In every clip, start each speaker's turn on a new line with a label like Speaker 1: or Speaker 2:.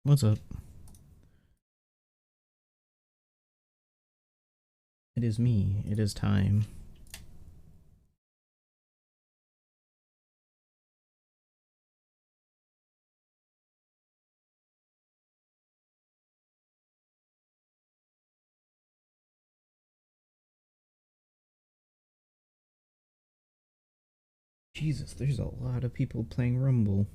Speaker 1: What's up? It is me. It is time. Jesus, there's a lot of people playing Rumble.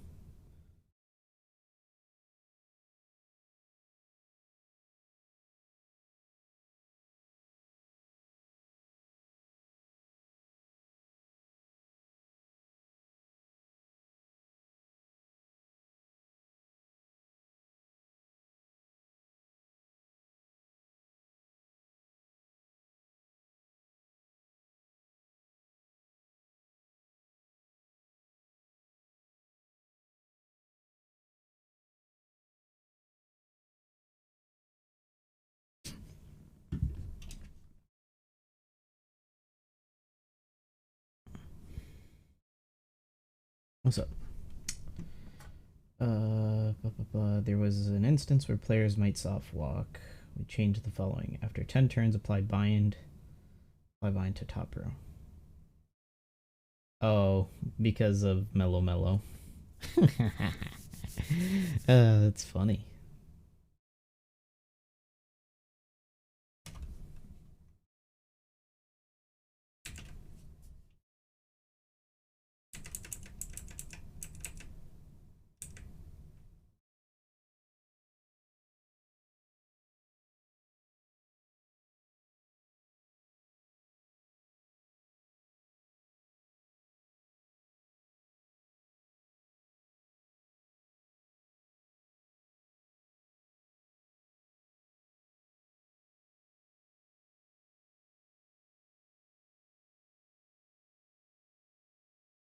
Speaker 1: What's up? There was an instance where players might soft walk. We changed the following. After 10 turns, apply bind to top row. Oh, because of Mellow Mellow. That's funny.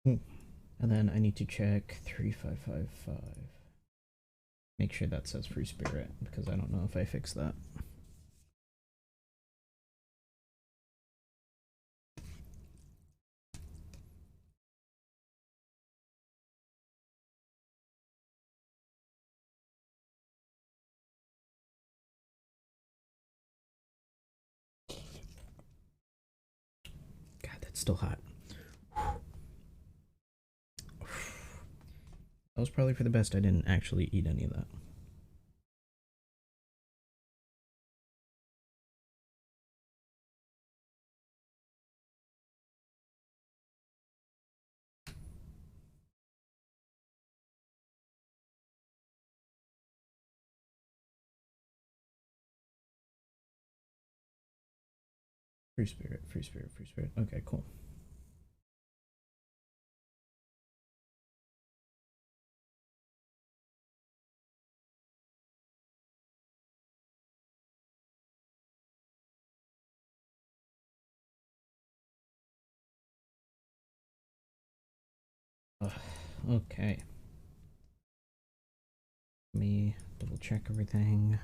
Speaker 1: And then I need to check 3555. Make sure that says Free Spirit, because I don't know if I fixed that. God, that's still hot. That was probably for the best I didn't actually eat any of that. Free spirit, free spirit, free spirit. Okay, cool. Okay. Let me double check everything.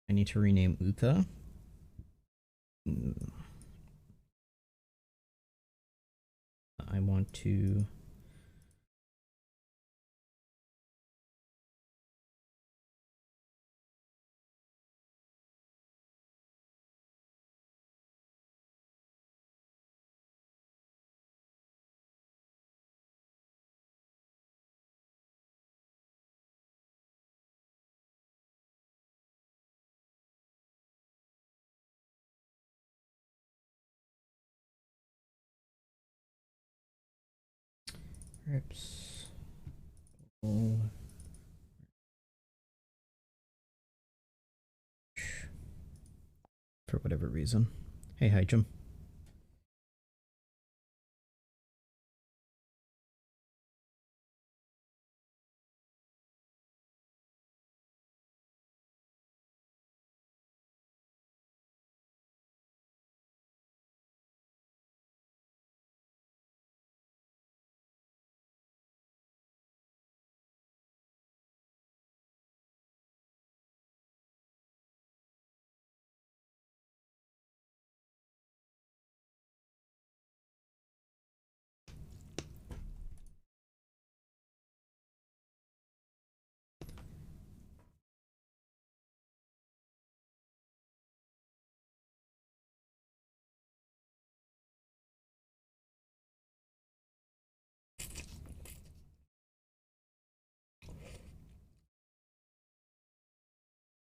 Speaker 1: I need to rename Utha. I want to. Rips. Oh. For whatever reason. Hey, hi, Jim.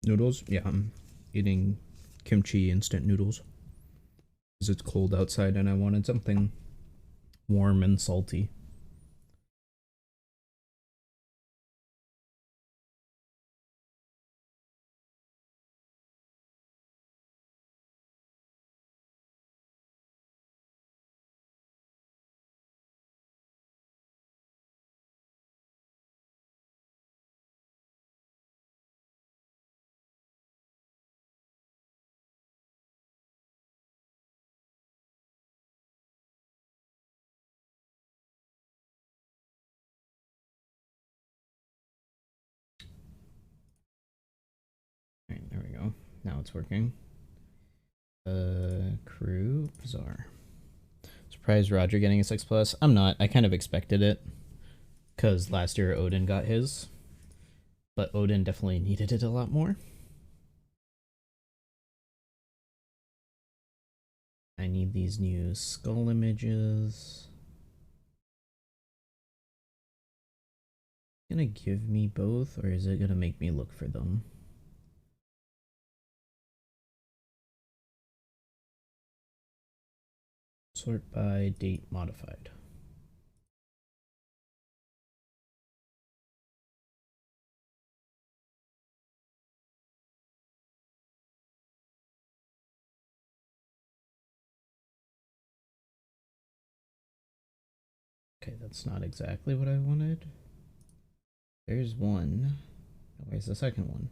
Speaker 1: Noodles? Yeah, I'm eating kimchi instant noodles. Because it's cold outside and I wanted something warm and salty. Alright, there we go. Now it's working. Crew bizarre. Surprised Roger getting a 6+. I'm not. I kind of expected it. Because last year Odin got his. But Odin definitely needed it a lot more. I need these new skull images. Gonna give me both, or is it gonna make me look for them? Sort by date modified. Okay, that's not exactly what I wanted. There's one. Where's the second one?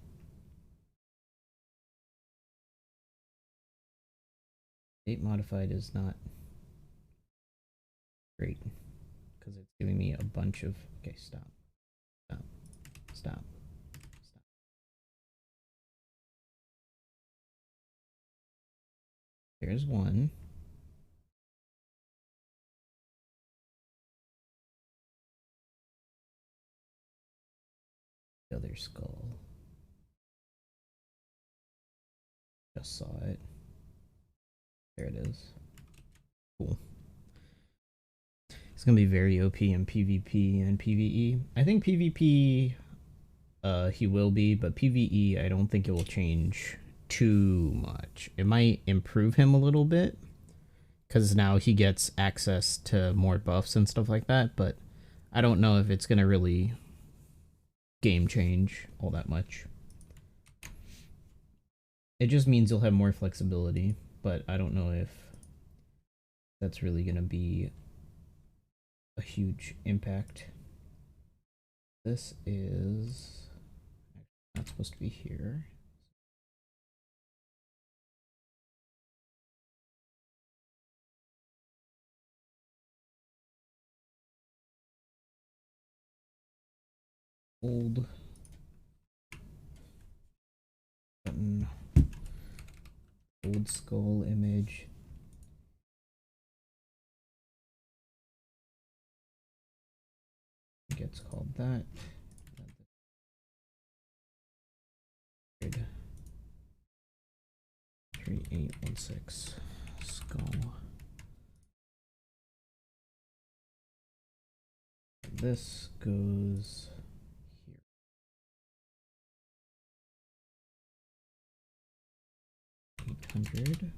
Speaker 1: Date modified is not great because it's giving me a bunch of. Okay, stop. Stop. Stop. Stop. There's one. The other skull. Just saw it. There it is. Cool. It's gonna be very OP in PvP and PvE. I think PvP he will be, but PvE I don't think it will change too much. It might improve him a little bit because now he gets access to more buffs and stuff like that, but I don't know if it's gonna really game change all that much. It just means you'll have more flexibility, but I don't know if that's really gonna be a huge impact. This is not supposed to be here. Old button, old skull image. Gets called that. 3816 skull. This goes here. 800.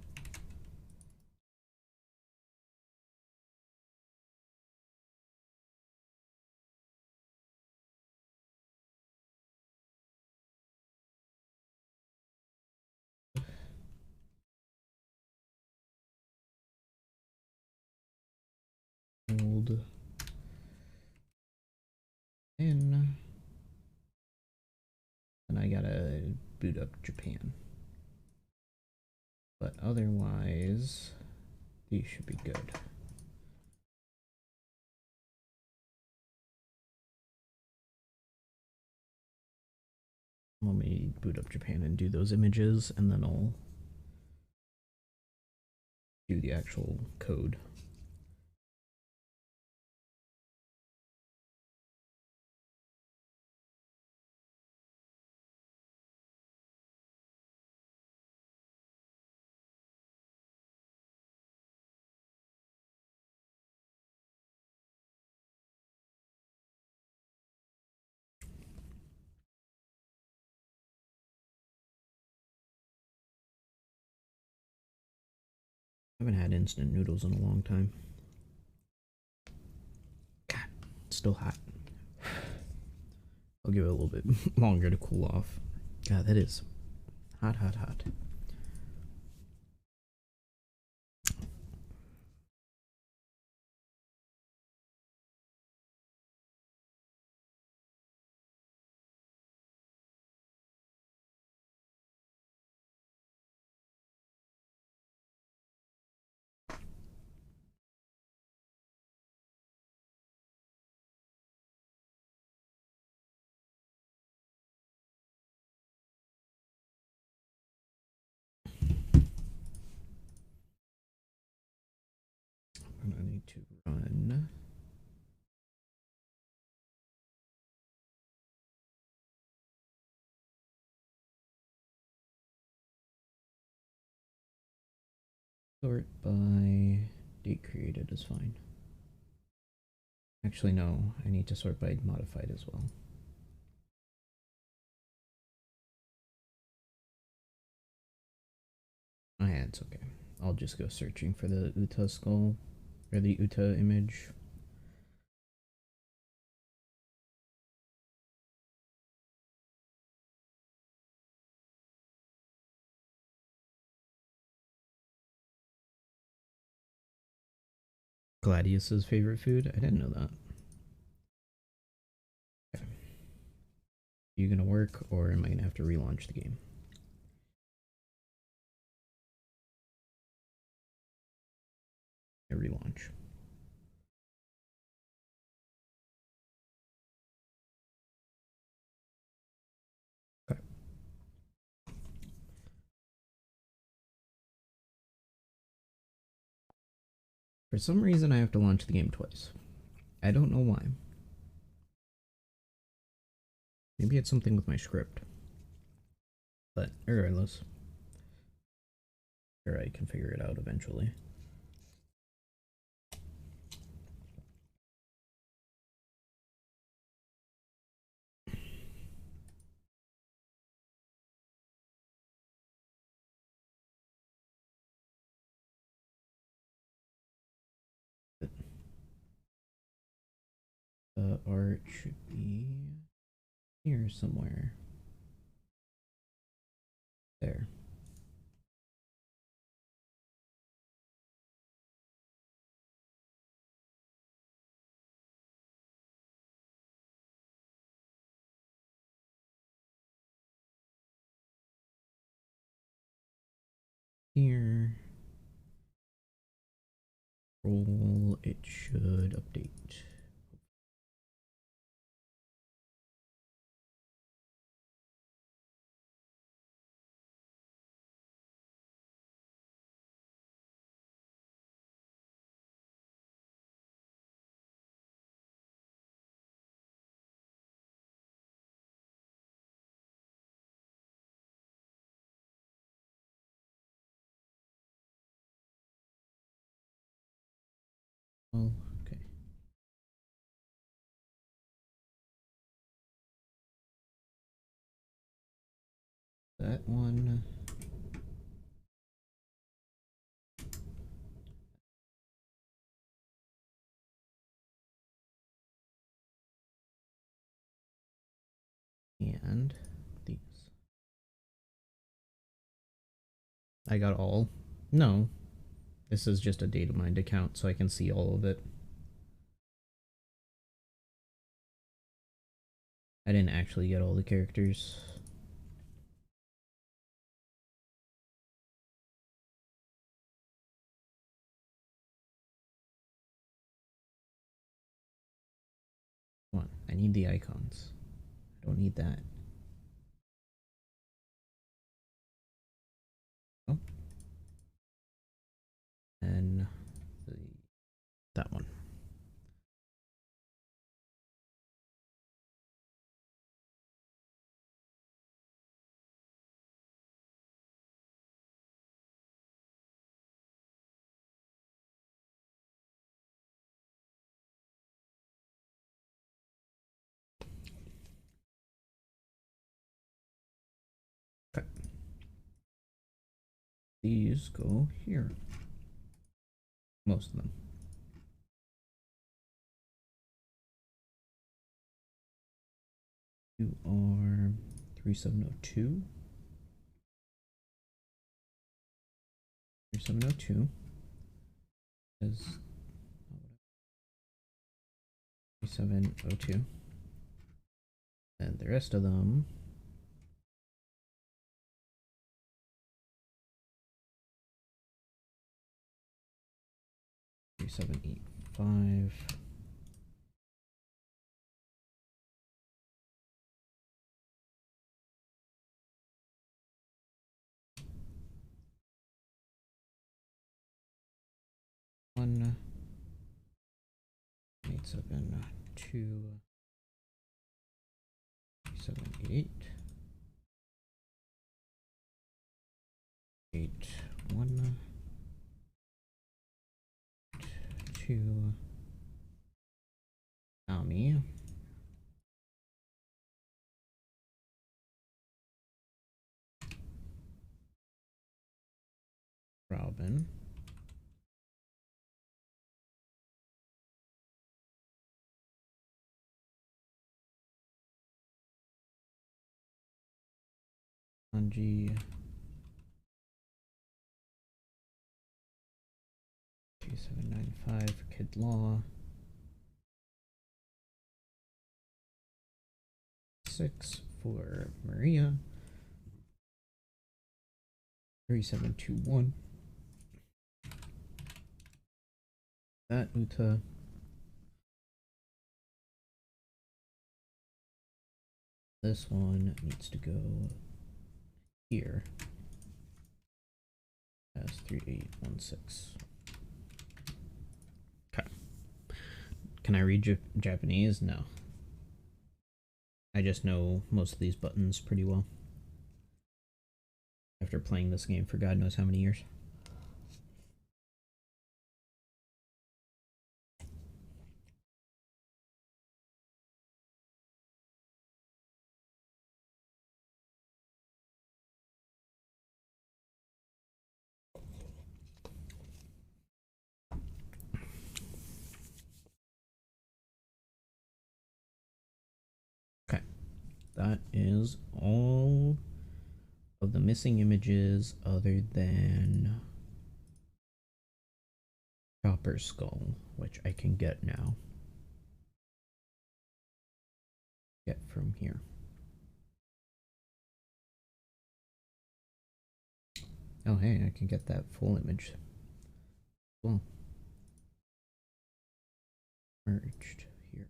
Speaker 1: Old in, and I gotta boot up Japan. But otherwise, these should be good. Let me boot up Japan and do those images, and then I'll do the actual code. Haven't had instant noodles in a long time. God, it's still hot. I'll give it a little bit longer to cool off. God, that is hot, hot, hot. I'm gonna need to run. Sort by date created is fine. Actually, no, I need to sort by modified as well. Ah, yeah, it's okay. I'll just go searching for the Uta skull, or the Uta image. Gladius's favorite food? I didn't know that. Okay. Are you gonna work, or am I gonna have to relaunch the game? I relaunch. Okay. For some reason, I have to launch the game twice. I don't know why. Maybe it's something with my script. But regardless, sure, I can figure it out eventually. The art should be here somewhere. There. Here. Roll. It should update. Well, okay. That one. And these. I got all. No. This is just a data mined account, so I can see all of it. I didn't actually get all the characters. Come on, I need the icons. I don't need that. Oh. And that one. Okay. These go here. Most of them. You are 3702. 3702 is 3702. And the rest of them 3785. One 872 78 81 2 Tommy Robin Anji 2795 Kid Law 6 for Maria 3721 that Uta this one needs to go here as 3816. Okay. Can I read Japanese? No. I just know most of these buttons pretty well. After playing this game for God knows how many years. Okay. That is all of the missing images other than Chopper's skull, which I can get now. Get from here. Oh hey, I can get that full image. Well, merged here.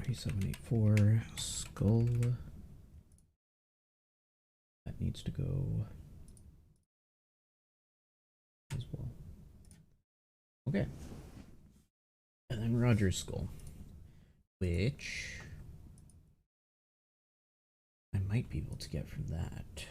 Speaker 1: A784 skull. That needs to go as well. Okay. And then Roger's skull, which I might be able to get from that.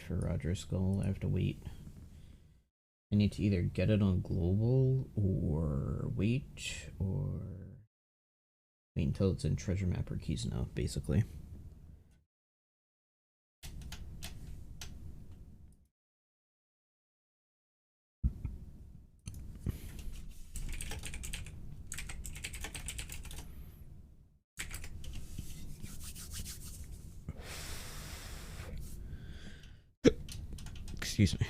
Speaker 1: For Roger's skull, I have to wait. I need to either get it on global or wait or wait until it's in treasure map or keys now, basically. Excuse me.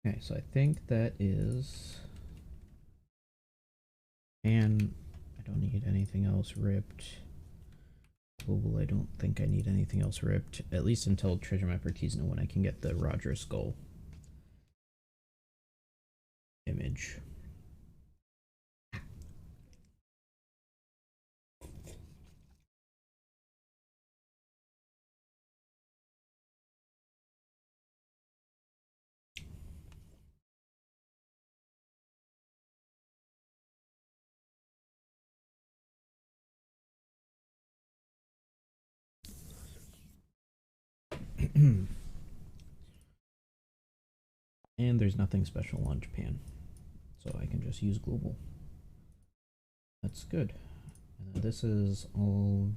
Speaker 1: Okay, so I think that is And I don't need anything else ripped. Global, I don't think I need anything else ripped, at least until Treasure Map Artisanal when I can get the Roger Skull image. And there's nothing special on Japan, so I can just use global. That's good. And this is all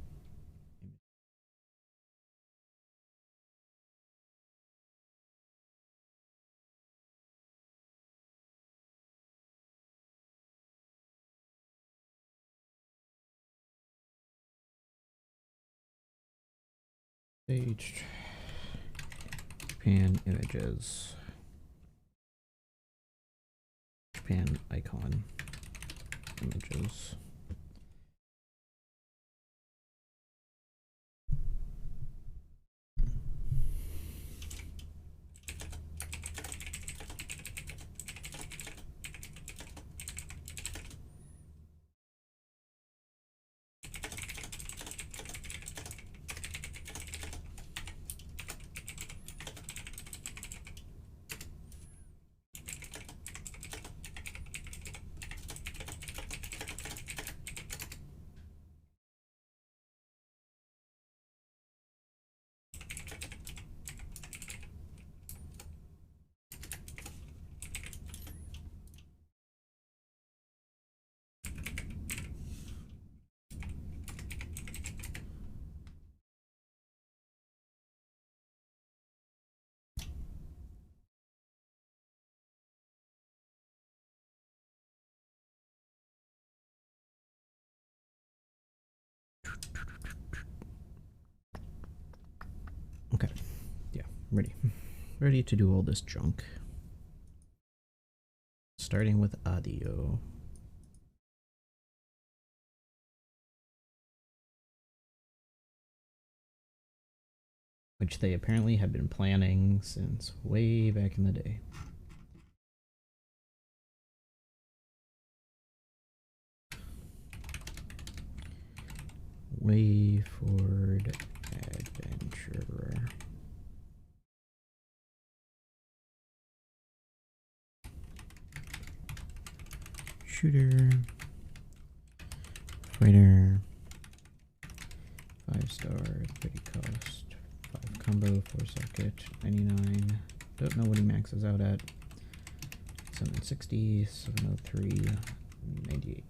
Speaker 1: staged. Japan images. Japan icon images. Okay, yeah, ready. Ready to do all this junk. Starting with audio. Which they apparently have been planning since way back in the day. Wayford Adventurer. Shooter. Fighter. 5-star, 30 cost. 5 combo, 4 socket, 99. Don't know what he maxes out at. 760, 703, 98.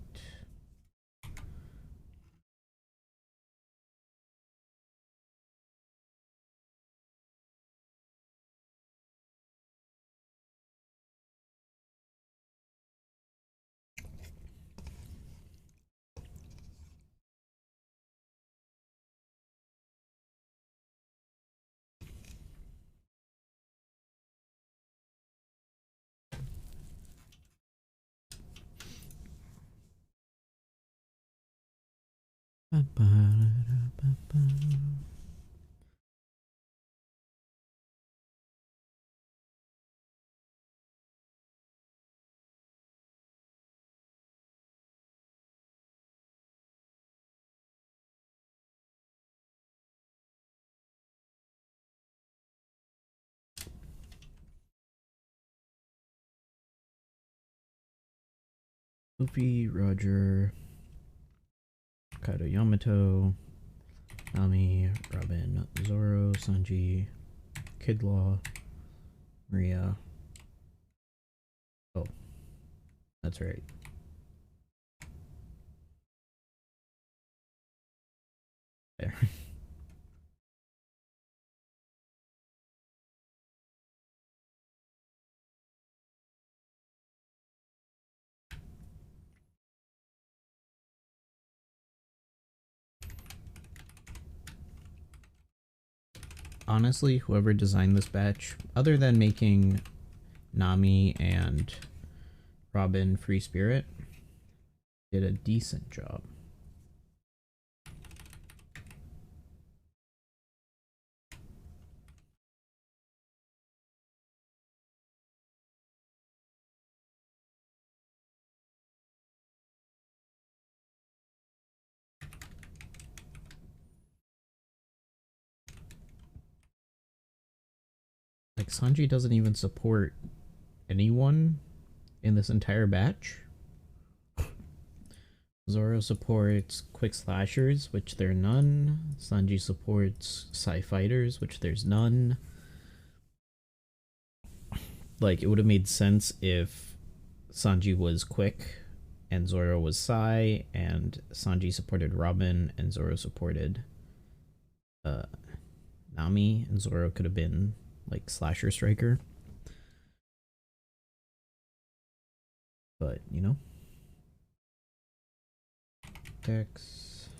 Speaker 1: Luffy, Roger, Kaido Yamato, Nami, Robin, Zoro, Sanji, Kid Law, Maria. Oh, that's right. There. Honestly, whoever designed this batch, other than making Nami and Robin free spirit, did a decent job. Like, Sanji doesn't even support anyone in this entire batch. Zoro supports quick slashers, which there are none. Sanji supports Psy fighters, which there's none. Like, it would have made sense if Sanji was quick and Zoro was Psy, and Sanji supported Robin and Zoro supported Nami, and Zoro could have been like slasher striker. But, you know. Dex.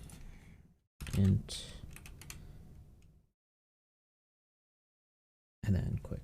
Speaker 1: Int. And then quick.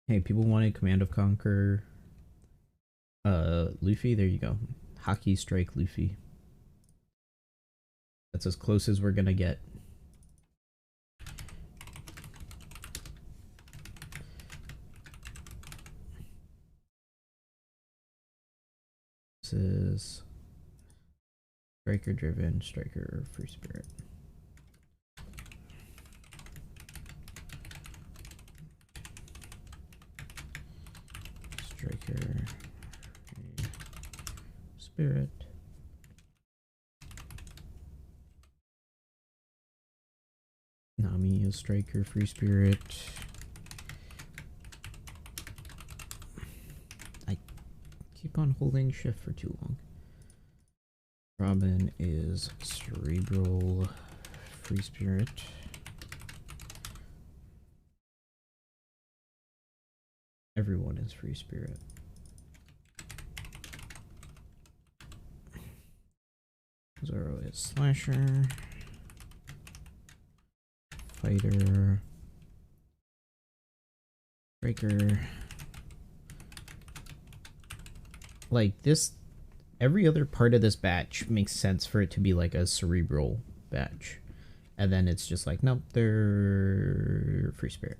Speaker 1: Hey, people wanted Command of Conquer Luffy. There you go. Hockey Strike Luffy. That's as close as we're gonna get. This is striker driven, striker free spirit. Striker spirit. Nami is striker free spirit. I keep on holding shift for too long. Robin is cerebral free spirit. Everyone is free spirit. Zoro is slasher. Fighter. Breaker. Like, this, every other part of this batch makes sense for it to be like a cerebral batch. And then it's just like, nope, they're free spirit.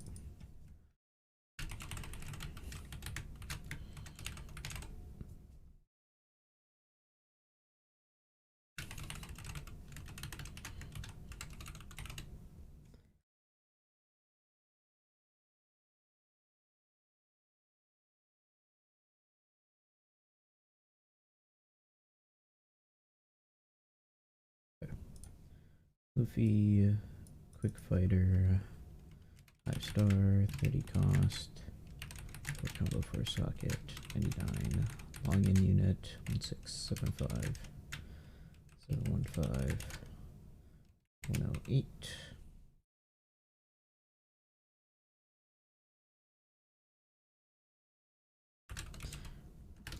Speaker 1: Luffy, quick fighter, 5-star, 30 cost, 4 combo for socket, 99, long in unit, 1675, 715, 108.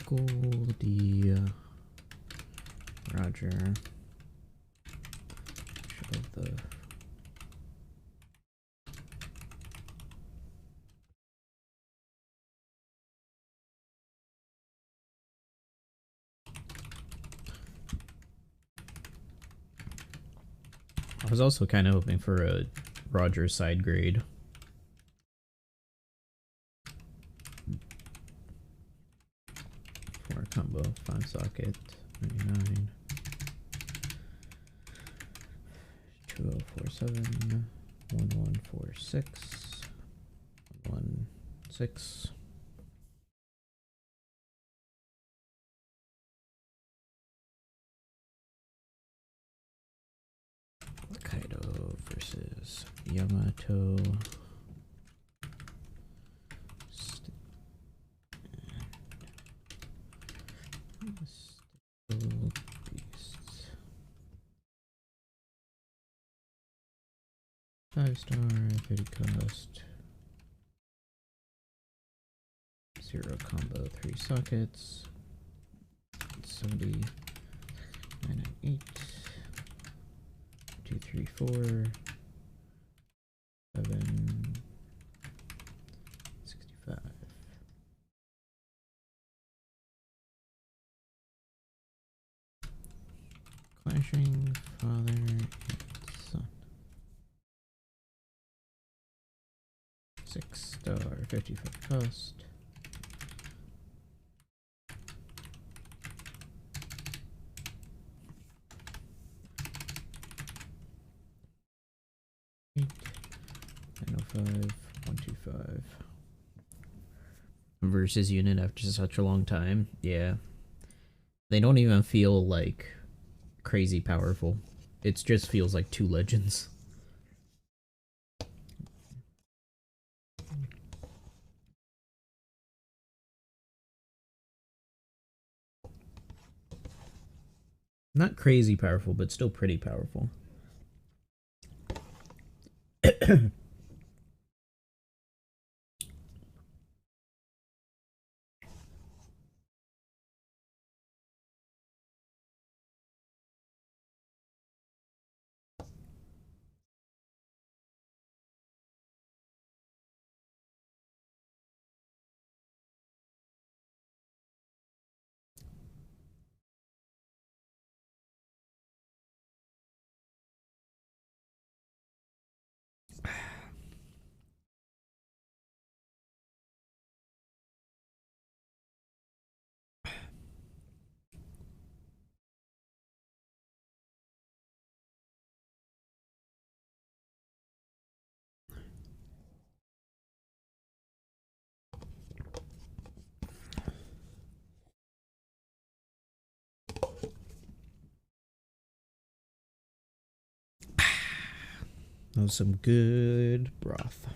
Speaker 1: Goldie, Roger. Of the I was also kind of hoping for a Roger side grade. For a combo, 5 socket, 99. 2047 1146 16. versus Yamato. Beasts. 5-star, 30 cost. 0 combo, 3 sockets. 70. 998. 2, 3, 4. 7. 65. Clashing father and son. 6-star, 55 cost. Eight, 905, 125. Versus unit after such a long time. Yeah. They don't even feel like crazy powerful. It just feels like 2 legends. Not crazy powerful, but still pretty powerful. That was some good broth.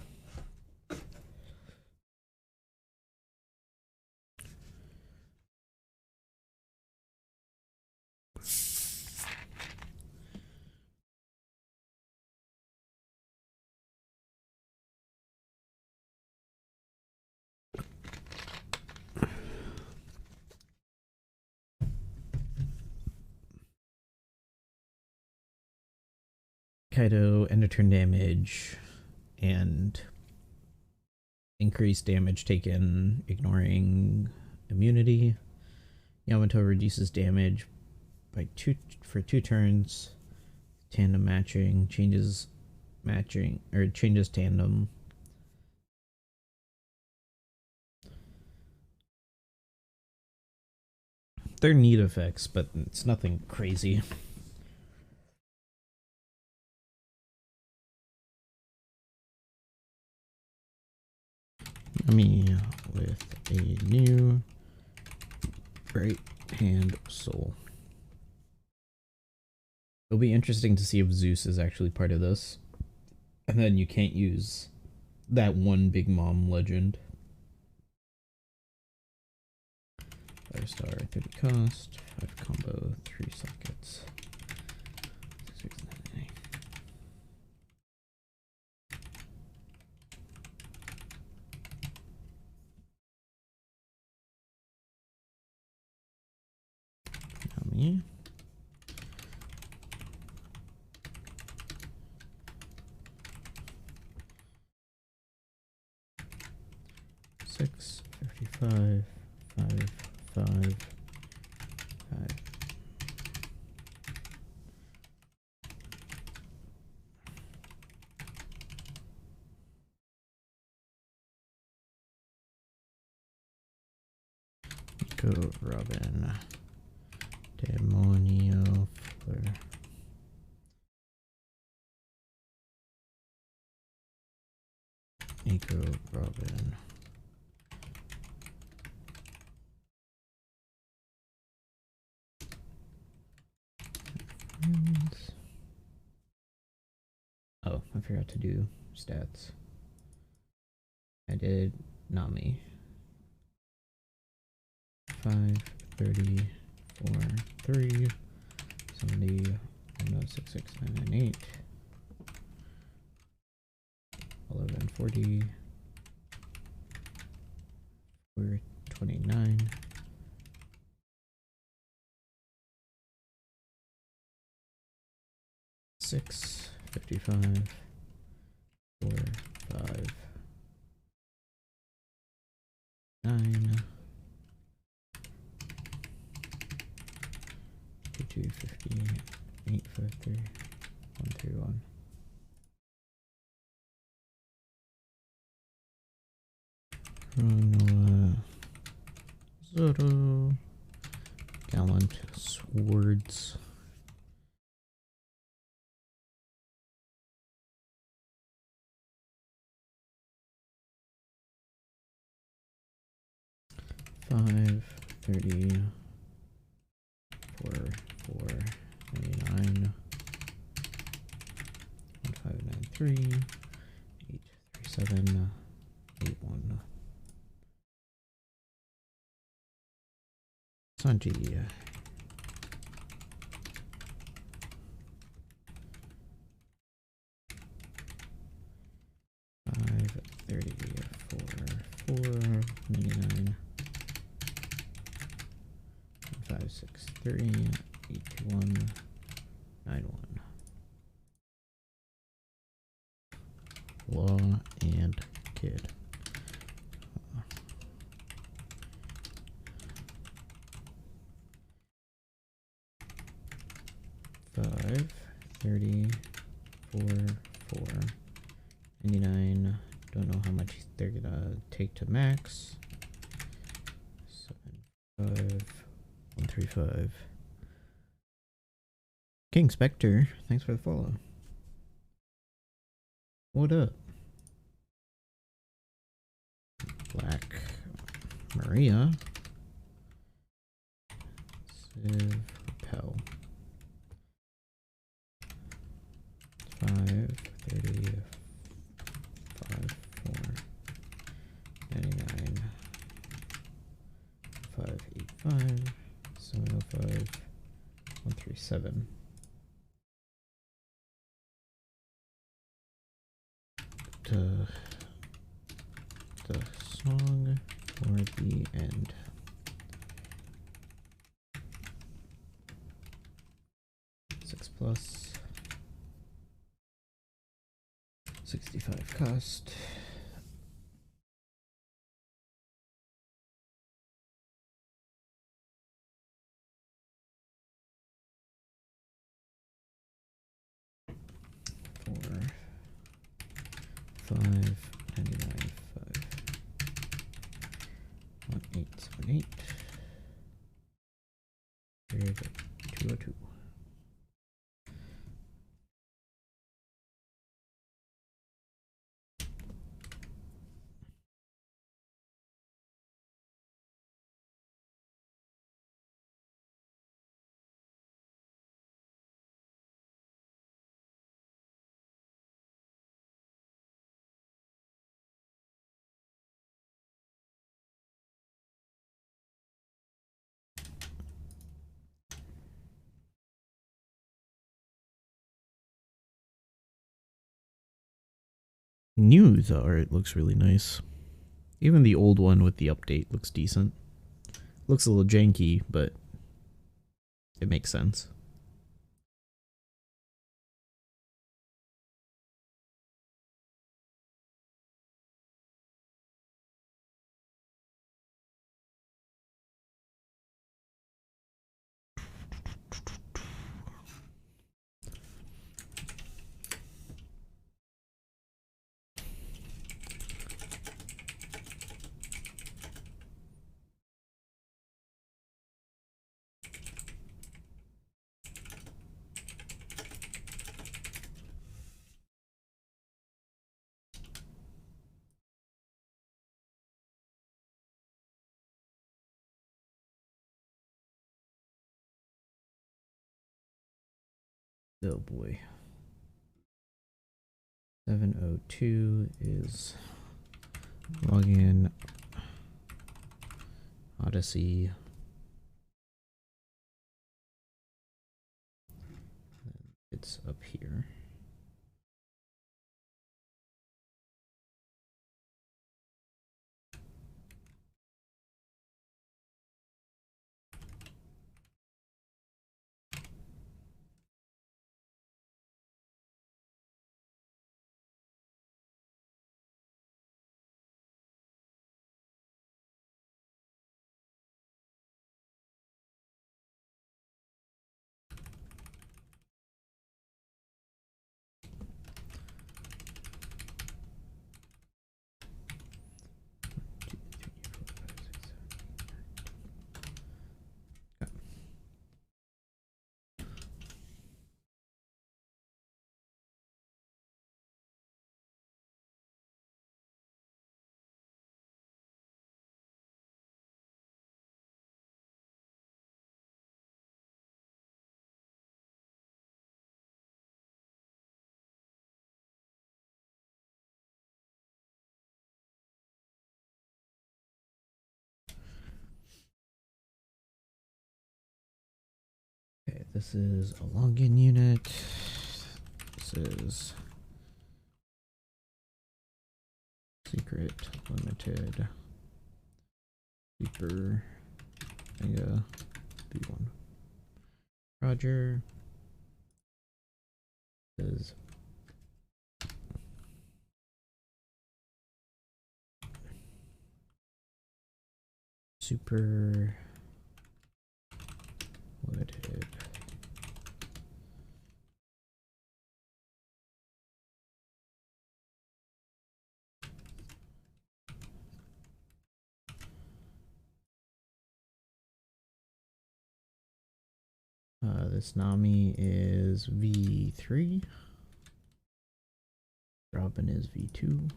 Speaker 1: Kaido, end of turn damage, and increased damage taken, ignoring immunity. Yamato reduces damage by 2 for 2 turns. Tandem matching, changes tandem. They're neat effects, but it's nothing crazy. Me with a new right hand soul. It'll be interesting to see if Zeus is actually part of this. And then you can't use that one Big Mom legend. 5-star, 30 cost, 5 combo, 3 sockets. 6, 9, 8. Me. Six, 55, 5, 5, 5. Go Robin. Demonio Fleur. Eco Robin. Oh. I forgot to do stats. I did not me. 5, 30, 4, 3, 70, 1066, 998, 11, 40, 4, 29, 6, 55, 4, 5, 9, 52, 50, 8, 5, 3, 1, 3, 1. Noah, Zoro, Gallant Swords. Five, 30, 4, 4, 99, 1593, 837, 81. Sanji. 5, 30, 4, 4, 99, 5, 6, 3, 8, 2, 1, 9, 1. Law and Kid. 5, 30, 4, 4, 99. Don't know how much they're gonna take to max. 7, 5, 135. King Spectre, thanks for the follow. What up? Black Maria. Civ Repel. 5, 30, 5, 4, 99, 5, 8, 5, 705, 137. The song or the end. Six plus 65 cost. Four, 5, 99, 5, 1878. 202. News art looks really nice. Even the old one with the update looks decent. Looks a little janky, but it makes sense. Oh boy. 702 is login Odyssey. It's up here. Okay, this is a login unit. This is secret limited super mega B1. Roger. This is super limited. This Nami is V3. Robin is V2.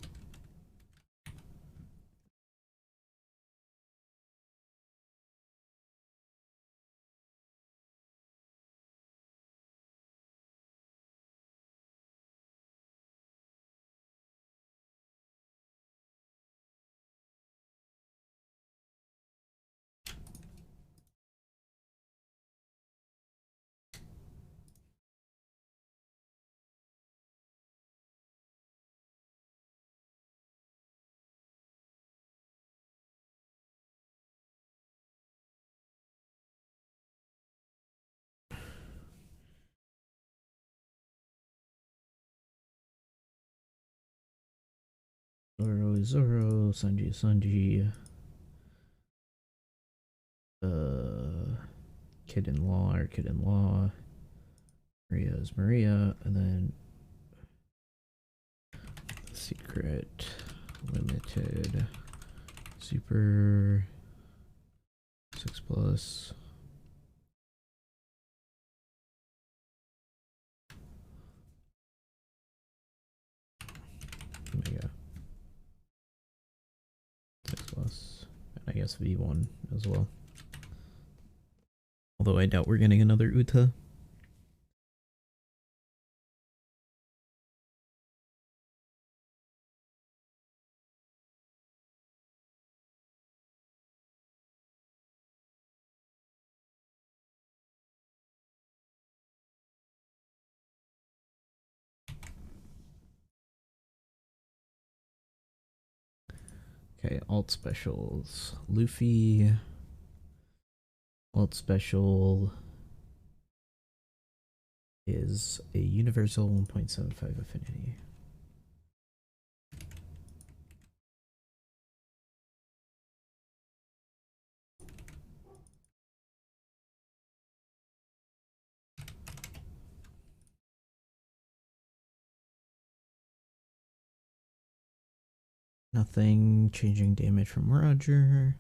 Speaker 1: Zoro is Zoro, Sanji is Sanji. Kid-in-law or kid-in-law. Maria is Maria, and then secret limited super 6+. Omega 6+, and I guess V1 as well. Although I doubt we're getting another Uta. Okay, alt specials. Luffy. Alt special is a universal 1.75 affinity. Nothing changing damage from Roger.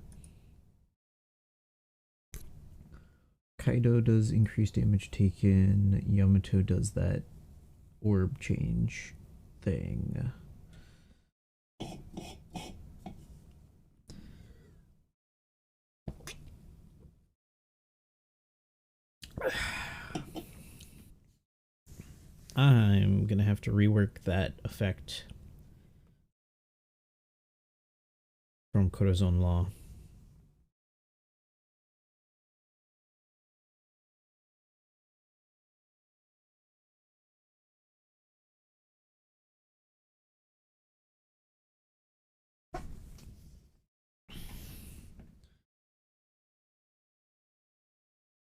Speaker 1: Kaido does increase damage taken. Yamato does that orb change thing. I'm gonna have to rework that effect from Corazon Law.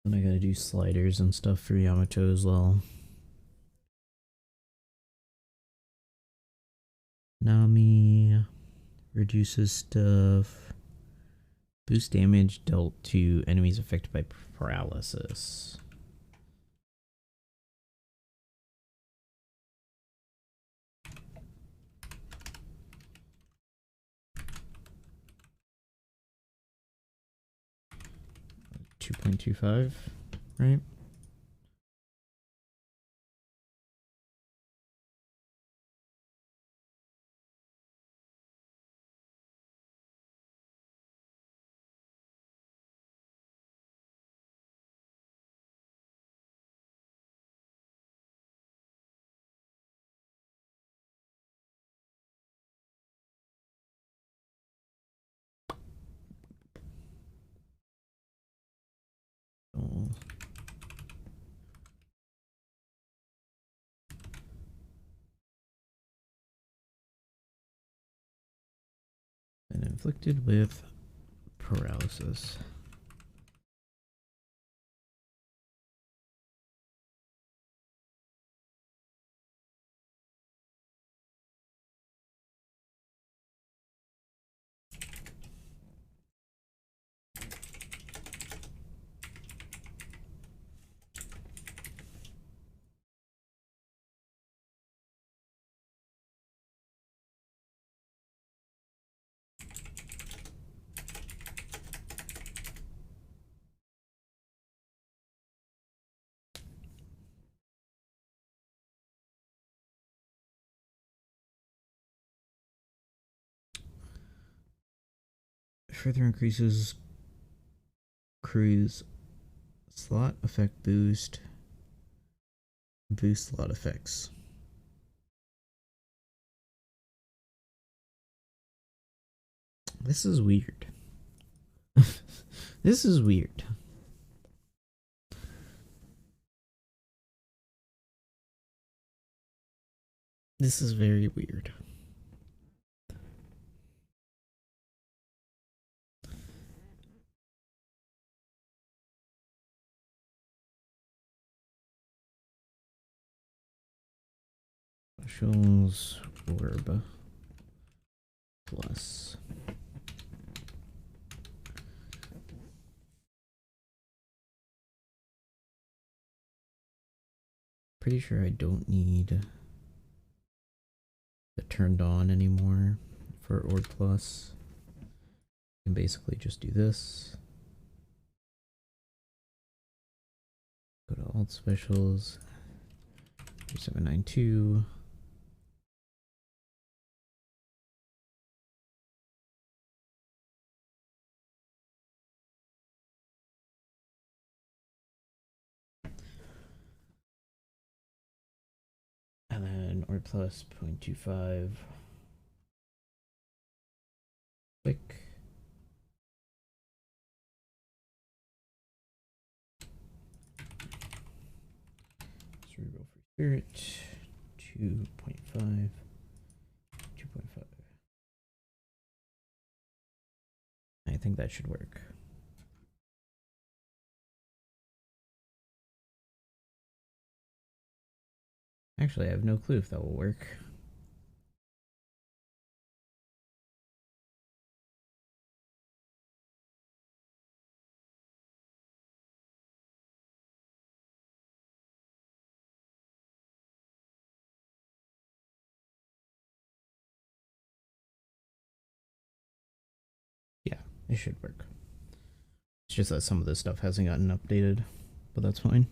Speaker 1: And I gotta do sliders and stuff for Yamato as well. Nami reduces stuff. Boost damage dealt to enemies affected by paralysis. $2.25, right? Oh. And inflicted with paralysis. Further increases cruise slot effect boost. Boost slot effects. This is weird. This is weird. This is very weird. Specials orb plus. Pretty sure I don't need it turned on anymore for orb plus. I can basically just do this. Go to alt specials. 3792. And then or plus 0.25. Quick. Cerebral free spirit. 2.5. 2.5. I think that should work. Actually, I have no clue if that will work. Yeah, it should work. It's just that some of this stuff hasn't gotten updated, but that's fine.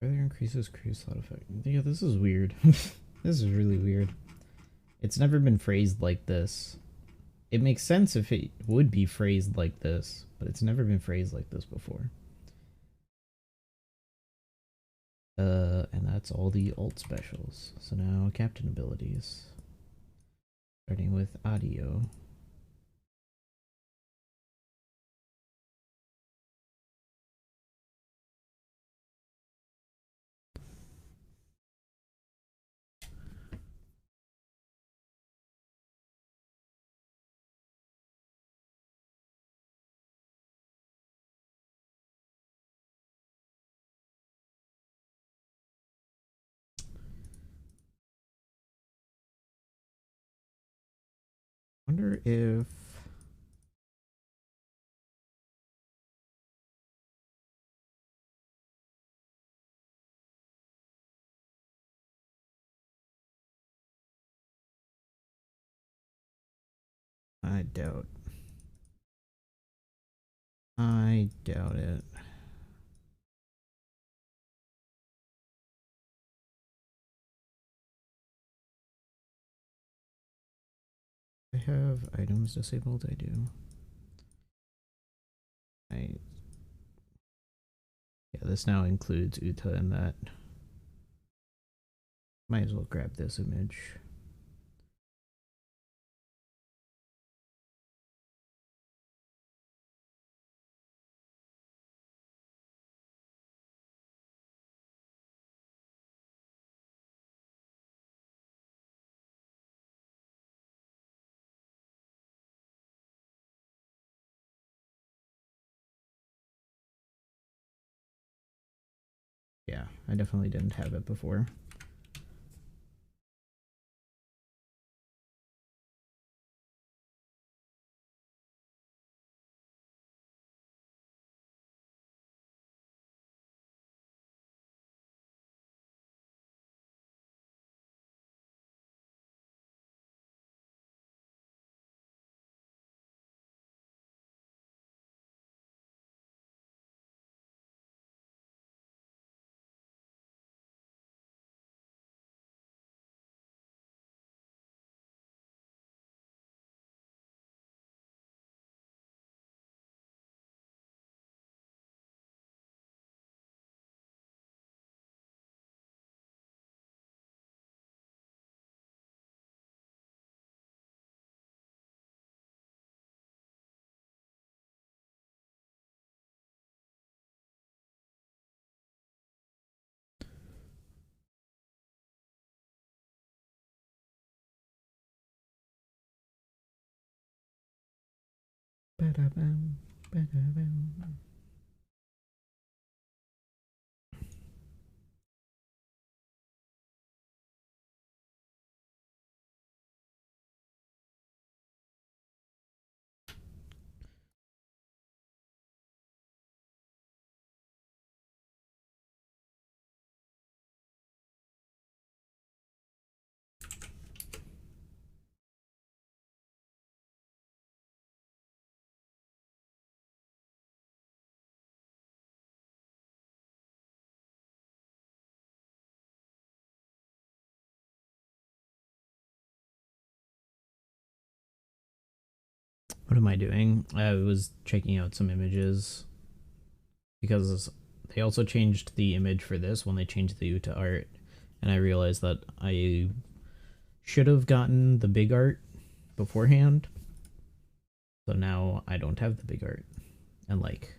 Speaker 1: Further increases crew slot effect. Yeah, this is weird. This is really weird. It's never been phrased like this. It makes sense if it would be phrased like this, but it's never been phrased like this before. And that's all the alt specials. So now captain abilities. Starting with audio. Wonder if I doubt it. I have items disabled. I do. Yeah, this now includes Uta in that. Might as well grab this image. Yeah, I definitely didn't have it before. Ba-da-bam, ba-da-bam. What am I doing? I was checking out some images because they also changed the image for this when they changed the Uta art, and I realized that I should have gotten the big art beforehand. So now I don't have the big art. And like,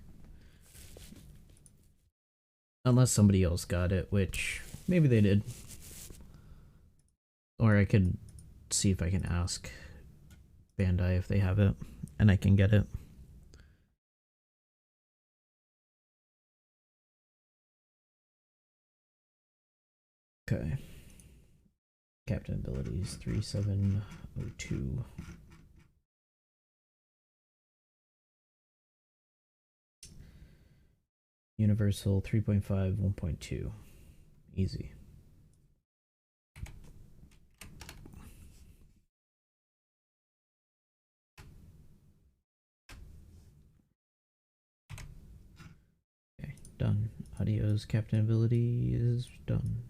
Speaker 1: unless somebody else got it, which maybe they did. Or I could see if I can ask Bandai if they have it and I can get it. Okay. Captain abilities 3702. Universal 3.5 1.2. Easy. Okay, done. Audio's captain ability is done.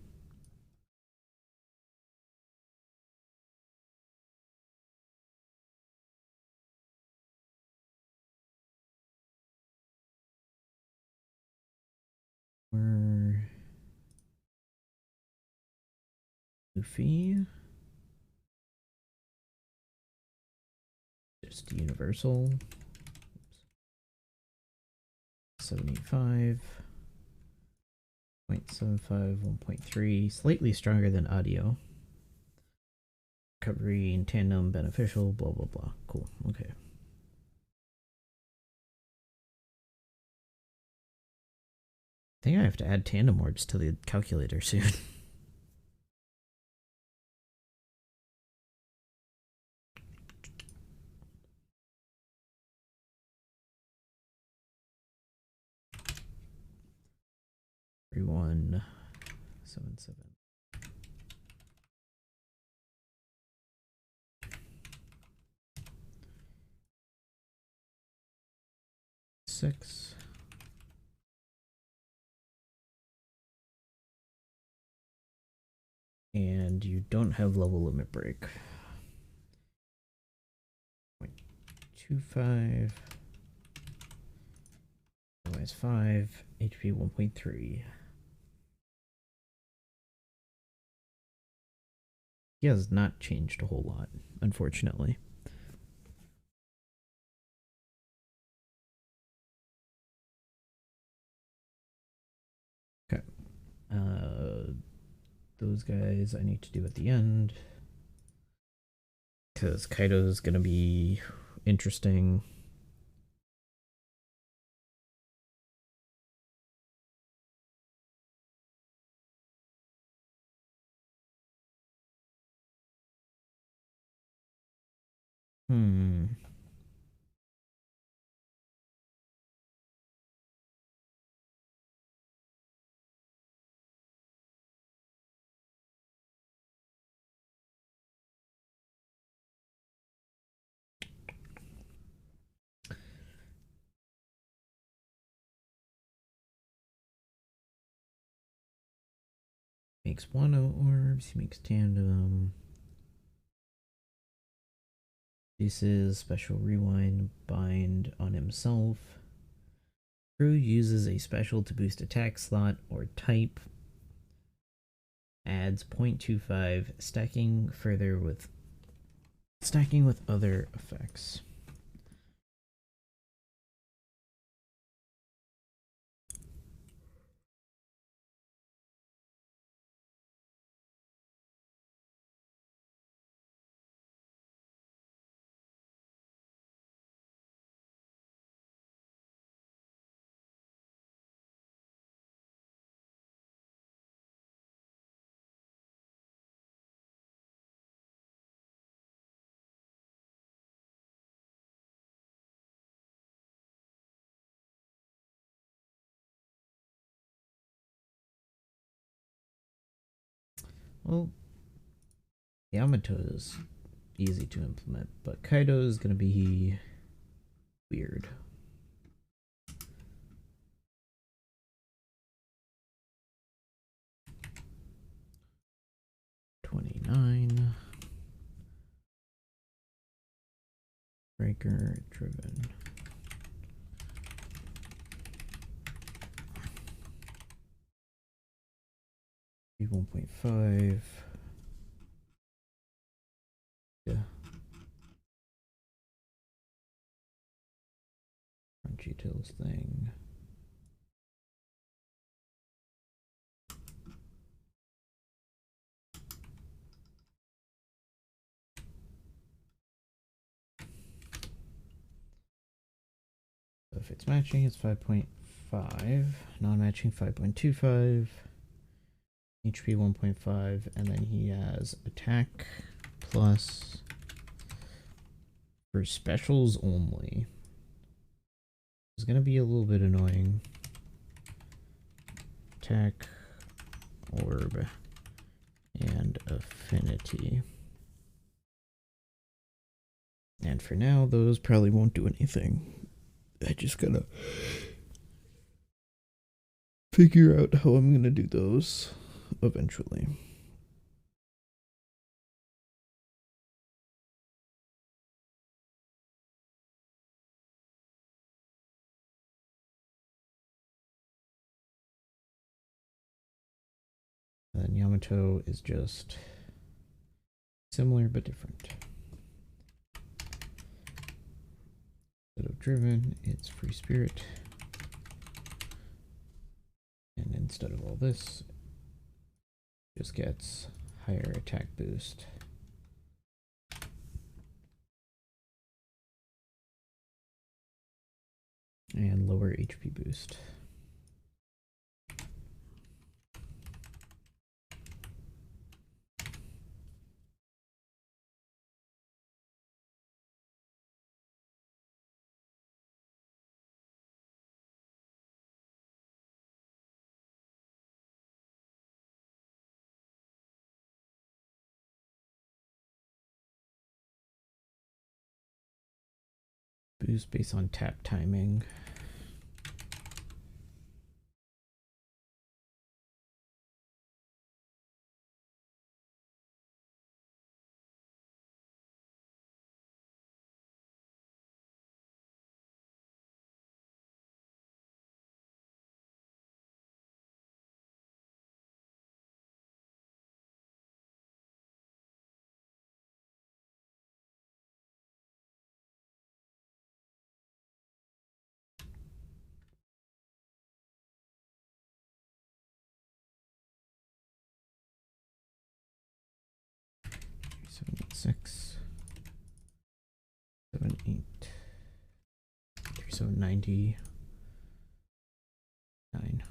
Speaker 1: We're Luffy. Just universal. 75. 0.75, 1.3. Slightly stronger than audio. Recovery in tandem, beneficial, blah, blah, blah. Cool. Okay. I think I have to add tandem orbs to the calculator soon. Everyone 77. Six. And you don't have level limit break. 0.25. Otherwise 5. HP 1.3. He has not changed a whole lot, unfortunately. Okay. Those guys I need to do at the end. Because Kaido's gonna be interesting. Makes Wano orbs, he makes tandem. This is special rewind bind on himself. Crew uses a special to boost attack slot or type. Adds 0.25, stacking with other effects. Well, Yamato is easy to implement, but Kaido is going to be weird. $29. Breaker driven. Be 1.5. Yeah. Crunchy Tills thing. So if it's matching, it's 5.5. Non-matching, 5.25. HP 1.5. And then he has attack plus for specials only. It's going to be a little bit annoying. Attack, orb, and affinity. And for now, those probably won't do anything. I just gotta figure out how I'm gonna do those eventually. And Yamato is just similar but different. Instead of driven, it's free spirit. And instead of all this, it just gets higher attack boost. And lower HP boost. Boost based on tap timing. Seven, eight, 6, 7, 8, 3, 7, 90, 9.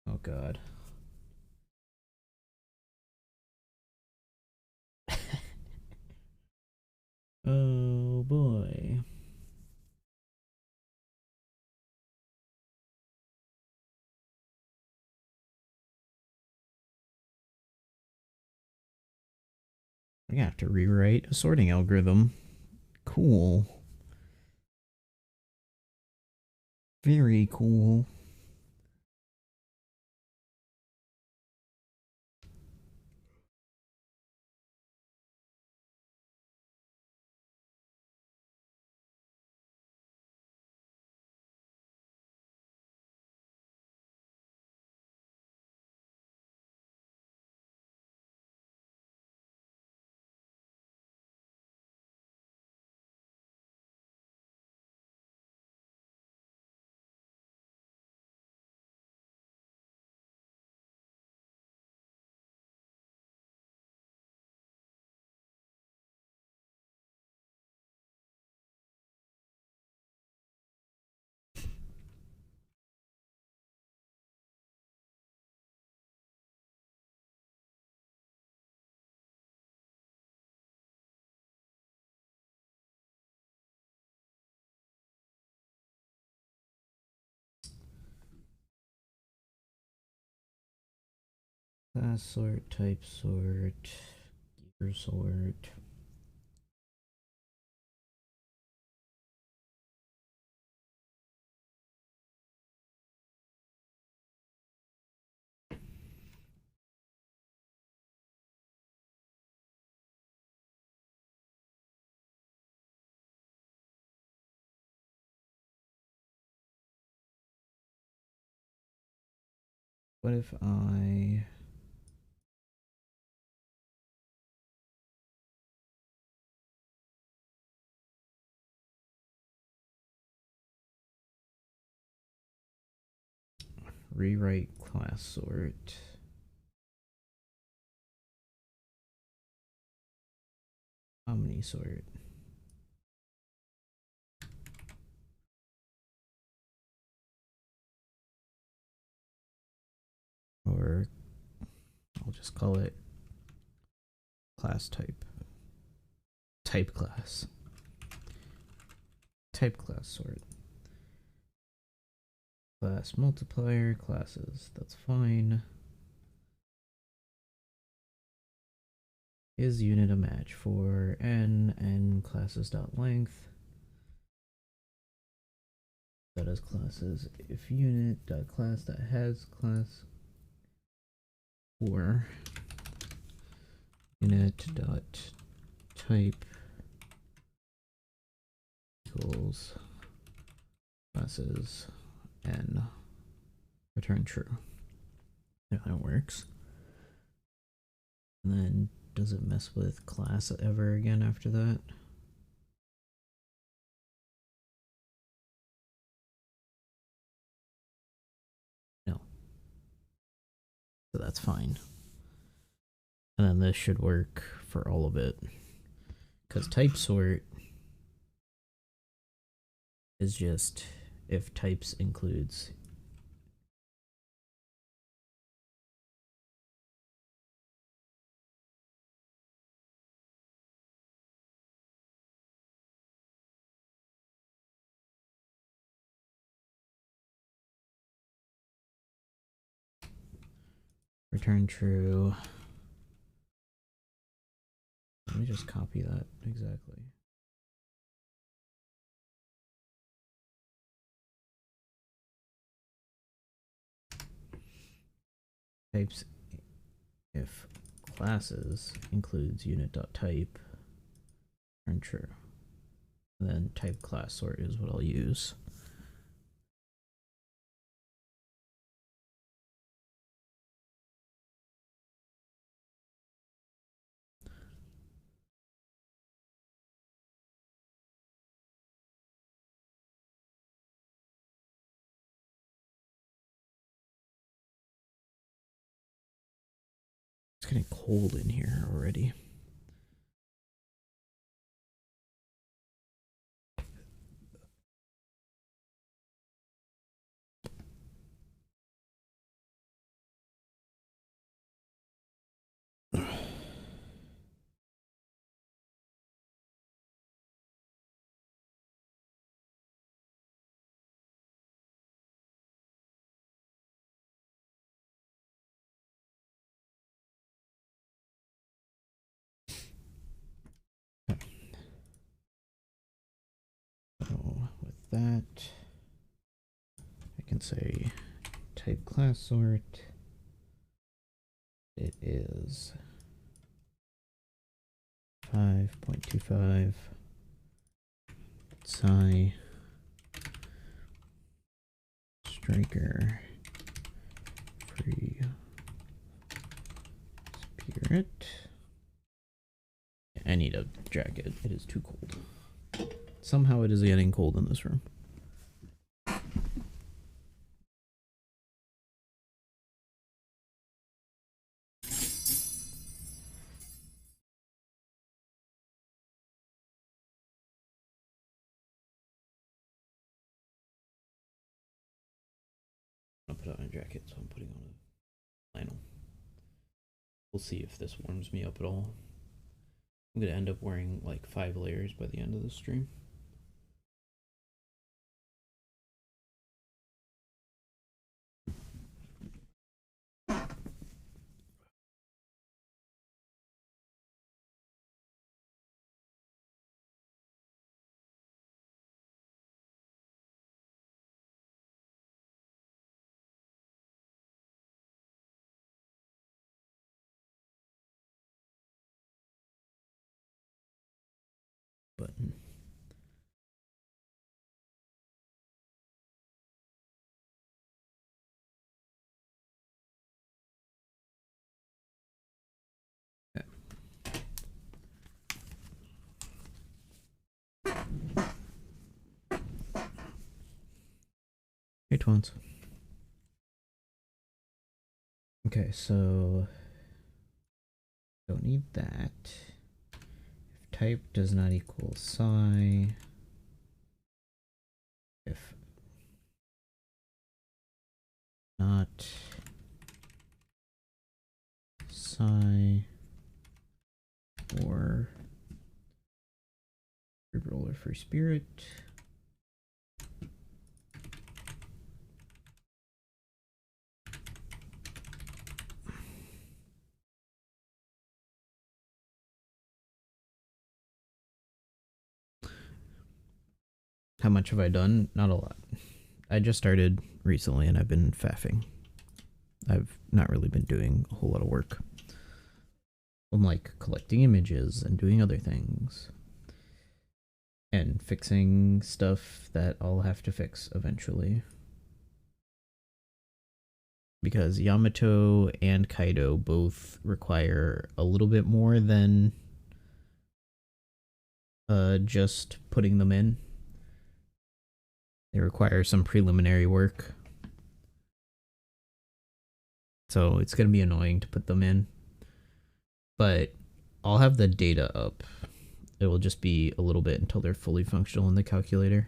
Speaker 1: Oh God. Oh boy. I have to rewrite a sorting algorithm. Cool. Very cool. Class sort, type sort, gear sort. What if I rewrite class sort? Omni sort. Or I'll just call it class type. Type class. Type class sort. Class multiplier, classes, that's fine. Is unit a match for n classes dot length? That is classes if unit dot class that has class, or unit dot type equals classes n, return true. Yeah, that works. And then does it mess with class ever again after that? No. So that's fine. And then this should work for all of it, because type sort is just if types includes return true. Let me just copy that exactly. Types if classes includes unit.type, return true. And then type class sort is what I'll use. It's getting cold in here already. So with that, I can say type class sort. It is 5.25 psi striker free spirit. I need a jacket. It is too cold. Somehow it is getting cold in this room. I'll put on a jacket, so I'm putting on a flannel. We'll see if this warms me up at all. I'm gonna end up wearing like 5 layers by the end of the stream. Button. Okay. Hey, twins. Okay, so don't need that. If type does not equal psi, if not psi or roller for spirit, How much have I done? Not a lot. I just started recently and I've been faffing. I've not really been doing a whole lot of work. I'm like collecting images and doing other things. And fixing stuff that I'll have to fix eventually. Because Yamato and Kaido both require a little bit more than just putting them in. They require some preliminary work. So it's going to be annoying to put them in. But I'll have the data up. It will just be a little bit until they're fully functional in the calculator.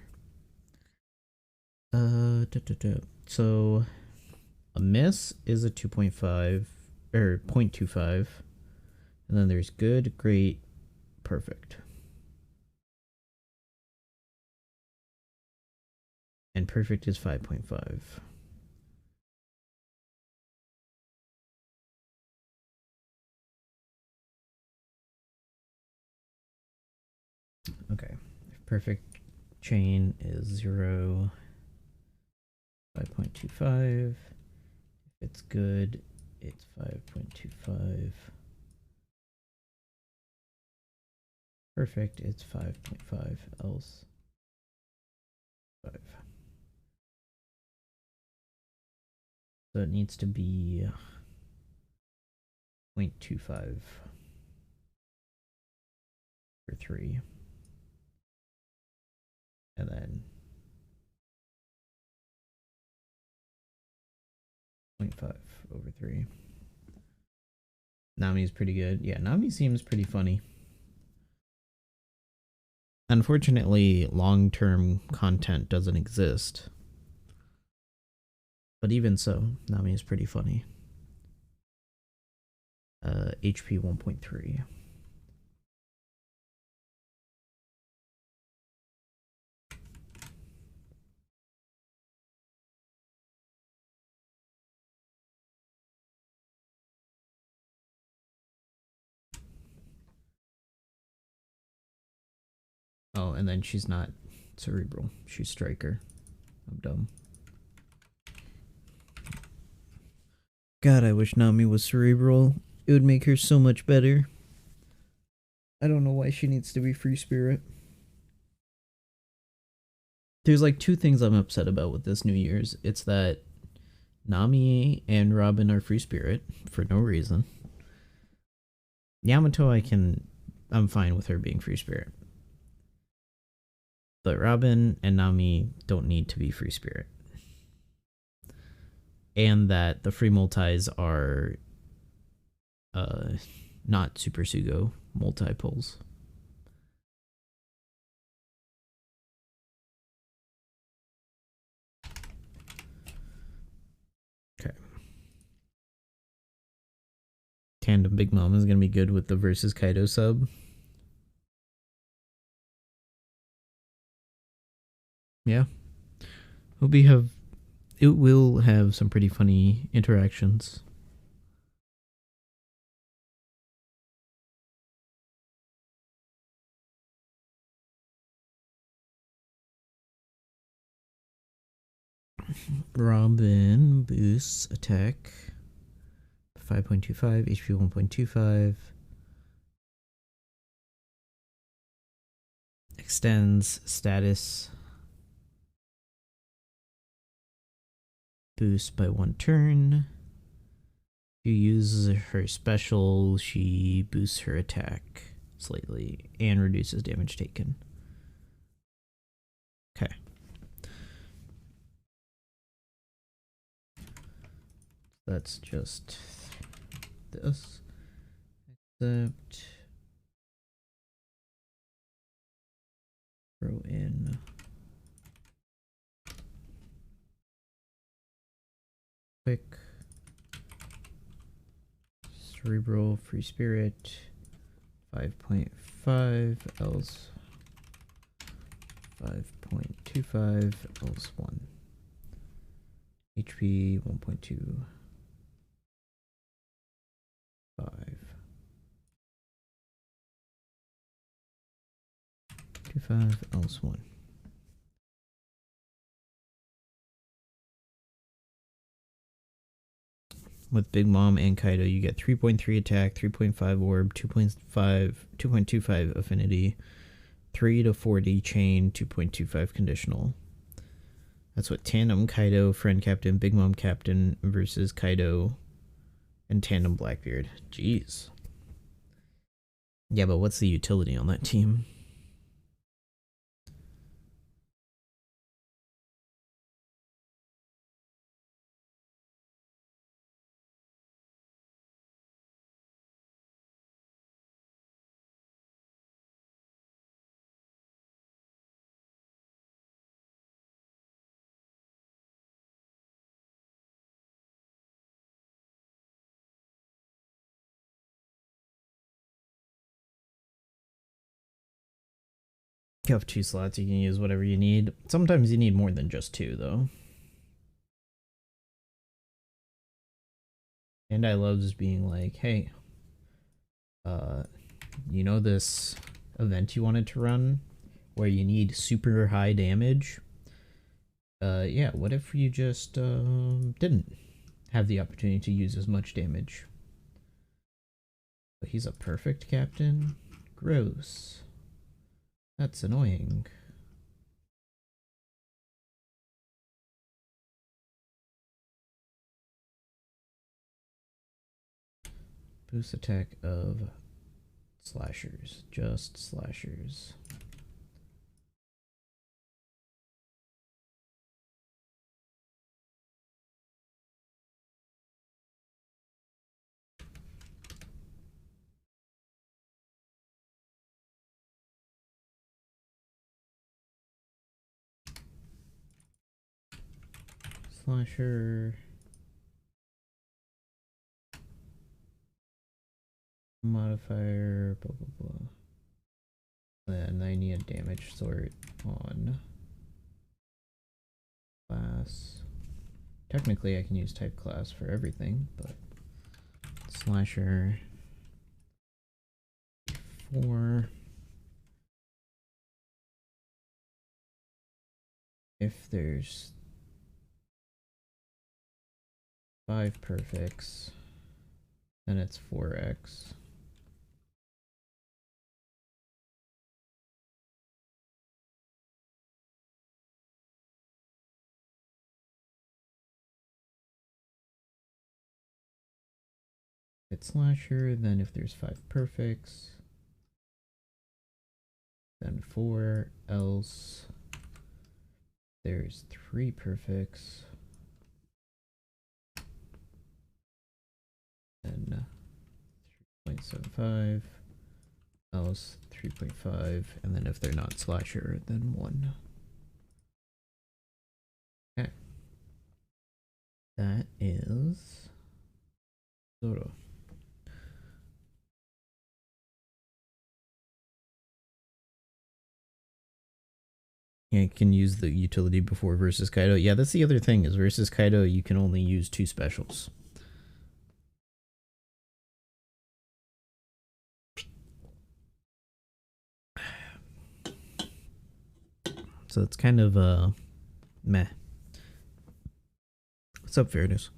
Speaker 1: So a miss is a 2.5 or 0.25. And then there's good, great, perfect. And perfect is 5.5. Okay, perfect chain is 0, 5.25. If it's good, it's 5.25. Perfect, it's 5.5, else 5. So it needs to be 0.25 for 3. And then 0.5 over 3. Nami's pretty good. Yeah, Nami seems pretty funny. Unfortunately, long-term content doesn't exist. But even so, Nami is pretty funny. HP 1.3. Oh, and then she's not cerebral. She's striker. I'm dumb. God, I wish Nami was cerebral. It would make her so much better. I don't know why she needs to be free spirit. There's like 2 things I'm upset about with this New Year's. It's that Nami and Robin are free spirit for no reason. Yamato, I'm fine with her being free spirit. But Robin and Nami don't need to be free spirit. And that the free multis are not Super Sugo multi-pulls. Okay. Tandem Big Mom is going to be good with the versus Kaido sub. Yeah. It will have some pretty funny interactions. Robin boosts attack 5.25, HP 1.25. Extends status boost by 1 turn. If you use her special, she boosts her attack slightly and reduces damage taken. Okay. That's just this. Except throw in quick cerebral free spirit 5.5 else 5.25 else 1 HP 1.25 25 else 1. with Big Mom and Kaido, you get 3.3 attack, 3.5 orb, 2.25 affinity, 3 to 40 chain, 2.25 conditional. That's what Tandem Kaido, Friend Captain, Big Mom Captain versus Kaido and Tandem Blackbeard. Jeez. Yeah, but what's the utility on that team? You have 2 slots, you can use whatever you need. Sometimes you need more than just 2, though. And I love just being like, hey, you know this event you wanted to run where you need super high damage? Yeah, what if you just didn't have the opportunity to use as much damage? But he's a perfect captain? Gross. That's annoying. Boost attack of slashers. Just slashers. Slasher. Modifier, blah blah blah. Then I need a damage sort on class. Technically I can use type class for everything, but slasher 4. If there's 5 perfects, then it's 4x. It's slasher, then if there's 5 perfects, then 4, else there's 3 perfects, then 3.75, else 3.5, and then if they're not slasher, then 1. Okay. That is Zoro. Yeah, you can use the utility before versus Kaido. Yeah, that's the other thing, is versus Kaido you can only use 2 specials. So it's kind of meh. What's up, Fairness?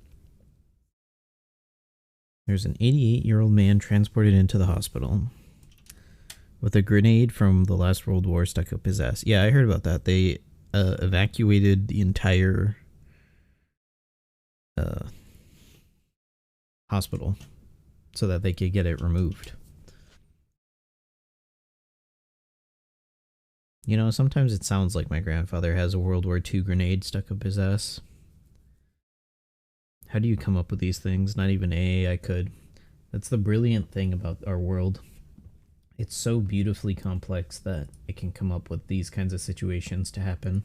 Speaker 1: There's an 88-year-old man transported into the hospital with a grenade from the last World War stuck up his ass. Yeah, I heard about that. They evacuated the entire hospital so that they could get it removed. You know, sometimes it sounds like my grandfather has a World War II grenade stuck up his ass. How do you come up with these things? Not even AI could. That's the brilliant thing about our world. It's so beautifully complex that it can come up with these kinds of situations to happen.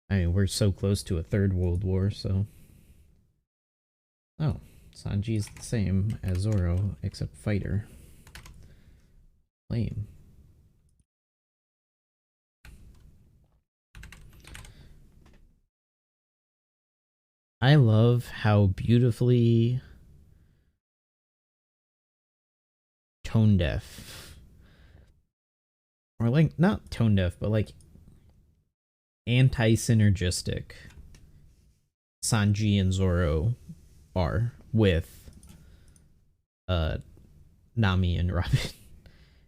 Speaker 1: I mean, we're so close to a 3rd World War, so... Oh, Sanji's the same as Zoro, except fighter. Lame. I love how beautifully tone deaf, or like not tone deaf, but like anti-synergistic Sanji and Zoro are with Nami and Robin.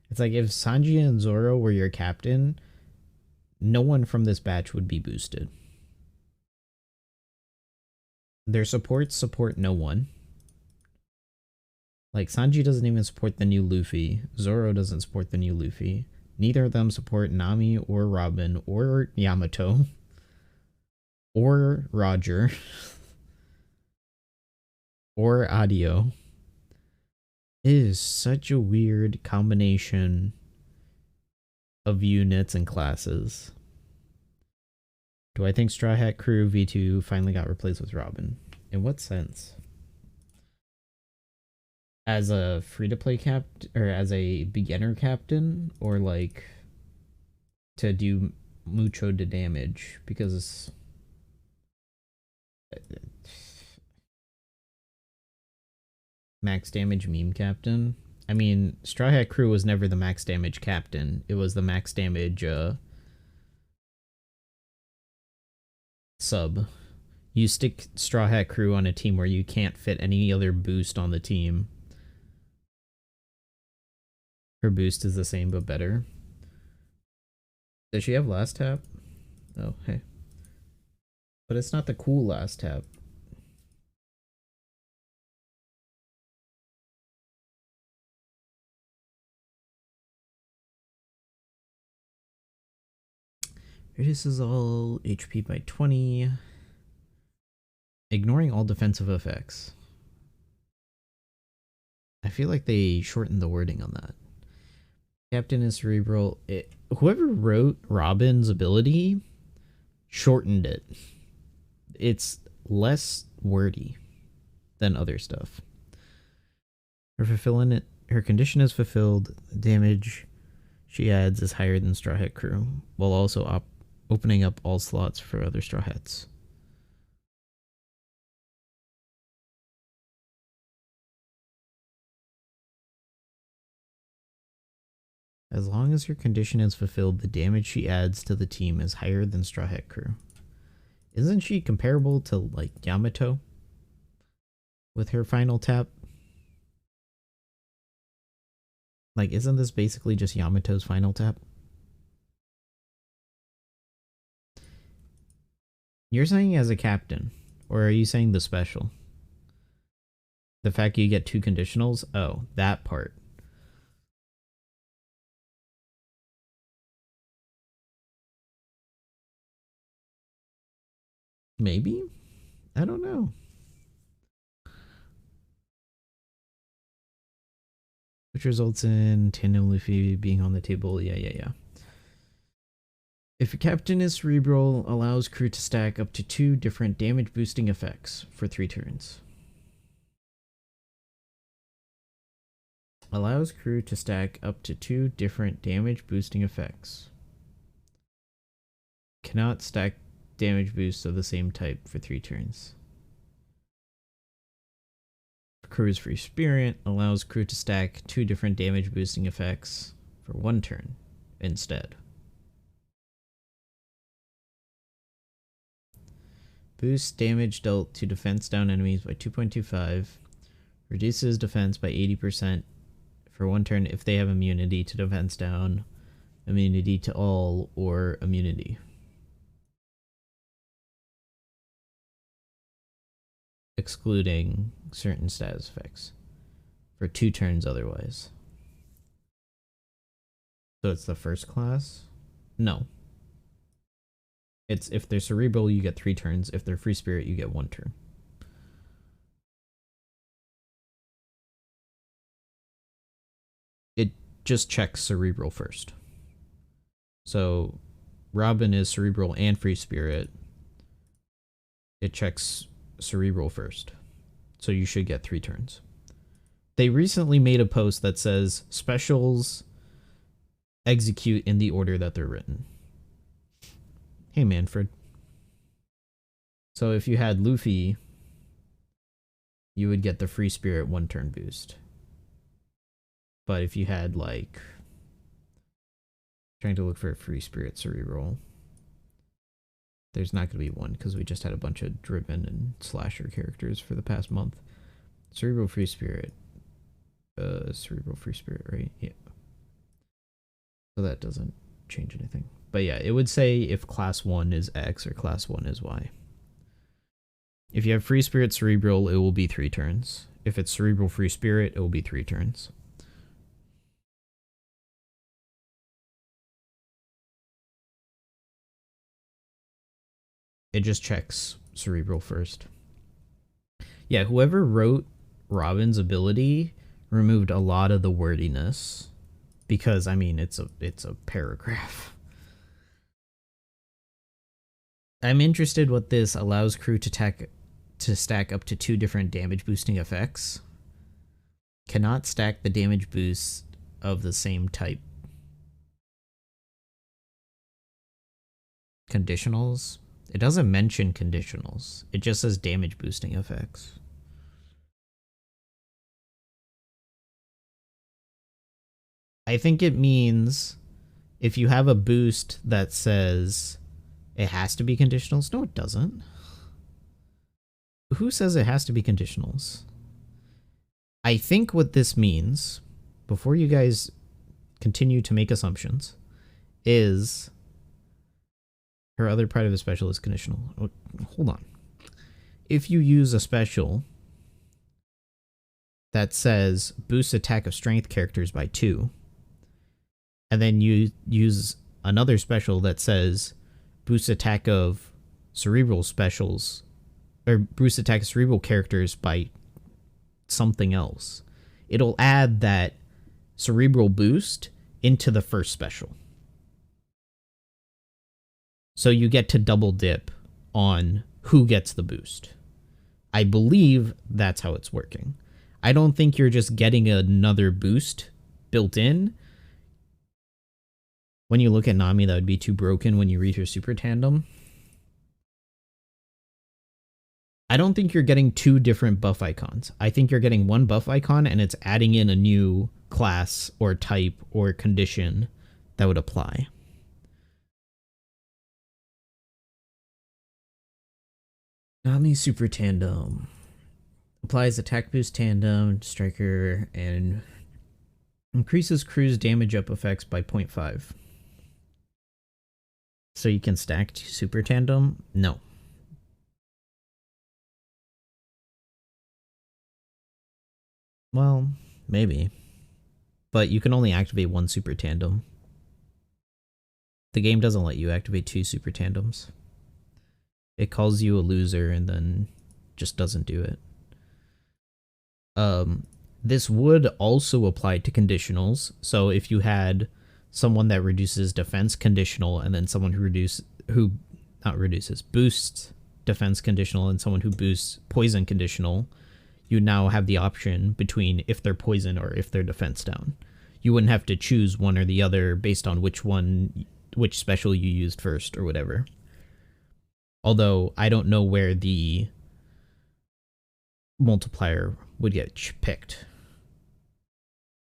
Speaker 1: It's like if Sanji and Zoro were your captain, no one from this batch would be boosted. Their supports support no one. Like, Sanji doesn't even support the new Luffy. Zoro doesn't support the new Luffy. Neither of them support Nami or Robin or Yamato or Roger or Adio. It is such a weird combination of units and classes. Do I think Straw Hat Crew V2 finally got replaced with Robin? In what sense? As a free-to-play or as a beginner captain, or like to do mucho de damage? Because max damage meme captain. I mean, Straw Hat Crew was never the max damage captain. It was the max damage sub. You stick Straw Hat Crew on a team where you can't fit any other boost on the team. Her boost is the same but better. Does she have last tap? Oh, hey. But it's not the cool last tap. Reduces all HP by 20. Ignoring all defensive effects. I feel like they shortened the wording on that. Captain is cerebral. Whoever wrote Robin's ability shortened it. It's less wordy than other stuff. Her condition is fulfilled. The damage she adds is higher than Straw Hat Crew, while also opening up all slots for other Straw Hats. As long as her condition is fulfilled, the damage she adds to the team is higher than Straw Hat Crew. Isn't she comparable to, like, Yamato? With her final tap? Like, isn't this basically just Yamato's final tap? You're saying as a captain, or are you saying the special? The fact you get 2 conditionals? Oh, that part. Maybe? I don't know. Which results in Tandem Luffy being on the table. Yeah. If a captain is cerebral, allows crew to stack up to 2 different damage boosting effects for 3 turns. Allows crew to stack up to 2 different damage boosting effects. Cannot stack damage boosts of the same type for 3 turns. Crew's free spirit allows crew to stack 2 different damage boosting effects for 1 turn instead. Boosts damage dealt to defense down enemies by 2.25. Reduces defense by 80% for 1 turn if they have immunity to defense down, immunity to all, or immunity. Excluding certain status effects for 2 turns otherwise. So it's the first class? No. It's if they're cerebral, you get 3 turns. If they're free spirit, you get 1 turn. It just checks cerebral first. So Robin is cerebral and free spirit. It checks cerebral first. So you should get 3 turns. They recently made a post that says specials execute in the order that they're written. Hey, Manfred. So if you had Luffy, you would get the free spirit 1 turn boost. But if you had, like, trying to look for a free spirit cerebral. There's not going to be one because we just had a bunch of driven and slasher characters for the past month. Cerebral Free Spirit. Cerebral Free Spirit, right? Yeah. So that doesn't change anything. But yeah, it would say if class 1 is X or class 1 is Y. If you have Free Spirit Cerebral, it will be 3 turns. If it's Cerebral Free Spirit, it will be 3 turns. It just checks Cerebral first. Yeah, whoever wrote Robin's ability removed a lot of the wordiness because I mean it's a paragraph. I'm interested what this allows crew to stack up to 2 different damage boosting effects. Cannot stack the damage boost of the same type. Conditionals? It doesn't mention conditionals. It just says damage boosting effects. I think it means if you have a boost that says it has to be conditionals. No, it doesn't. Who says it has to be conditionals? I think what this means, before you guys continue to make assumptions, is her other part of the special is conditional. Oh, hold on. If you use a special that says boost attack of strength characters by 2, and then you use another special that says boost attack of cerebral specials, or boost attack of cerebral characters by something else, it'll add that cerebral boost into the first special. So you get to double dip on who gets the boost. I believe that's how it's working. I don't think you're just getting another boost built in. When you look at Nami, that would be too broken when you read her super tandem. I don't think you're getting 2 different buff icons. I think you're getting 1 buff icon and it's adding in a new class or type or condition that would apply. Nami super tandem. Applies attack boost tandem, striker, and increases crew's damage up effects by 0.5. So you can stack super tandem? No. Well, maybe. But you can only activate 1 super tandem. The game doesn't let you activate 2 super tandems. It calls you a loser and then just doesn't do it. This would also apply to conditionals. So if you had someone that reduces defense conditional and then someone who boosts defense conditional and someone who boosts poison conditional, you now have the option between if they're poison or if they're defense down. You wouldn't have to choose one or the other based on which special you used first or whatever. Although I don't know where the multiplier would get picked.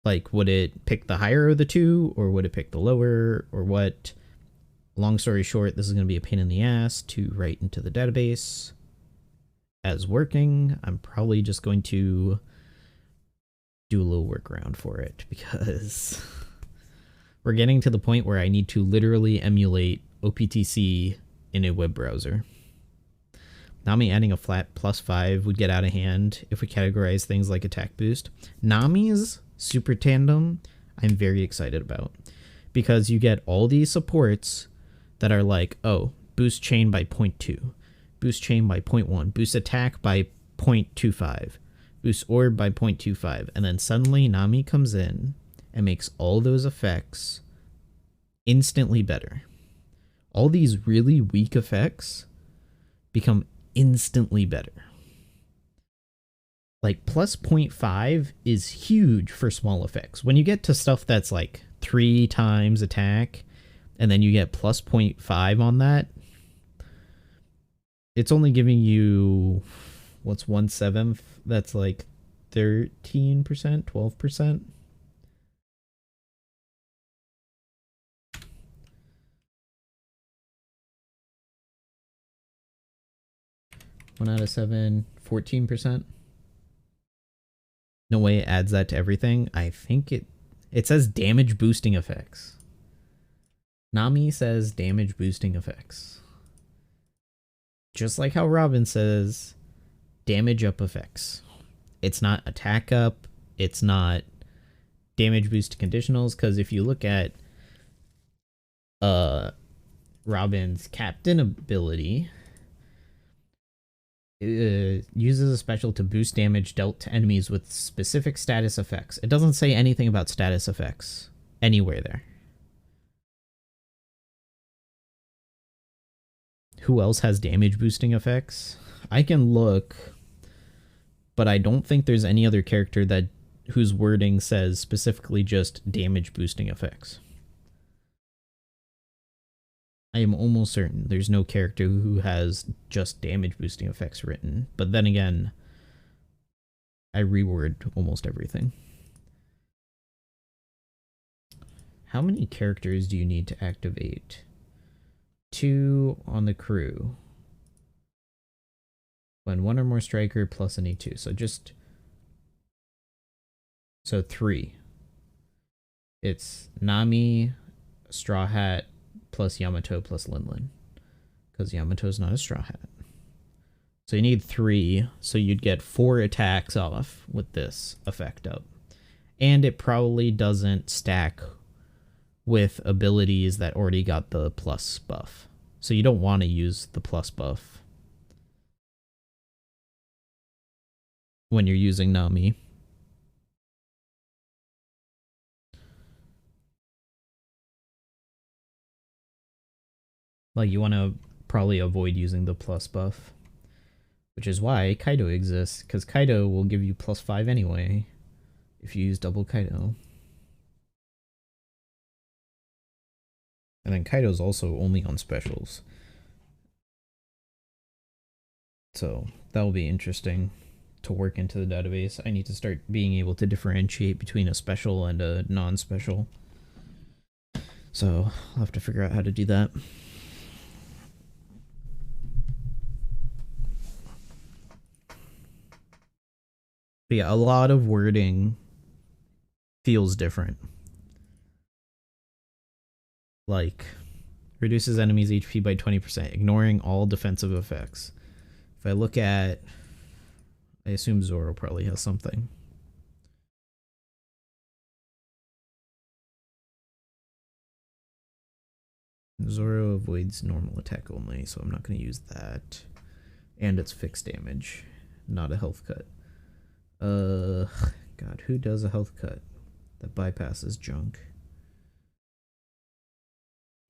Speaker 1: Like, would it pick the higher of the 2, or would it pick the lower, or what? Long story short, this is going to be a pain in the ass to write into the database as working. I'm probably just going to do a little workaround for it because we're getting to the point where I need to literally emulate OPTC in a web browser. Nami adding a flat +5 would get out of hand if we categorize things like attack boost. Nami's super tandem, I'm very excited about because you get all these supports that are like, oh, boost chain by 0.2, boost chain by 0.1, boost attack by 0.25, boost orb by 0.25, and then suddenly Nami comes in and makes all those effects instantly better. All these really weak effects become instantly better. Like, plus 0.5 is huge for small effects. When you get to stuff that's like 3 times attack, and then you get plus 0.5 on that, it's only giving you, what's 1/7? That's like 13%, 12%. 1 out of 7, 14%. No way it adds that to everything. I think it says damage boosting effects. Nami says damage boosting effects. Just like how Robin says damage up effects. It's not attack up. It's not damage boost conditionals. Because if you look at Robin's captain ability, it uses a special to boost damage dealt to enemies with specific status effects. It doesn't say anything about status effects anywhere there. Who else has damage boosting effects? I can look, but I don't think there's any other character that whose wording says specifically just damage boosting effects. I am almost certain there's no character who has just damage boosting effects written. But then again, I reword almost everything. How many characters do you need to activate? 2 on the crew. When 1 or more striker plus an E2. So 3. It's Nami, Straw Hat, plus Yamato plus Linlin. Because Yamato's not a Straw Hat. So you need 3, so you'd get 4 attacks off with this effect up. And it probably doesn't stack with abilities that already got the plus buff. So you don't want to use the plus buff when you're using Nami. Like, you want to probably avoid using the plus buff. Which is why Kaido exists, because Kaido will give you +5 anyway if you use double Kaido. And then Kaido's also only on specials. So that will be interesting to work into the database. I need to start being able to differentiate between a special and a non-special. So I'll have to figure out how to do that. But yeah, a lot of wording feels different. Like, reduces enemies' HP by 20%, ignoring all defensive effects. If I look at, I assume Zoro probably has something. Zoro avoids normal attack only, so I'm not going to use that. And it's fixed damage, not a health cut. God, who does a health cut that bypasses junk?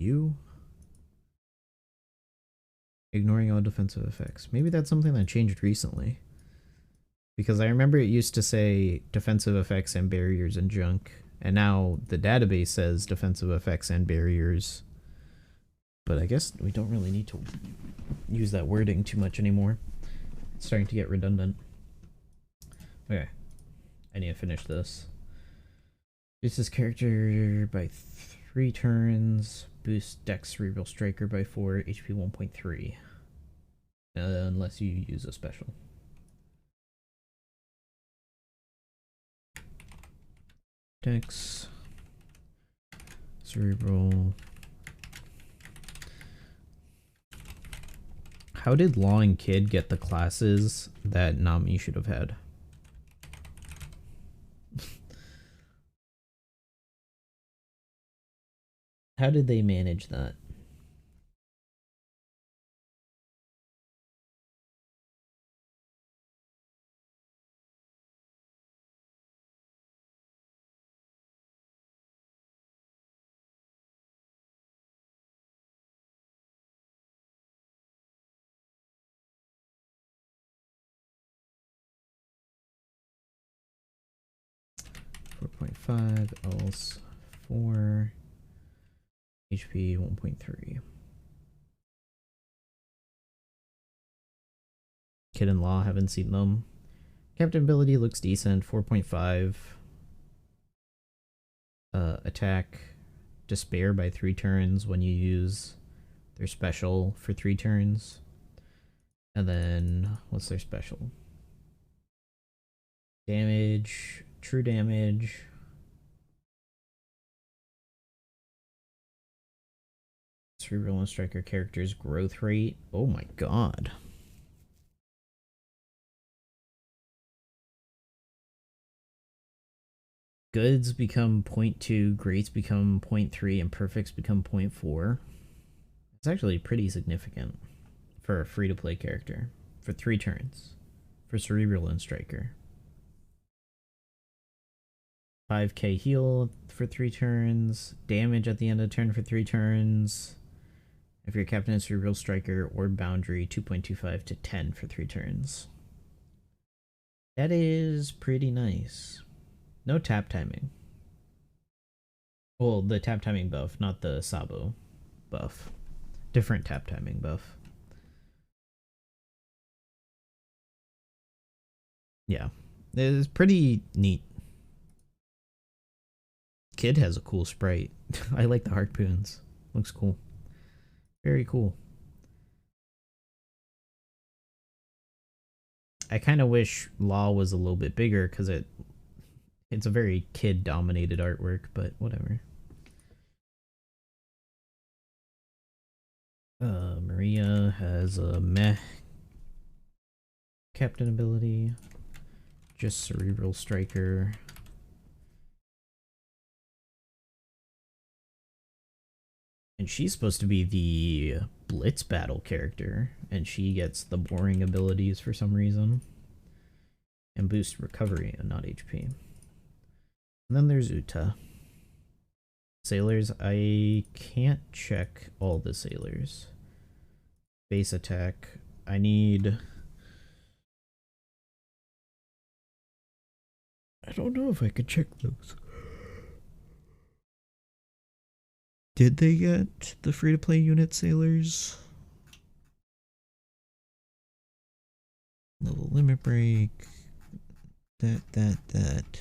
Speaker 1: You? Ignoring all defensive effects. Maybe that's something that changed recently. Because I remember it used to say defensive effects and barriers and junk. And now the database says defensive effects and barriers. But I guess we don't really need to use that wording too much anymore. It's starting to get redundant. Okay. I need to finish this. Boost this character by 3 turns. Boost Dex Cerebral Striker by 4. HP 1.3. Unless you use a special. Dex Cerebral. How did Law and Kid get the classes that Nami should have had? How did they manage that? .5 else 4 HP 1.3. Kid and Law, haven't seen them. Captain ability looks decent. 4.5. Attack Despair by 3 turns when you use their special for 3 turns. And then, what's their special? Damage, true damage. Cerebral and Striker characters' growth rate. Oh my god. Goods become 0.2, greats become 0.3, and perfects become 0.4. It's actually pretty significant for a free-to-play character. For 3 turns. For Cerebral and Striker. 5k heal for 3 turns. Damage at the end of the turn for 3 turns. If you're Captain of Cerebral Striker or Boundary, 2.25 to 10 for 3 turns. That is pretty nice. No tap timing. Well, the tap timing buff, not the Sabo buff. Different tap timing buff. Yeah. It's pretty neat. Kid has a cool sprite. I like the harpoons. Looks cool. Very cool. I kind of wish Law was a little bit bigger because it's a very kid-dominated artwork, but whatever. Maria has a meh captain ability. Just Cerebral Striker. And she's supposed to be the Blitz battle character, and she gets the boring abilities for some reason. And boost recovery and not HP. And then there's Uta. Sailors, I can't check all the sailors. Base attack. I need... I don't know if I could check those. Did they get the free-to-play unit sailors? Level limit break. That.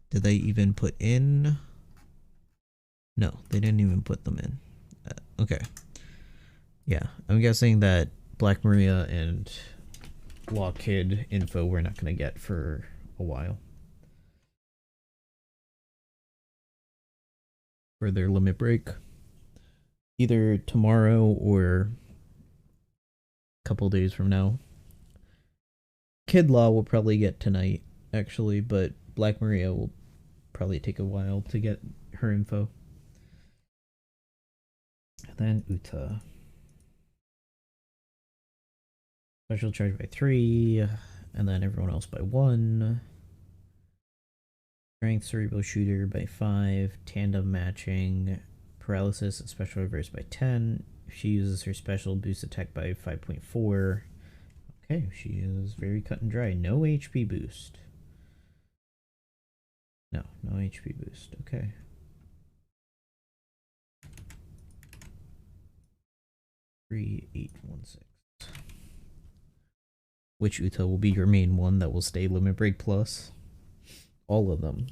Speaker 1: Did they even put in? No, they didn't even put them in. Okay. Yeah, I'm guessing that Black Maria and Law Kid info we're not going to get for a while. For their limit break. Either tomorrow or a couple days from now. Kid Law will probably get tonight, actually, but Black Maria will probably take a while to get her info. And then Uta. Special charge by 3, and then everyone else by 1. Strength Cerebral Shooter by 5. Tandem matching. Paralysis and special reverse by 10. If she uses her special, boost attack by 5.4. Okay, she is very cut and dry. No HP boost. No HP boost. Okay. Three, 8, 1, 6. Which Uta will be your main one that will stay Limit Break Plus? All of them.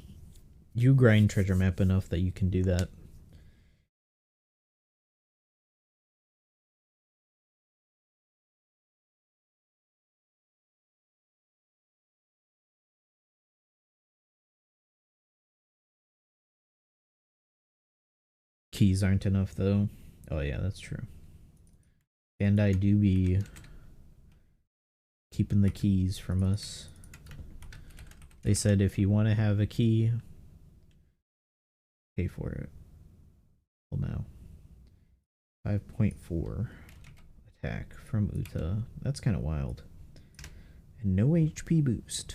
Speaker 1: You grind treasure map enough that you can do that. Keys aren't enough though. Oh yeah, that's true. Bandai do be keeping the keys from us. They said if you want to have a key, pay for it. Well, now 5.4 attack from Uta. That's kind of wild. And no HP boost.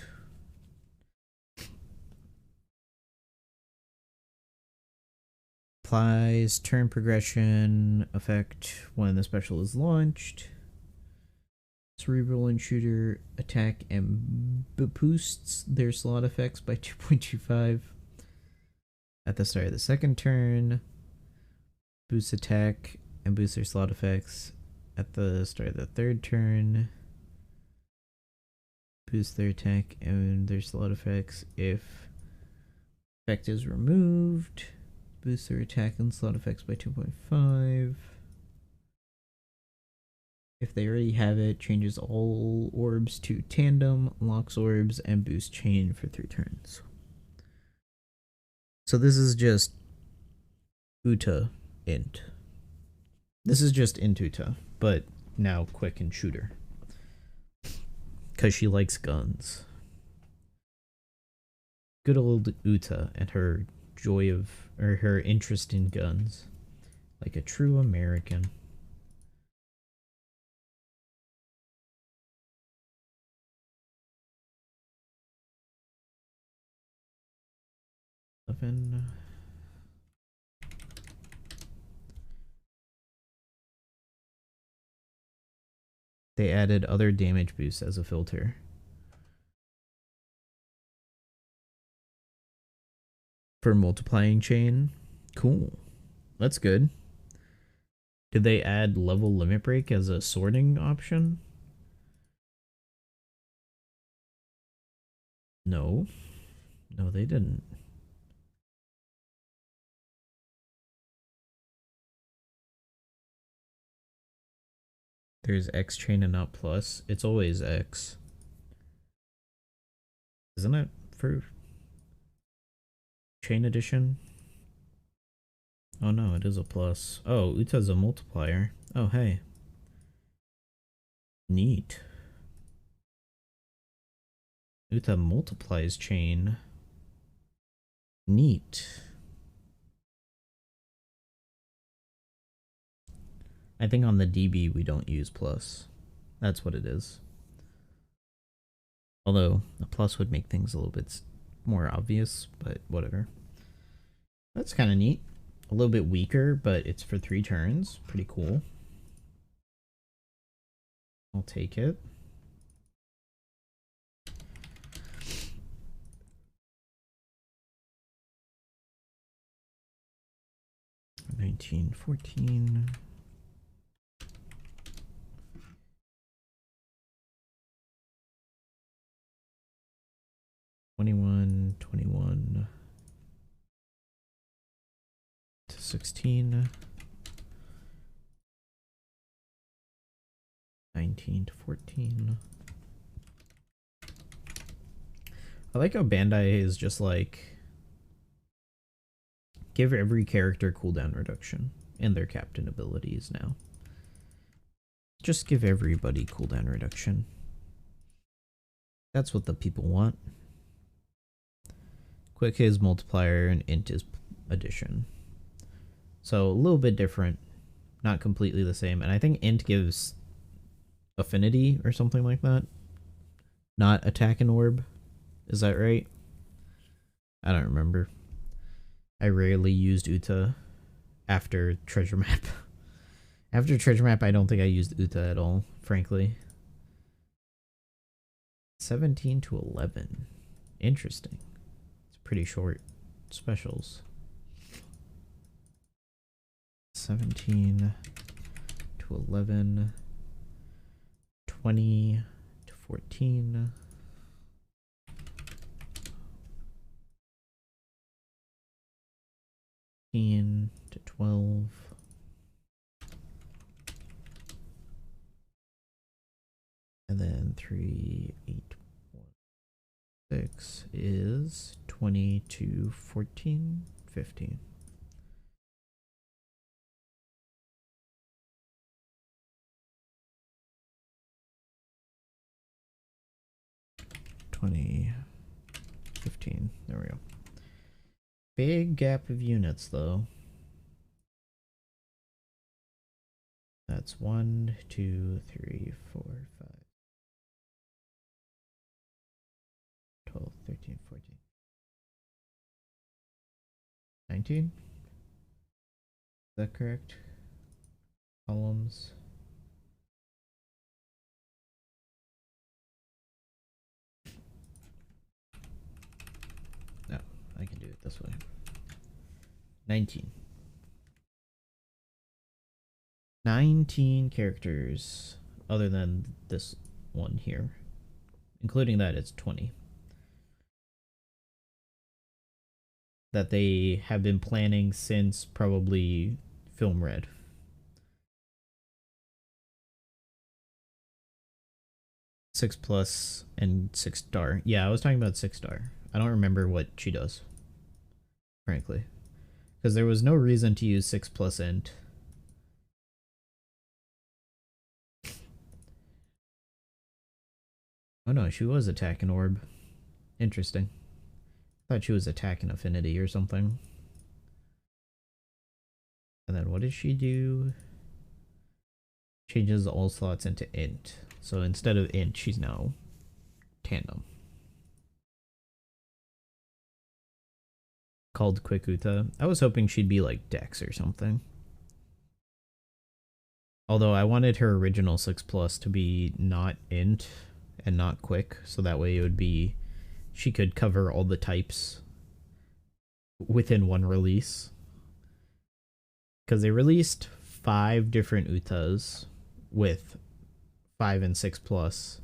Speaker 1: Applies turn progression effect when the special is launched. Cerebral and Shooter attack and boosts their slot effects by 2.25 at the start of the second turn. Boost attack and boost their slot effects at the start of the third turn. Boost their attack and their slot effects if effect is removed. Boost their attack and slot effects by 2.5. If they already have it, changes all orbs to tandem, locks orbs, and boosts chain for 3 turns. So this is just Uta int. This is just int Uta, but now quick and shooter. Because she likes guns. Good old Uta and her joy of, or her interest in guns. Like a true American. They added other damage boosts as a filter. For multiplying chain. Cool. That's good. Did they add level limit break as a sorting option? No. No, they didn't. There's X chain and not plus. It's always X. Isn't it for chain addition? Oh no, it is a plus. Oh, Uta's a multiplier. Oh, hey. Neat. Uta multiplies chain. Neat. I think on the DB we don't use plus. That's what it is. Although a plus would make things a little bit more obvious, but whatever. That's kind of neat. A little bit weaker, but it's for 3 turns. Pretty cool. I'll take it. $19.14. 21 to 16. 19 to 14. I like how Bandai is just like give every character cooldown reduction and their captain abilities now. Just give everybody cooldown reduction. That's what the people want. Quick is multiplier and int is addition. So a little bit different, not completely the same. And I think int gives affinity or something like that. Not attack and orb. Is that right? I don't remember. I rarely used Uta after treasure map. After treasure map, I don't think I used Uta at all, frankly. 17 to 11. Interesting. It's pretty short specials. 17 to 11. 20 to 14. 15 to 12. And then 3, 8, 1, 6 is 20 to 14, 15. $20, 15. There we go. Big gap of units, though. That's 1, 2, 3, 4, 5, 12, 13, 14. 19? Is that correct? Columns. No, I can do it this way. 19. 19 characters, other than this one here. Including that, it's 20. That they have been planning since probably Film Red. 6 plus and 6 star. Yeah, I was talking about 6 star. I don't remember what she does, frankly, because there was no reason to use 6 plus int. Oh no, she was attacking orb. Interesting. Thought she was attacking affinity or something. And then what does she do? Changes all slots into int. So instead of int, she's now tandem. Called Quick Uta. I was hoping she'd be like Dex or something. Although I wanted her original 6 plus to be not int and not quick, so that way it would be, she could cover all the types within one release. Because they released 5 different Utas with 5 and 6 plus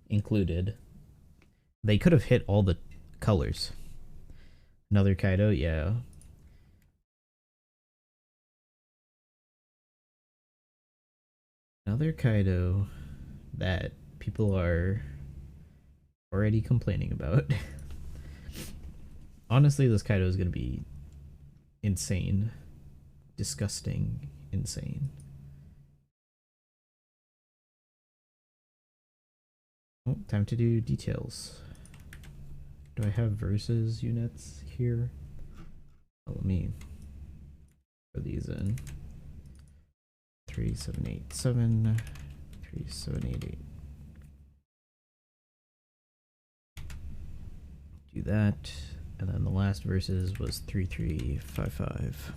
Speaker 1: included. They could have hit all the colors. Another Kaido, yeah. Another Kaido that people are already complaining about. Honestly, this Kaido is going to be insane. Disgusting, insane. Oh, time to do details. Do I have versus units here? Oh, let me put these in. 3787, 3788. Do that, and then the last versus was 3355.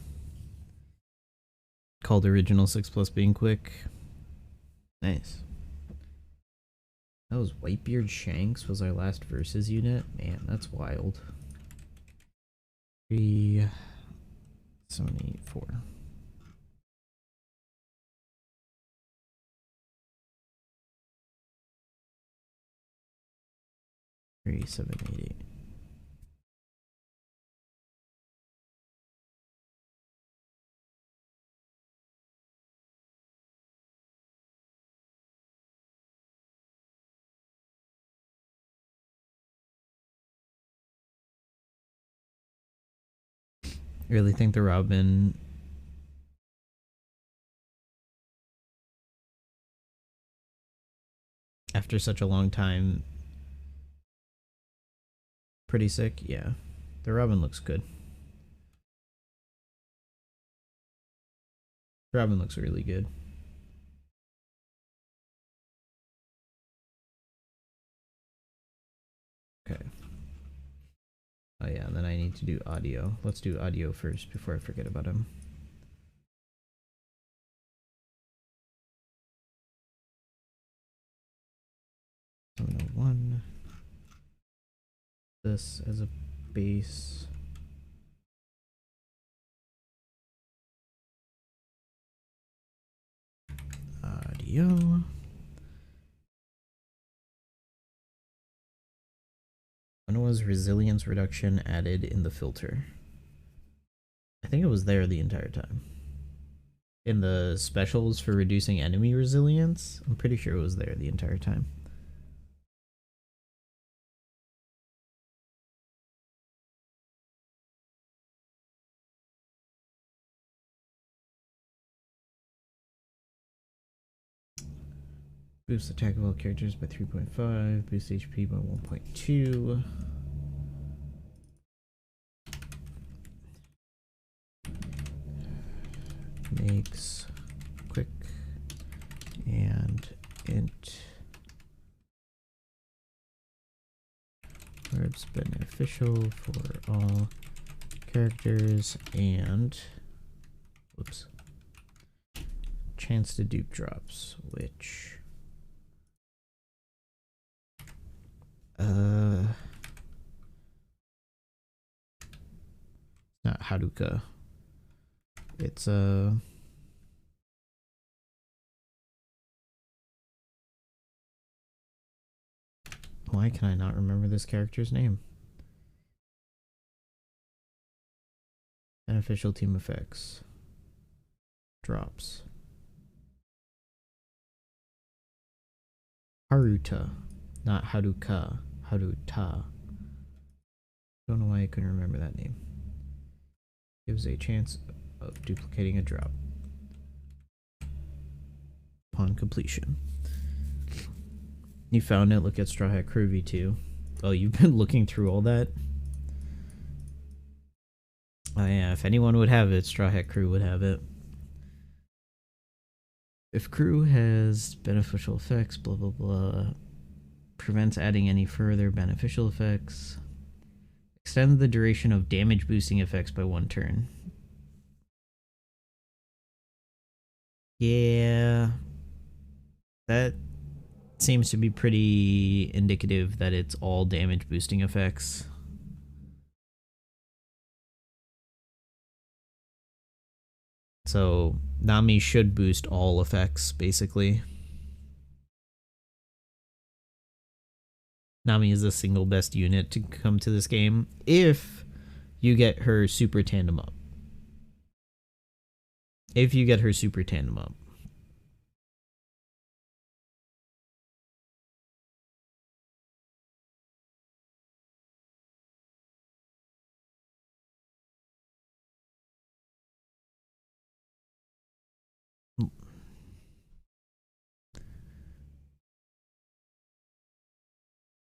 Speaker 1: Called original 6 plus being quick. Nice. That was Whitebeard Shanks was our last versus unit. Man, that's wild. 3784. Three, 788. Really think the Robin after such a long time pretty sick? Yeah. The Robin looks good. The Robin looks really good. Okay. Oh yeah, and then I need to do audio. Let's do audio first before I forget about him. One. This as a base. Audio. When was resilience reduction added in the filter? I think it was there the entire time. In the specials for reducing enemy resilience, I'm pretty sure it was there the entire time. Boost attack of all characters by 3.5, boost HP by 1.2. Makes quick and int words beneficial for all characters and whoops, chance to dupe drops, which not Haruka. It's why can I not remember this character's name? Beneficial team effects. Drops. Haruta. Not Haruka. Haruta. Don't know why I couldn't remember that name. Gives a chance of duplicating a drop upon completion. You found it. Look at Straw Hat Crew V2. Oh, you've been looking through all that? Oh yeah, if anyone would have it, Straw Hat Crew would have it. If crew has beneficial effects, blah blah blah, prevents adding any further beneficial effects. Extend the duration of damage boosting effects by 1 turn. Yeah. That seems to be pretty indicative that it's all damage boosting effects. So Nami should boost all effects, basically. Nami is the single best unit to come to this game if you get her super tandem up. If you get her super tandem up.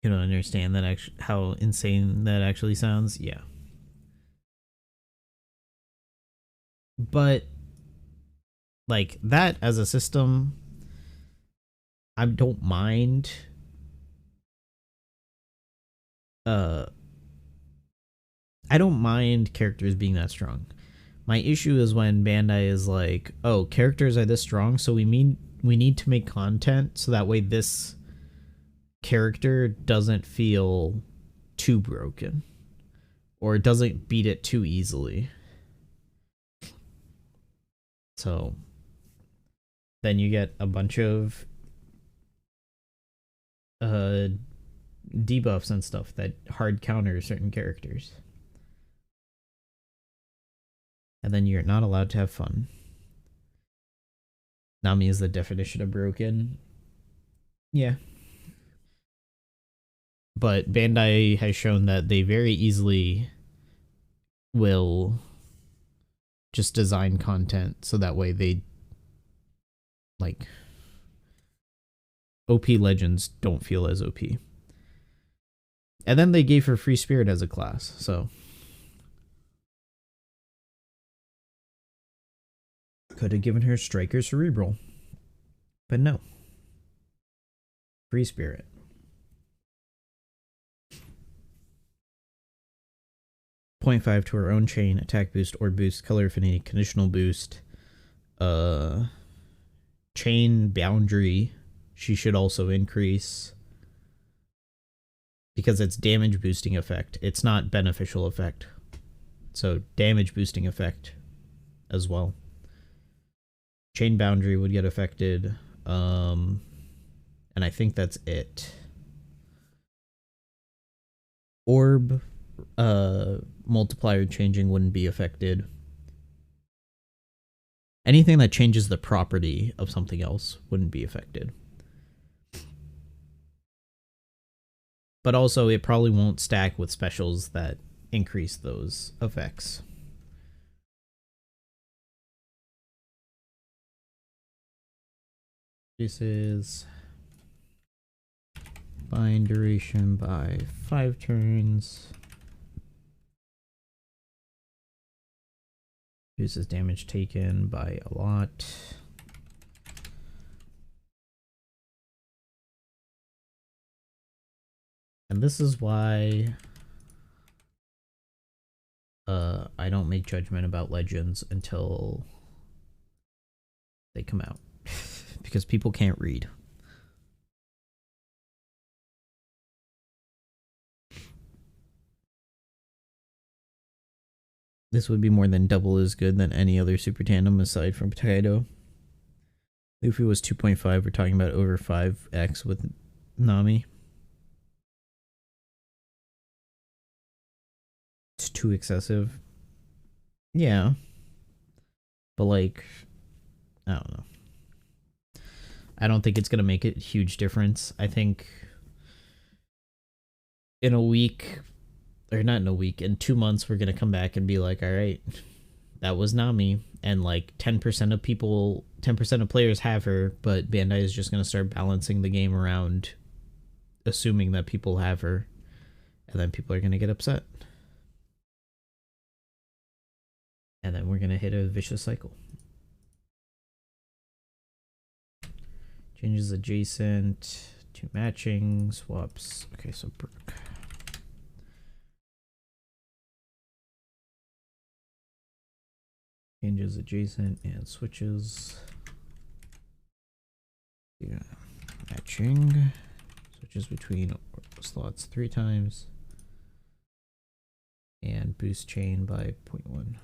Speaker 1: You don't understand that how insane that actually sounds? Yeah. But like that as a system, I don't mind. I don't mind characters being that strong. My issue is when Bandai is like, "Oh, characters are this strong, so we need to make content so that way this character doesn't feel too broken or doesn't beat it too easily." So then you get a bunch of debuffs and stuff that hard counter certain characters. And then you're not allowed to have fun. Nami is the definition of broken. Yeah. But Bandai has shown that they very easily will just design content so that way they like OP legends don't feel as OP. And then they gave her free spirit as a class, so could have given her Striker Cerebral. But no. Free spirit. .5 to her own chain, attack boost or boost, color affinity, conditional boost, chain boundary she should also increase because it's damage boosting effect. It's not beneficial effect. So damage boosting effect as well. Chain boundary would get affected. And I think that's it. Orb multiplier changing wouldn't be affected. Anything that changes the property of something else wouldn't be affected. But also, it probably won't stack with specials that increase those effects. This is bind duration by 5 turns. Reduces damage taken by a lot. And this is why I don't make judgment about legends until they come out. Because people can't read. This would be more than double as good than any other super tandem aside from Kaido. Luffy was 2.5. We're talking about over 5x with Nami. It's too excessive. Yeah. But like, I don't know. I don't think it's going to make a huge difference. I think in a week, or not in a week, in 2 months, we're gonna come back and be like, all right, that was Nami, and like 10% of people, 10% of players have her, but Bandai is just gonna start balancing the game around assuming that people have her, and then people are gonna get upset, and then we're gonna hit a vicious cycle. Changes adjacent to matching, swaps. Okay, so Brooke. Changes adjacent and switches. Yeah, matching. Switches between slots 3 times. And boost chain by 0.1.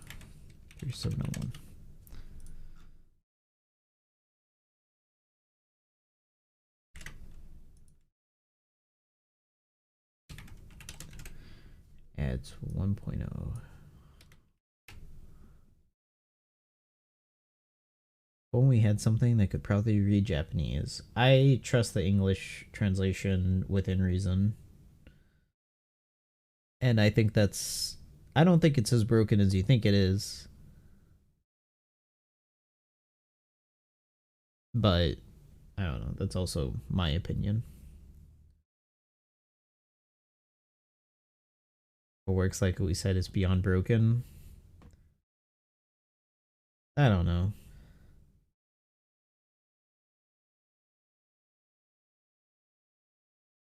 Speaker 1: 3701. Adds 1.0. When we had something that could probably read Japanese. I trust the English translation within reason. And I think that's... I don't think it's as broken as you think it is. But, I don't know. That's also my opinion. It works like we said, it's beyond broken. I don't know.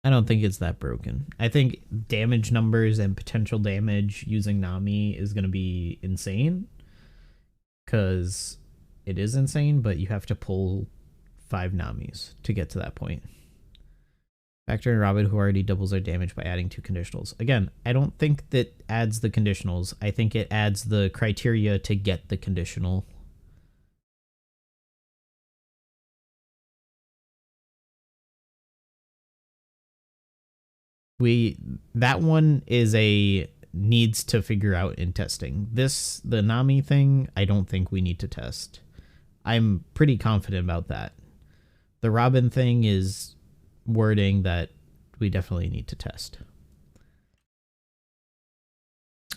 Speaker 1: I don't think it's that broken. I think damage numbers and potential damage using Nami is going to be insane. Because it is insane, but you have to pull 5 Namis to get to that point. Factor in Robin, who already doubles their damage by adding 2 conditionals. Again, I don't think that adds the conditionals. I think it adds the criteria to get the conditional. That one is a needs to figure out in testing. The Nami thing, I don't think we need to test. I'm pretty confident about that. The Robin thing is wording that we definitely need to test.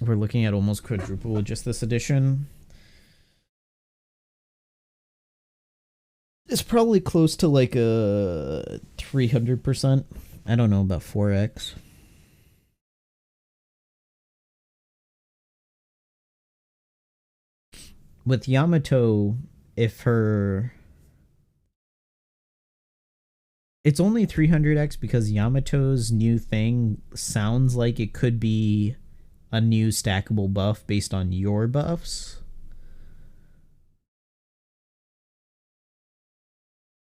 Speaker 1: We're looking at almost quadruple with just this edition. It's probably close to like a 300%. I don't know about 4x. With Yamato, if her... It's only 300x because Yamato's new thing sounds like it could be a new stackable buff based on your buffs.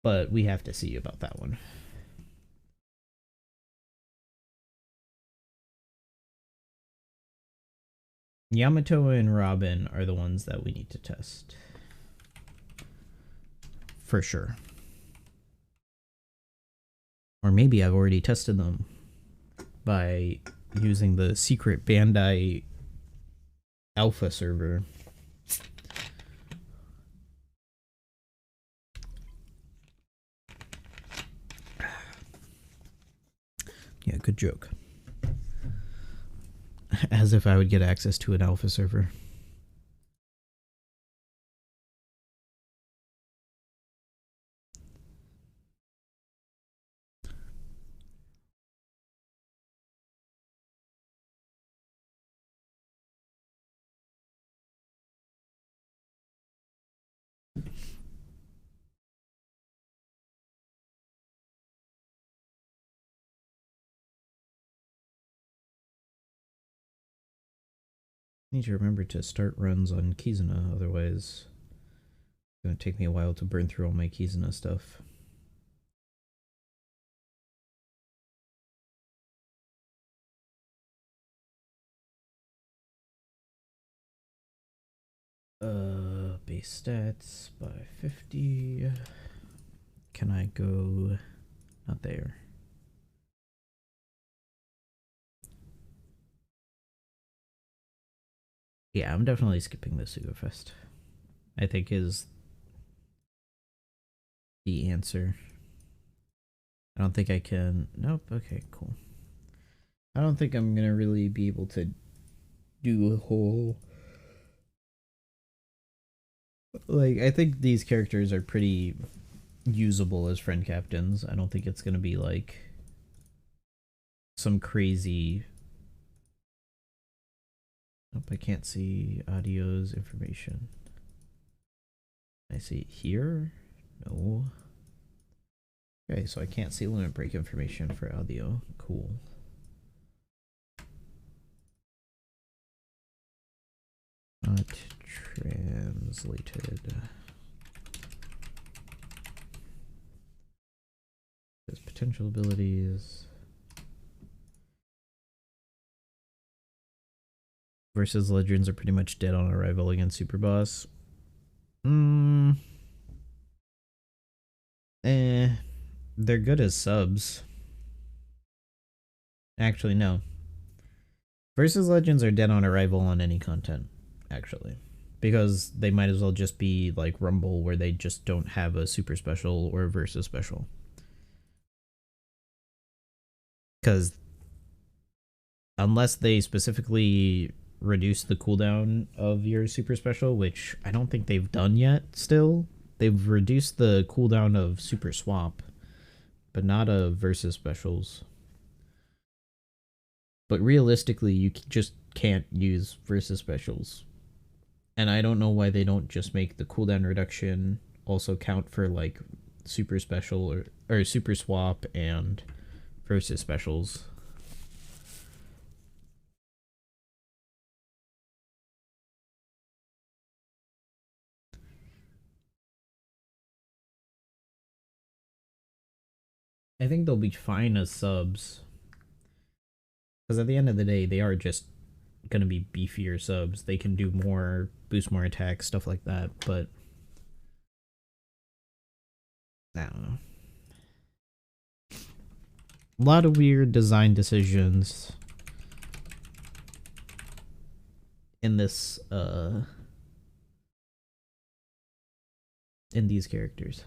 Speaker 1: But we have to see about that one. Yamato and Robin are the ones that we need to test. For sure. Or maybe I've already tested them by using the secret Bandai alpha server. Yeah, good joke. As if I would get access to an alpha server. Need to remember to start runs on Kizuna, otherwise it's going to take me a while to burn through all my Kizuna stuff. Base stats by 50. Can I go... Not there. Yeah, I'm definitely skipping the Sugafest. I think is the answer. I don't think I can... Nope, okay, cool. I don't think I'm gonna really be able to do a whole, like, I think these characters are pretty usable as friend captains. I don't think it's gonna be like some crazy. Nope, I can't see audio's information. I see it here? No. Okay, so I can't see limit break information for audio. Cool. Not translated. There's potential abilities. Versus Legends are pretty much dead on arrival against Super Boss. They're good as subs. Actually, no. Versus Legends are dead on arrival on any content, actually. Because they might as well just be like Rumble, where they just don't have a super special or a versus special. Because unless they specifically reduce the cooldown of your super special, which I don't think they've done yet still, they've reduced the cooldown of super swap, but not of versus specials. But realistically, you just can't use versus specials. And I don't know why they don't just make the cooldown reduction also count for like super special or super swap and versus specials. I think they'll be fine as subs. Because at the end of the day, they are just going to be beefier subs. They can do more, boost more attacks, stuff like that. But I don't know. A lot of weird design decisions in this, in these characters.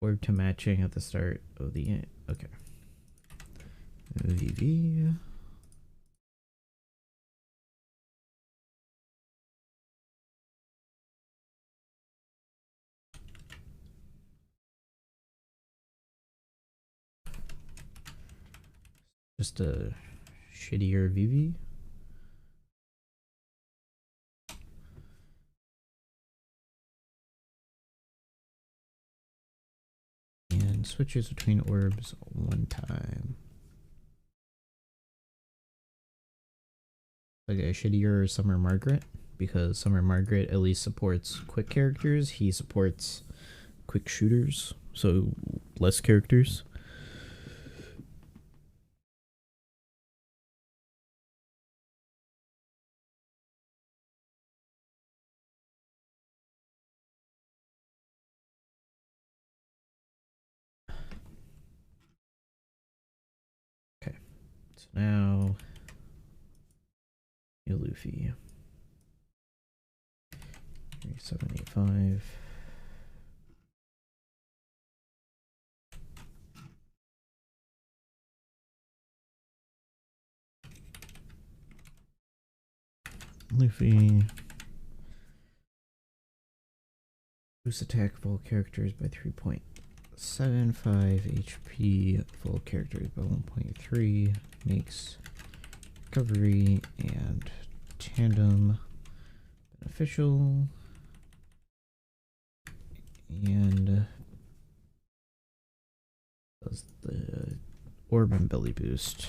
Speaker 1: Orb to matching at the start of the, okay. VV. Just a shittier VV. And switches between orbs one time. Like a shittier Summer Margaret, because Summer Margaret at least supports quick characters. He supports quick shooters, so less characters. Okay, so now Luffy. 785. Luffy. Boost attack of all characters by 3.75 HP of all characters by 1.3. Makes recovery and tandem beneficial. And does the orb and belly boost.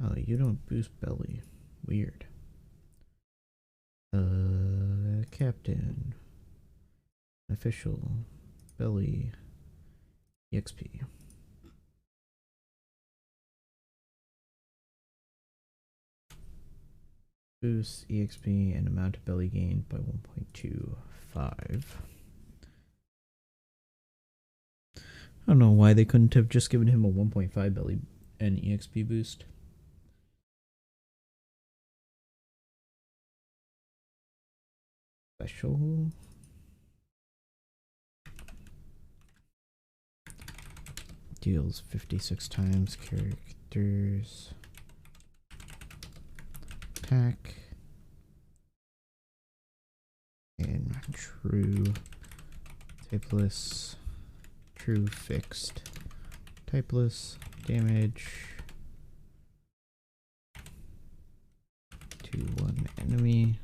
Speaker 1: Oh, you don't boost belly. Weird. Captain. Official. Belly. EXP. Boost EXP and amount of belly gained by 1.25. I don't know why they couldn't have just given him a 1.5 belly and EXP boost. Special. Deals 56 times. Characters. Attack. And true. Typeless. True fixed. Typeless. Damage. To one enemy.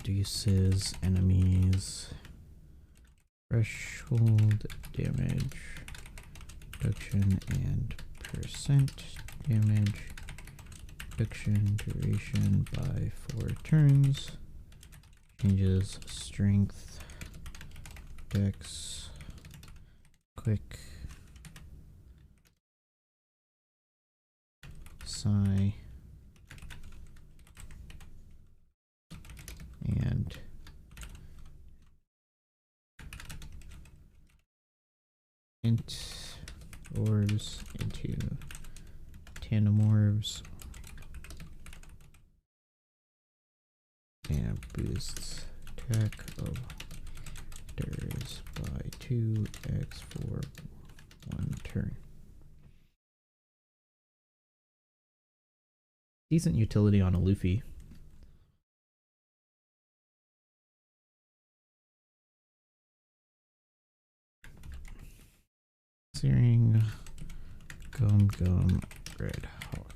Speaker 1: Reduces enemies threshold damage reduction and percent damage reduction duration by 4 turns. Changes strength, dex, quick, psi, and int orbs into tandem orbs and boosts attack of others by 2x for 1 turn. Decent utility on a Luffy. Searing Gum Red Hawk.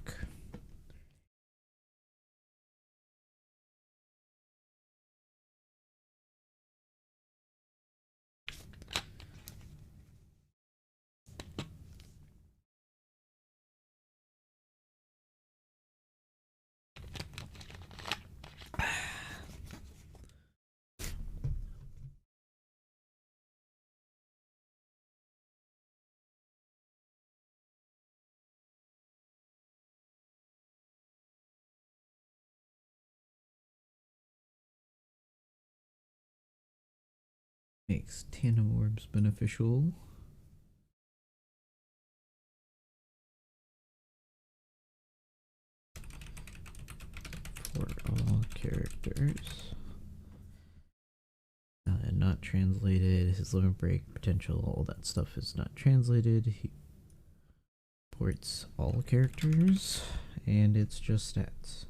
Speaker 1: Makes tandem orbs beneficial. For all characters. Not translated. His limit break potential, all that stuff is not translated. He ports all characters, and it's just stats.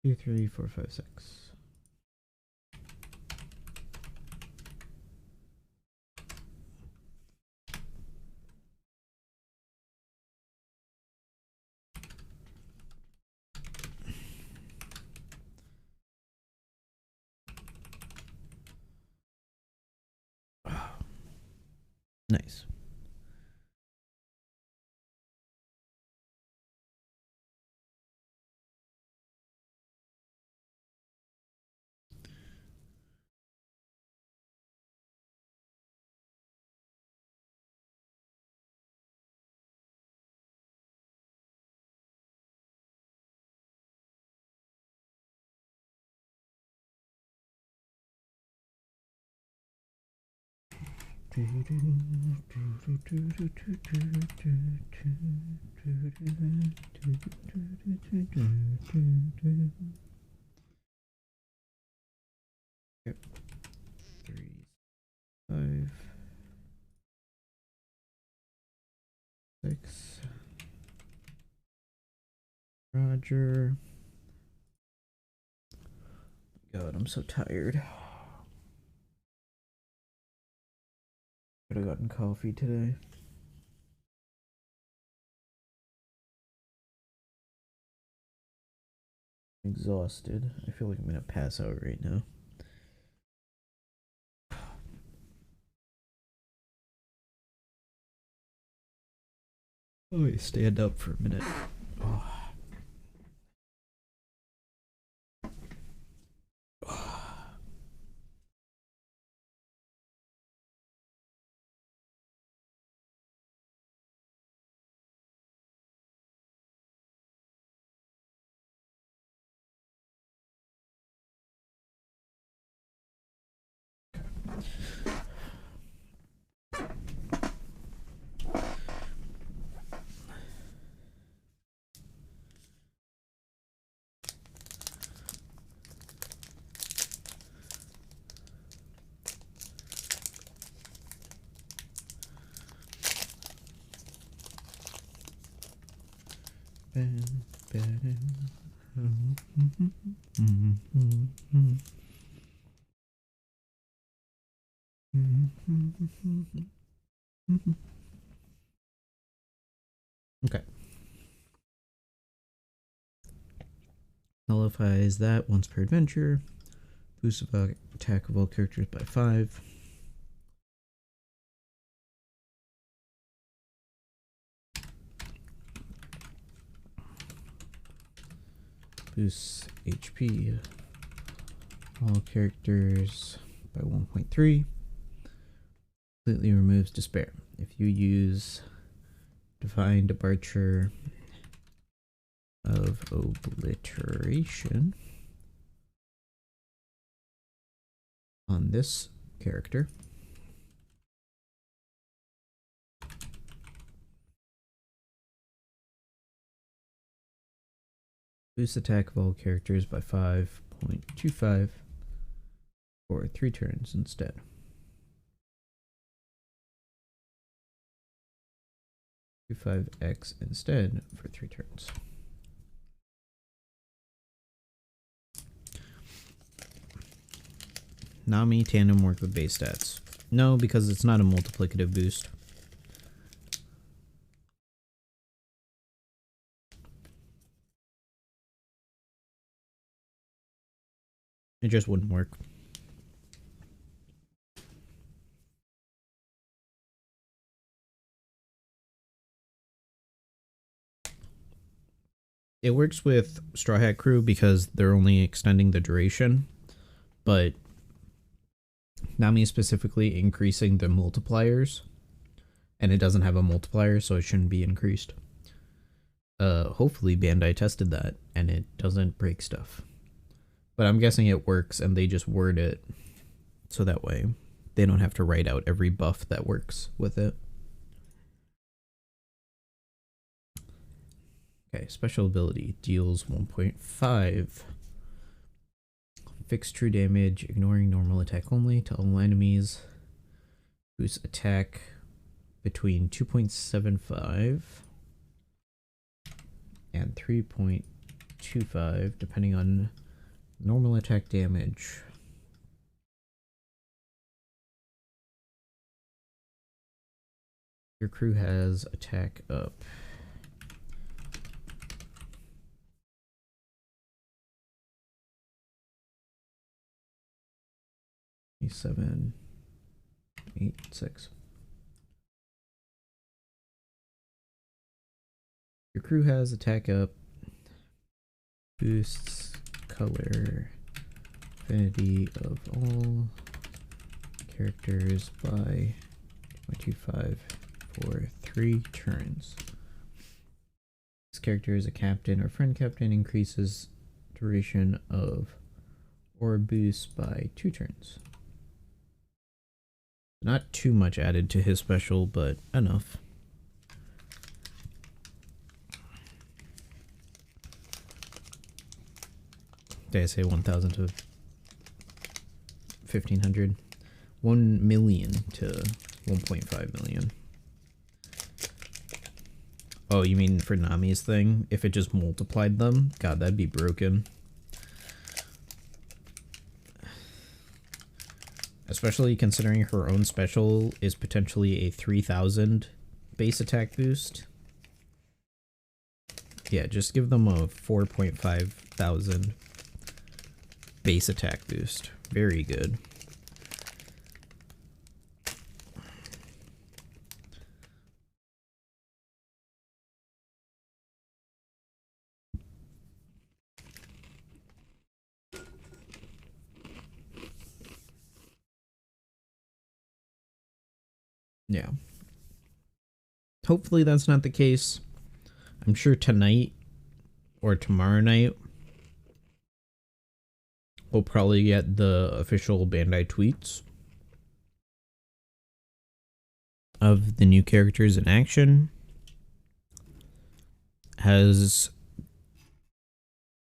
Speaker 1: Two, 3, 4, 5, 6. Nice. Yep. 3, 5, 6. Roger. God, I'm so tired. Could have gotten coffee today. Exhausted. I feel like I'm gonna pass out right now. Let me stand up for a minute. Oh. Okay. Nullifies that once per adventure. Boosts attack of all characters by 5. Boosts HP all characters by 1.3. Completely removes despair. If you use Divine Departure of Obliteration on this character, boost attack of all characters by 5.25 for 3 turns instead. Do 5x instead for 3 turns. Nami tandem work with base stats. No, because it's not a multiplicative boost. It just wouldn't work. It works with Straw Hat Crew because they're only extending the duration, but Nami is specifically increasing the multipliers, and it doesn't have a multiplier, so it shouldn't be increased. Hopefully Bandai tested that, and it doesn't break stuff. But I'm guessing it works, and they just word it so that way they don't have to write out every buff that works with it. Okay, special ability deals 1.5. Fixed true damage, ignoring normal attack only to all enemies. Boosts attack between 2.75 and 3.25, depending on normal attack damage. Your crew has attack up. Seven, 8, 6. Your crew has attack up, boosts color affinity of all characters by 0.25 for 3 turns. This character is a captain or friend captain, increases duration of or boost by 2 turns. Not too much added to his special, but enough. Did I say 1,000 to 1,500? 1 million to 1.5 million. Oh, you mean for Nami's thing? If it just multiplied them? God, that'd be broken. Especially considering her own special is potentially a 3,000 base attack boost. Yeah, just give them a 4.5 thousand base attack boost. Very good. Yeah. Hopefully that's not the case. I'm sure tonight or tomorrow night we'll probably get the official Bandai tweets of the new characters in action.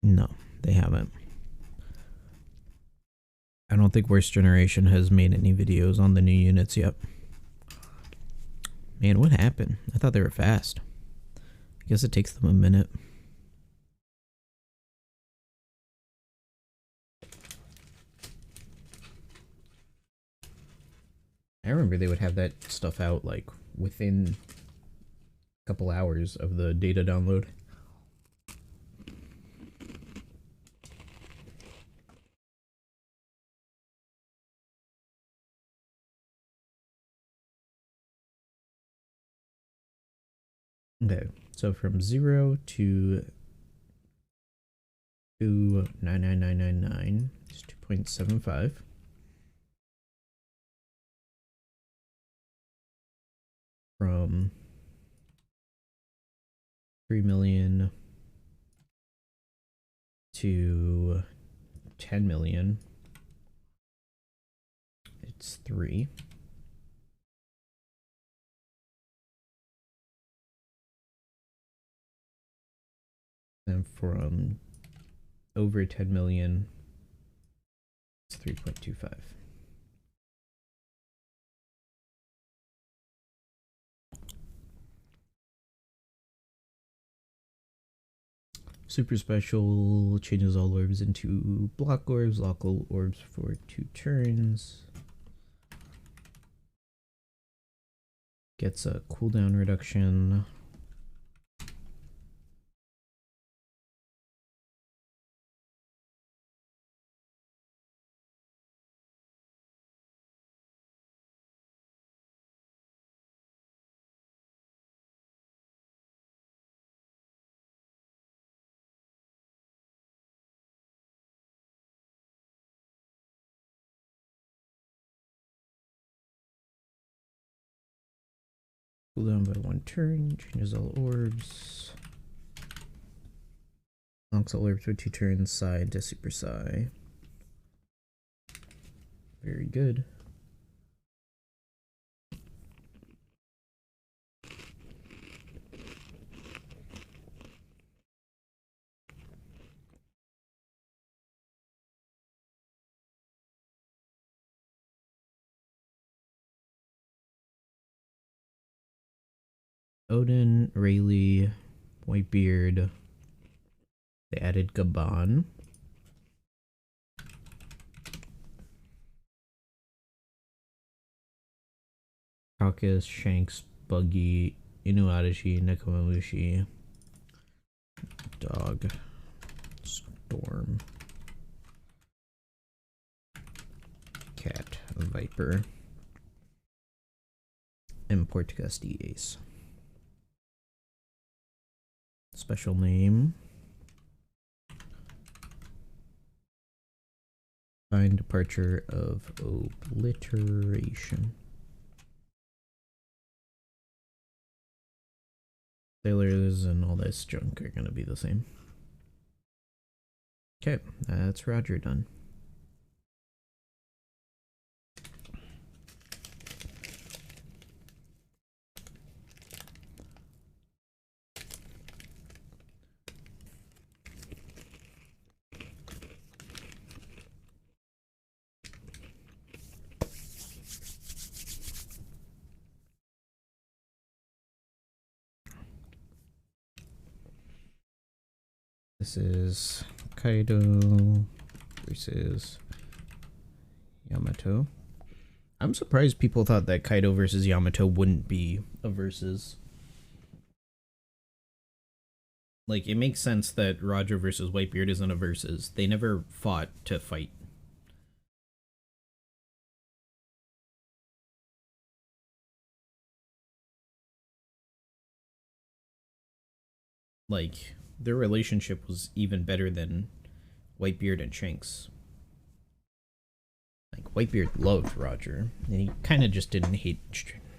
Speaker 1: No, they haven't. I don't think Worst Generation has made any videos on the new units yet. Man, what happened? I thought they were fast. I guess it takes them a minute. I remember they would have that stuff out like within a couple hours of the data download. Okay, so from 0 to 99999 is 2.75. From 3 million to 10 million, it's 3. And from over 10 million, it's 3.25. Super special changes all orbs into block orbs, local orbs for 2 turns. Gets a cooldown reduction. Cooldown by 1 turn, changes all orbs. Locks all orbs for 2 turns, Psi into Super Psi. Very good. Odin, Rayleigh, Whitebeard. They added Gabon. Caucus, Shanks, Buggy, Inuadashi, Nekomamushi, Dog, Storm, Cat, Viper, and Portgusty Ace. Special name. Fine departure of Obliteration. Sailors and all this junk are going to be the same. Okay, that's Roger done. This is Kaido versus Yamato. I'm surprised people thought that Kaido versus Yamato wouldn't be a versus. Like, it makes sense that Roger versus Whitebeard isn't a versus. They never fought to fight. Like, their relationship was even better than Whitebeard and Shanks. Like, Whitebeard loved Roger, and he kind of just didn't hate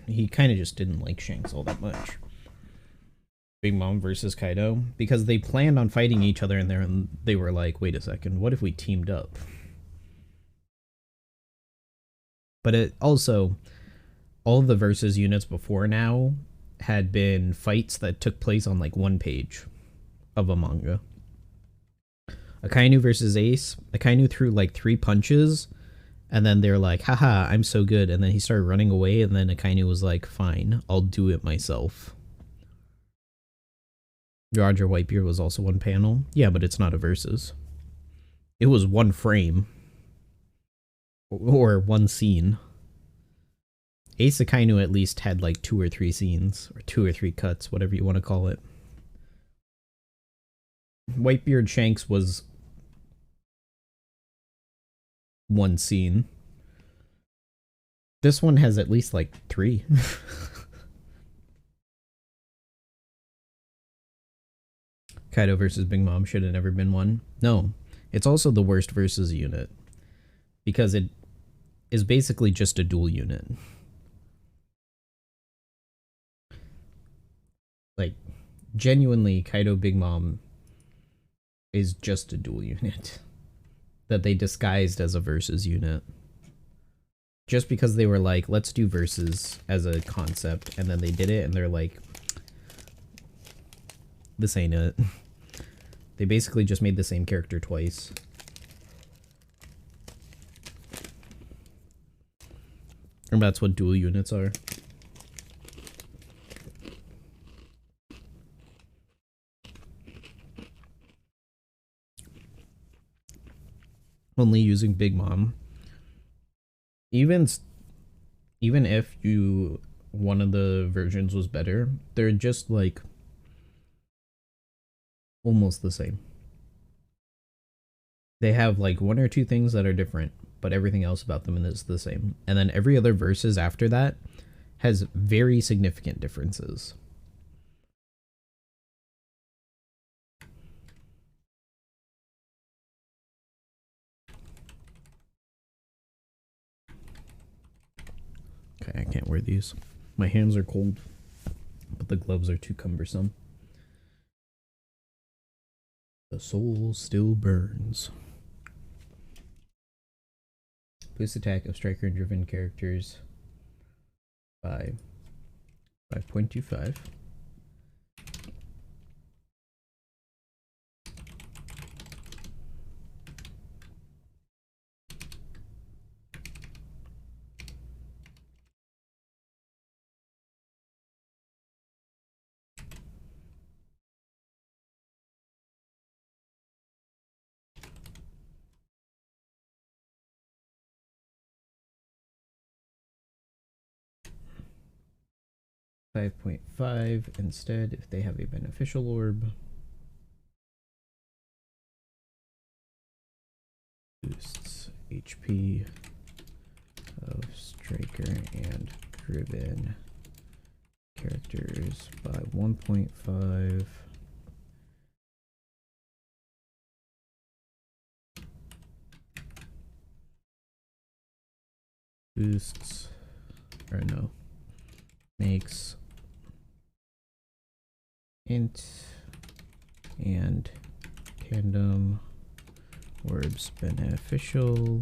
Speaker 1: he kind of just didn't like Shanks all that much. Big Mom versus Kaido, because they planned on fighting each other in there, and they were like, wait a second, what if we teamed up? But it also, all of the versus units before now had been fights that took place on like one page of a manga. Akainu versus Ace, Akainu threw like 3 punches, and then they're like, haha, I'm so good, and then he started running away, and then Akainu was like, fine, I'll do it myself. Roger Whitebeard was also one panel. Yeah, but it's not a versus. It was one frame. Or one scene. Ace Akainu at least had like 2 or 3 scenes. Or 2 or 3 cuts, whatever you want to call it. Whitebeard Shanks was one scene. This one has at least like 3. Kaido versus Big Mom should have never been one. No, it's also the worst versus unit. Because it is basically just a dual unit. Like, genuinely, Kaido Big Mom is just a dual unit. That they disguised as a versus unit. Just because they were like, let's do versus as a concept, and then they did it, and they're like, this ain't it. They basically just made the same character twice. And that's what dual units are. Only using Big Mom. Even if one of the versions was better, they're just like almost the same. They have like 1 or 2 things that are different, but everything else about them is the same. And then every other versus after that has very significant differences. Okay, I can't wear these. My hands are cold, but the gloves are too cumbersome. The soul still burns. Boost attack of striker and driven characters by 5.25. .5 instead if they have a beneficial orb. Boosts HP of striker and driven characters by 1.5. Boosts, or no, makes int and tandem orbs beneficial.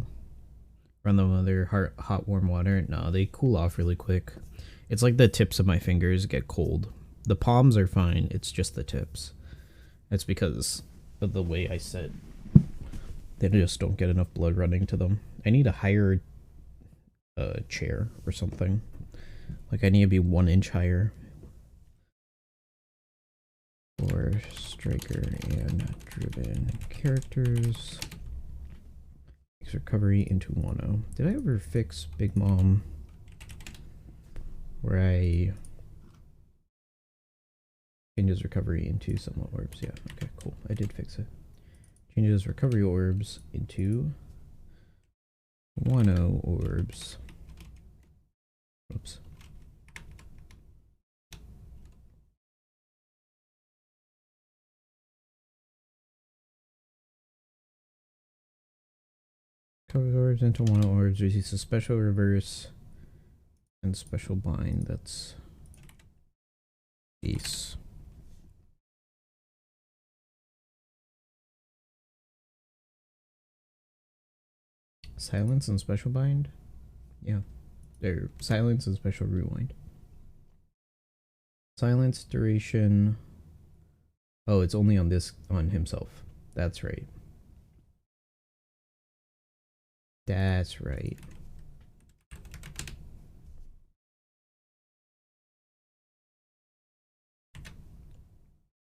Speaker 1: Run them under hot warm water. No, they cool off really quick. It's like the tips of my fingers get cold. The palms are fine, it's just the tips. It's because of the way I sit. They just don't get enough blood running to them. I need a higher chair or something. Like I need to be 1 inch higher. For striker and driven characters. Makes recovery into 1-0. Did I ever fix Big Mom? Where I changes recovery into somewhat orbs. Yeah, okay, cool. I did fix it. Changes recovery orbs into 1-0 orbs. Oops. Recovery orbs into 1-0 orbs. Receives a special reverse and special bind, that's ace. Silence and special bind? Yeah. They're silence and special rewind. Silence duration. Oh, it's only on this, on himself. That's right. That's right.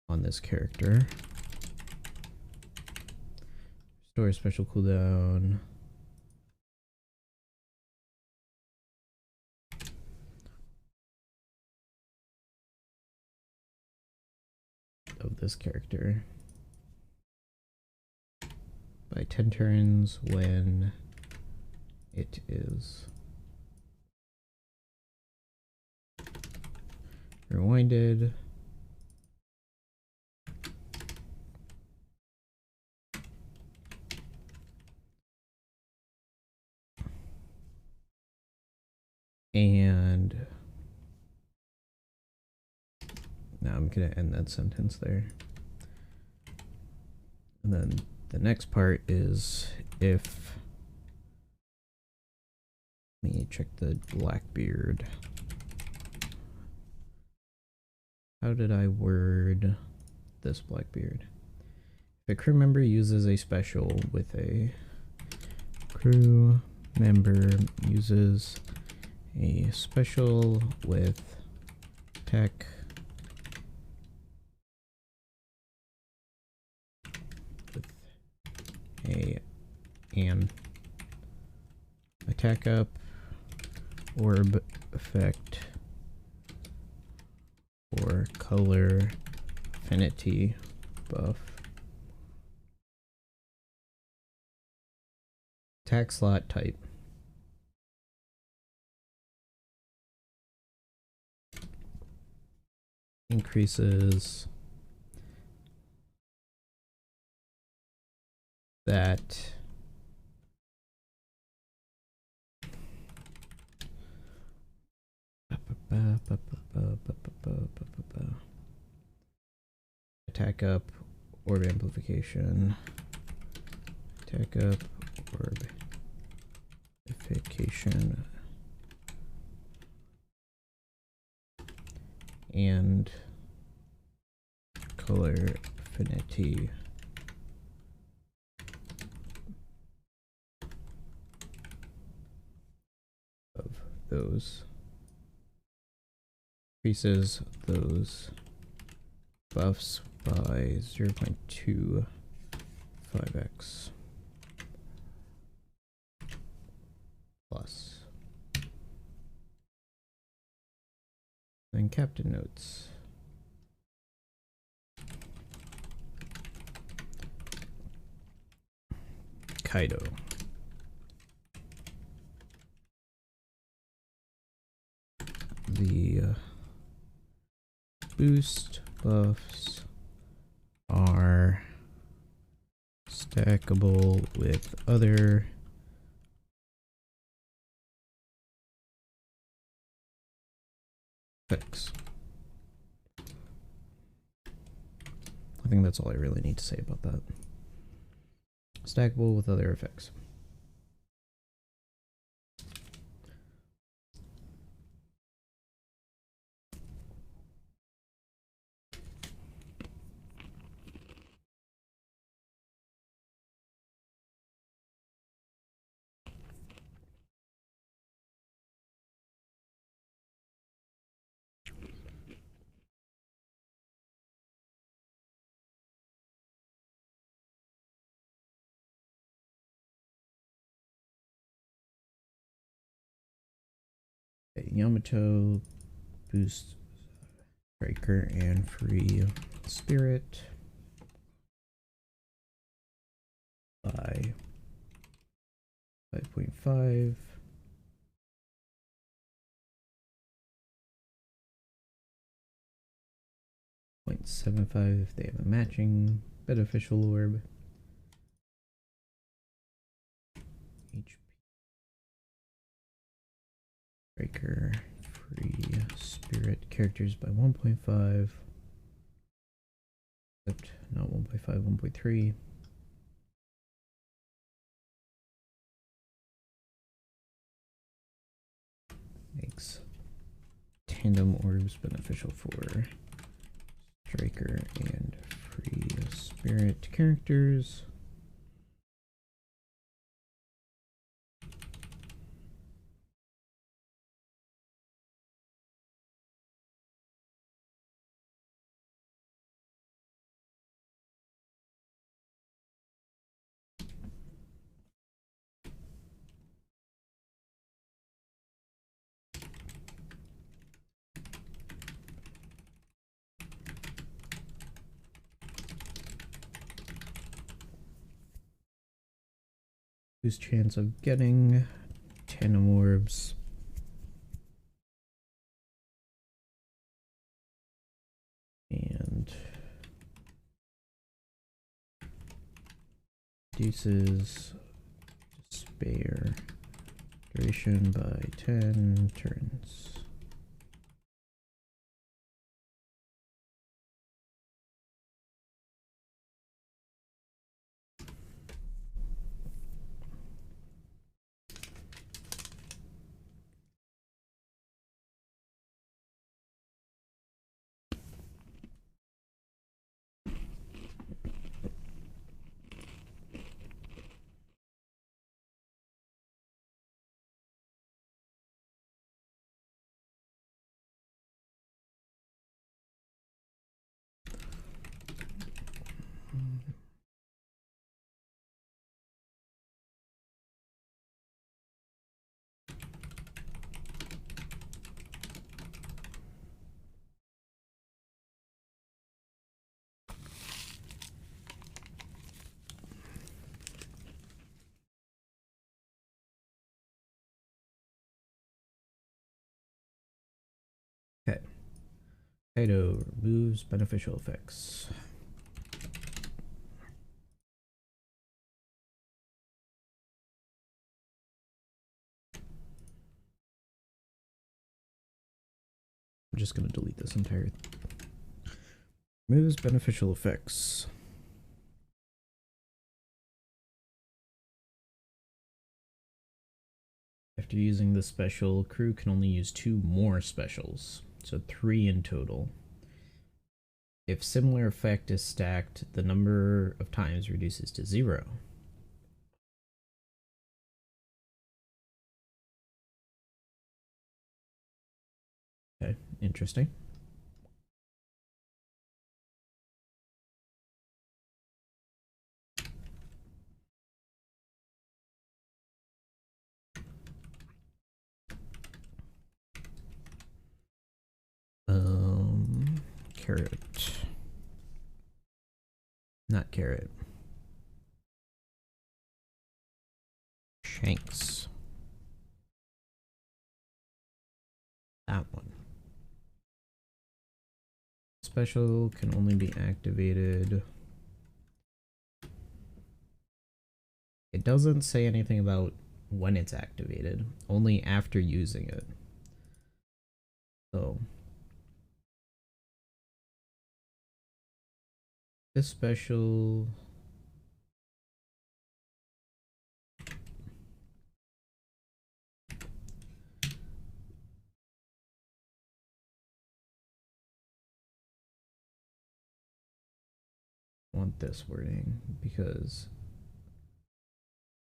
Speaker 1: On this character. Restore special cooldown. Of this character. By 10 turns when it is rewinded. And now I'm gonna end that sentence there. And then the next part is if, let me check the Blackbeard. How did I word this Blackbeard? If a crew member uses a special with a crew member uses a special with tech with an attack up orb effect or color affinity buff. Attack slot type. Increases that attack up orb amplification, attack up orb amplification, and color affinity of those. Increases those buffs by 0.25x plus. Then captain notes. Kaido. The boost buffs are stackable with other effects. I think that's all I really need to say about that. Stackable with other effects. Yamato, boost striker and free spirit by 5.5. .75 if they have a matching beneficial orb. HP Striker, free spirit characters by 1.5. Except not 1.5, 1.3. Makes tandem orbs beneficial for striker and free spirit characters. Whose chance of getting tandem orbs. And reduces despair duration by 10 turns. Okay. Kaido removes beneficial effects. I'm just going to delete this entire. Removes beneficial effects. After using the special, crew can only use 2 more specials, so 3 in total. If similar effect is stacked, the number of times reduces to 0. Okay, interesting. Carrot. Not carrot. Shanks. That one. Special can only be activated. It doesn't say anything about when it's activated, only after using it. So this special want this wording because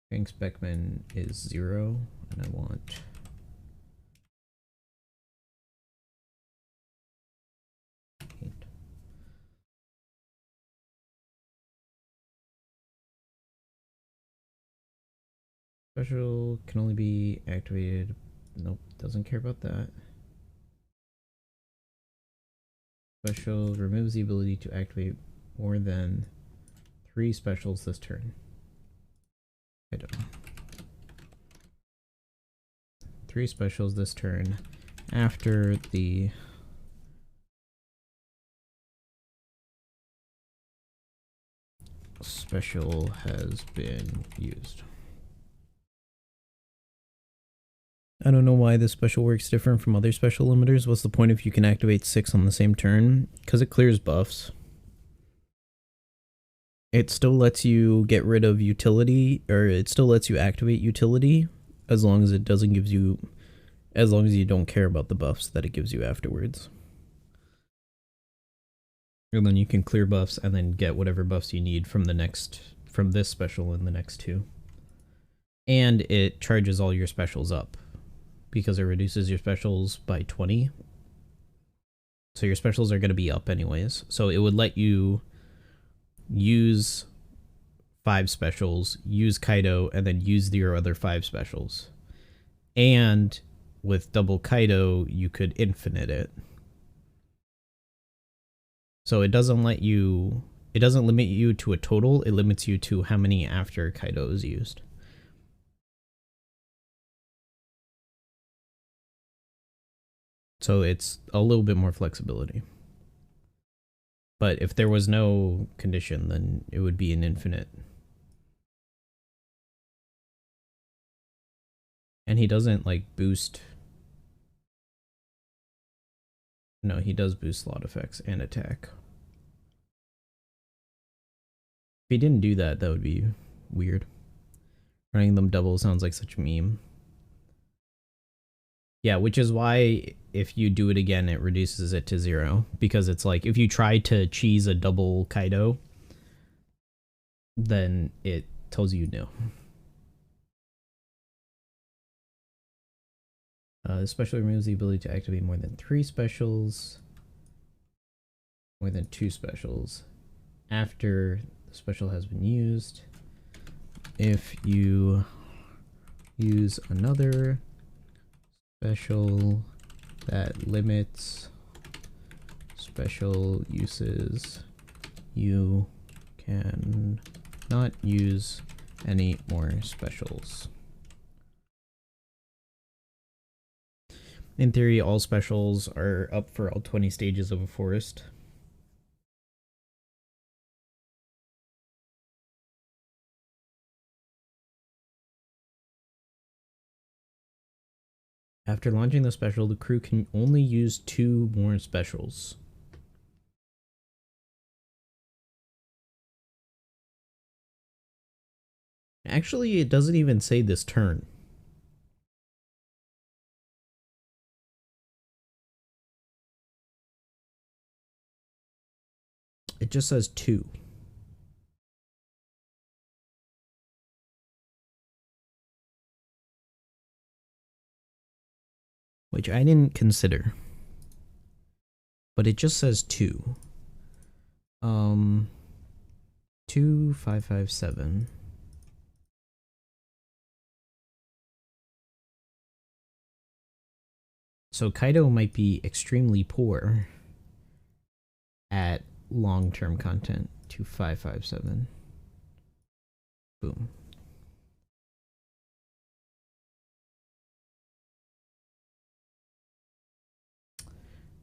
Speaker 1: Shanks Beckman is 0 and I want special can only be activated. Nope, doesn't care about that. Special removes the ability to activate more than 3 specials this turn. I don't know. 3 specials this turn after the special has been used. I don't know why this special works different from other special limiters. What's the point if you can activate 6 on the same turn? Because it clears buffs. It still lets you get rid of utility, or it still lets you activate utility, as long as it doesn't give you, as long as you don't care about the buffs that it gives you afterwards. And then you can clear buffs and then get whatever buffs you need from this special and the next two. And it charges all your specials up, because it reduces your specials by 20. So your specials are going to be up anyways. So it would let you use 5 specials, use Kaido, and then use your other 5 specials. And with double Kaido, you could infinite it. So it doesn't limit you to a total, it limits you to how many after Kaido is used. So it's a little bit more flexibility. But if there was no condition, then it would be an infinite. And he doesn't like boost. No, he does boost slot effects and attack. If he didn't do that, that would be weird. Running them double sounds like such a meme. Yeah, which is why if you do it again, it reduces it to 0. Because it's like, if you try to cheese a double Kaido, then it tells you no. This special removes the ability to activate more than 3 specials, more than 2 specials, after the special has been used. If you use another special that limits special uses, you can not use any more specials. In theory, all specials are up for all 20 stages of a forest. After launching the special, the crew can only use 2 more specials. Actually, it doesn't even say this turn. It just says 2. Which I didn't consider. But it just says 2. 2557. So Kaido might be extremely poor at long-term content. 2557. Boom.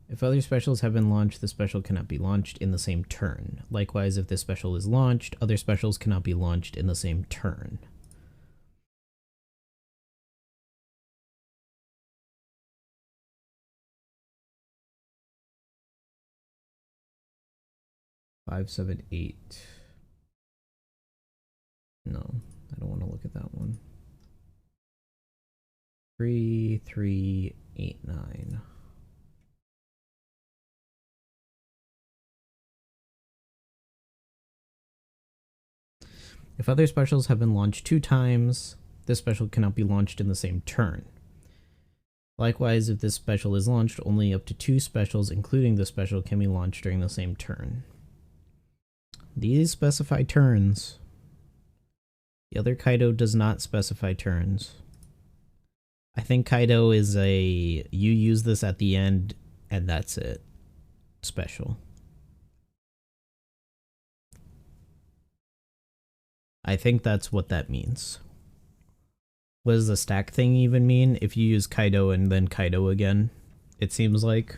Speaker 1: If other specials have been launched, the special cannot be launched in the same turn. Likewise, if this special is launched, other specials cannot be launched in the same turn. Five, 7, 8. No, I don't want to look at that one. 3, 3, 8, 9. If other specials have been launched 2 times, this special cannot be launched in the same turn. Likewise, if this special is launched, only up to 2 specials, including the special, can be launched during the same turn. These specify turns. The other Kaido does not specify turns. I think Kaido is a you use this at the end and that's it special. I think that's what that means. What does the stack thing even mean? If you use Kaido and then Kaido again, it seems like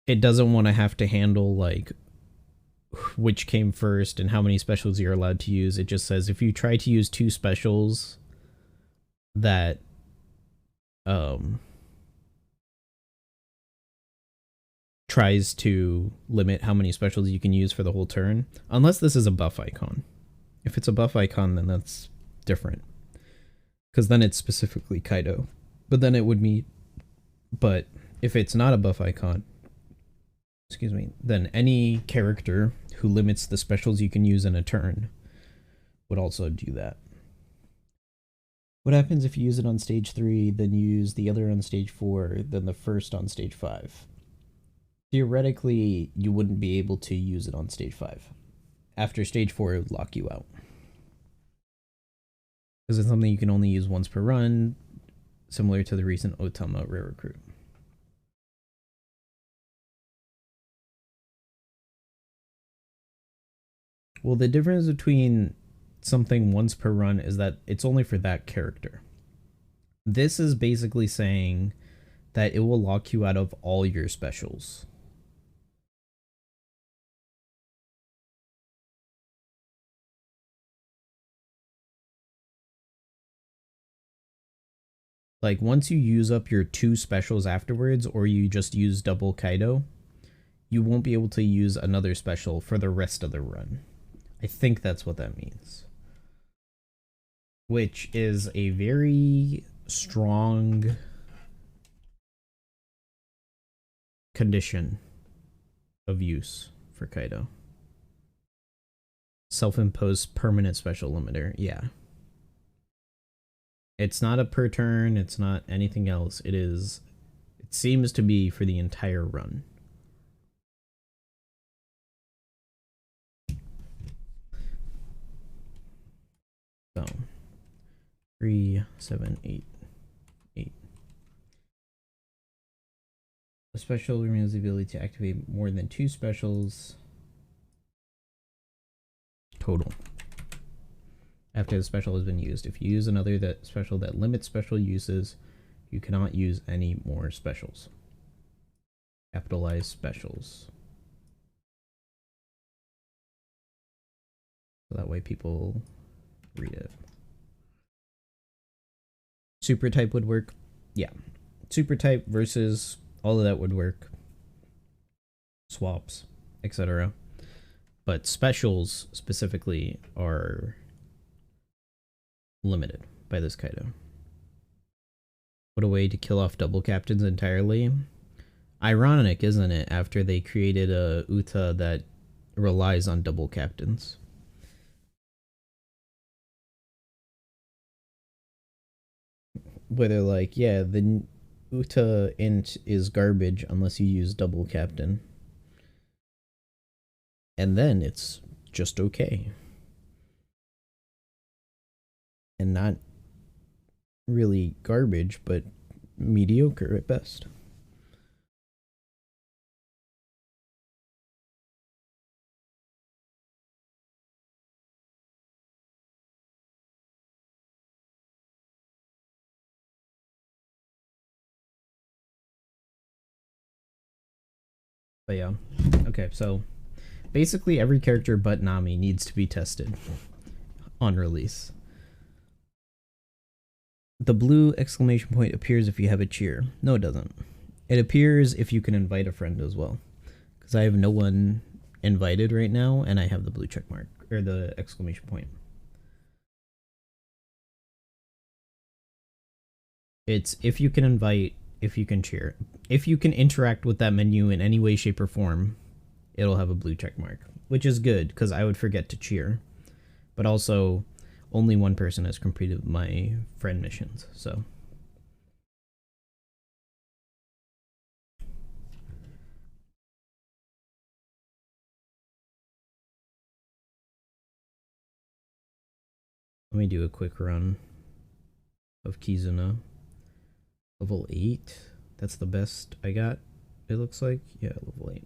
Speaker 1: it doesn't want to have to handle like which came first and how many specials you're allowed to use. It just says if you try to use 2 specials that um tries to limit how many specials you can use for the whole turn, unless this is a buff icon. If it's a buff icon, then that's different, because then it's specifically Kaido. But then it would mean, but if it's not a buff icon, excuse me, then any character who limits the specials you can use in a turn would also do that. What happens if you use it on stage 3, then use the other on stage 4, then the first on stage 5? Theoretically, you wouldn't be able to use it on stage 5. After stage 4, it would lock you out. Because it's something you can only use once per run, similar to the recent Otama rare recruit. Well, the difference between something once per run is that it's only for that character. This is basically saying that it will lock you out of all your specials. Like, once you use up your 2 specials afterwards, or you just use double Kaido, you won't be able to use another special for the rest of the run. I think that's what that means. Which is a very strong condition of use for Kaido. Self-imposed permanent special limiter, yeah. It's not a per turn, it's not anything else. It seems to be for the entire run. So 3, 7, 8, 8. A special removes the ability to activate more than 2 specials total after the special has been used. If you use another special that limits special uses, you cannot use any more specials. Capitalize specials. So that way people read it. Super type would work. Yeah. Super type versus all of that would work. Swaps, etc. But specials specifically are limited by this Kaido. What a way to kill off double captains entirely. Ironic, isn't it, after they created a Uta that relies on double captains. Where they're like, yeah, the Uta int is garbage unless you use double captain. And then it's just okay. And not really garbage, but mediocre at best. But yeah. Okay, so basically every character but Nami needs to be tested on release. The blue exclamation point appears if you have a cheer. No, it doesn't. It appears if you can invite a friend as well. Because I have no one invited right now, and I have the blue check mark, or the exclamation point. It's if you can invite, if you can cheer. If you can interact with that menu in any way, shape, or form, it'll have a blue check mark. Which is good, because I would forget to cheer. But also, only one person has completed my friend missions, so. Let me do a quick run of Kizuna. Level 8. That's the best I got, it looks like. Yeah, level 8.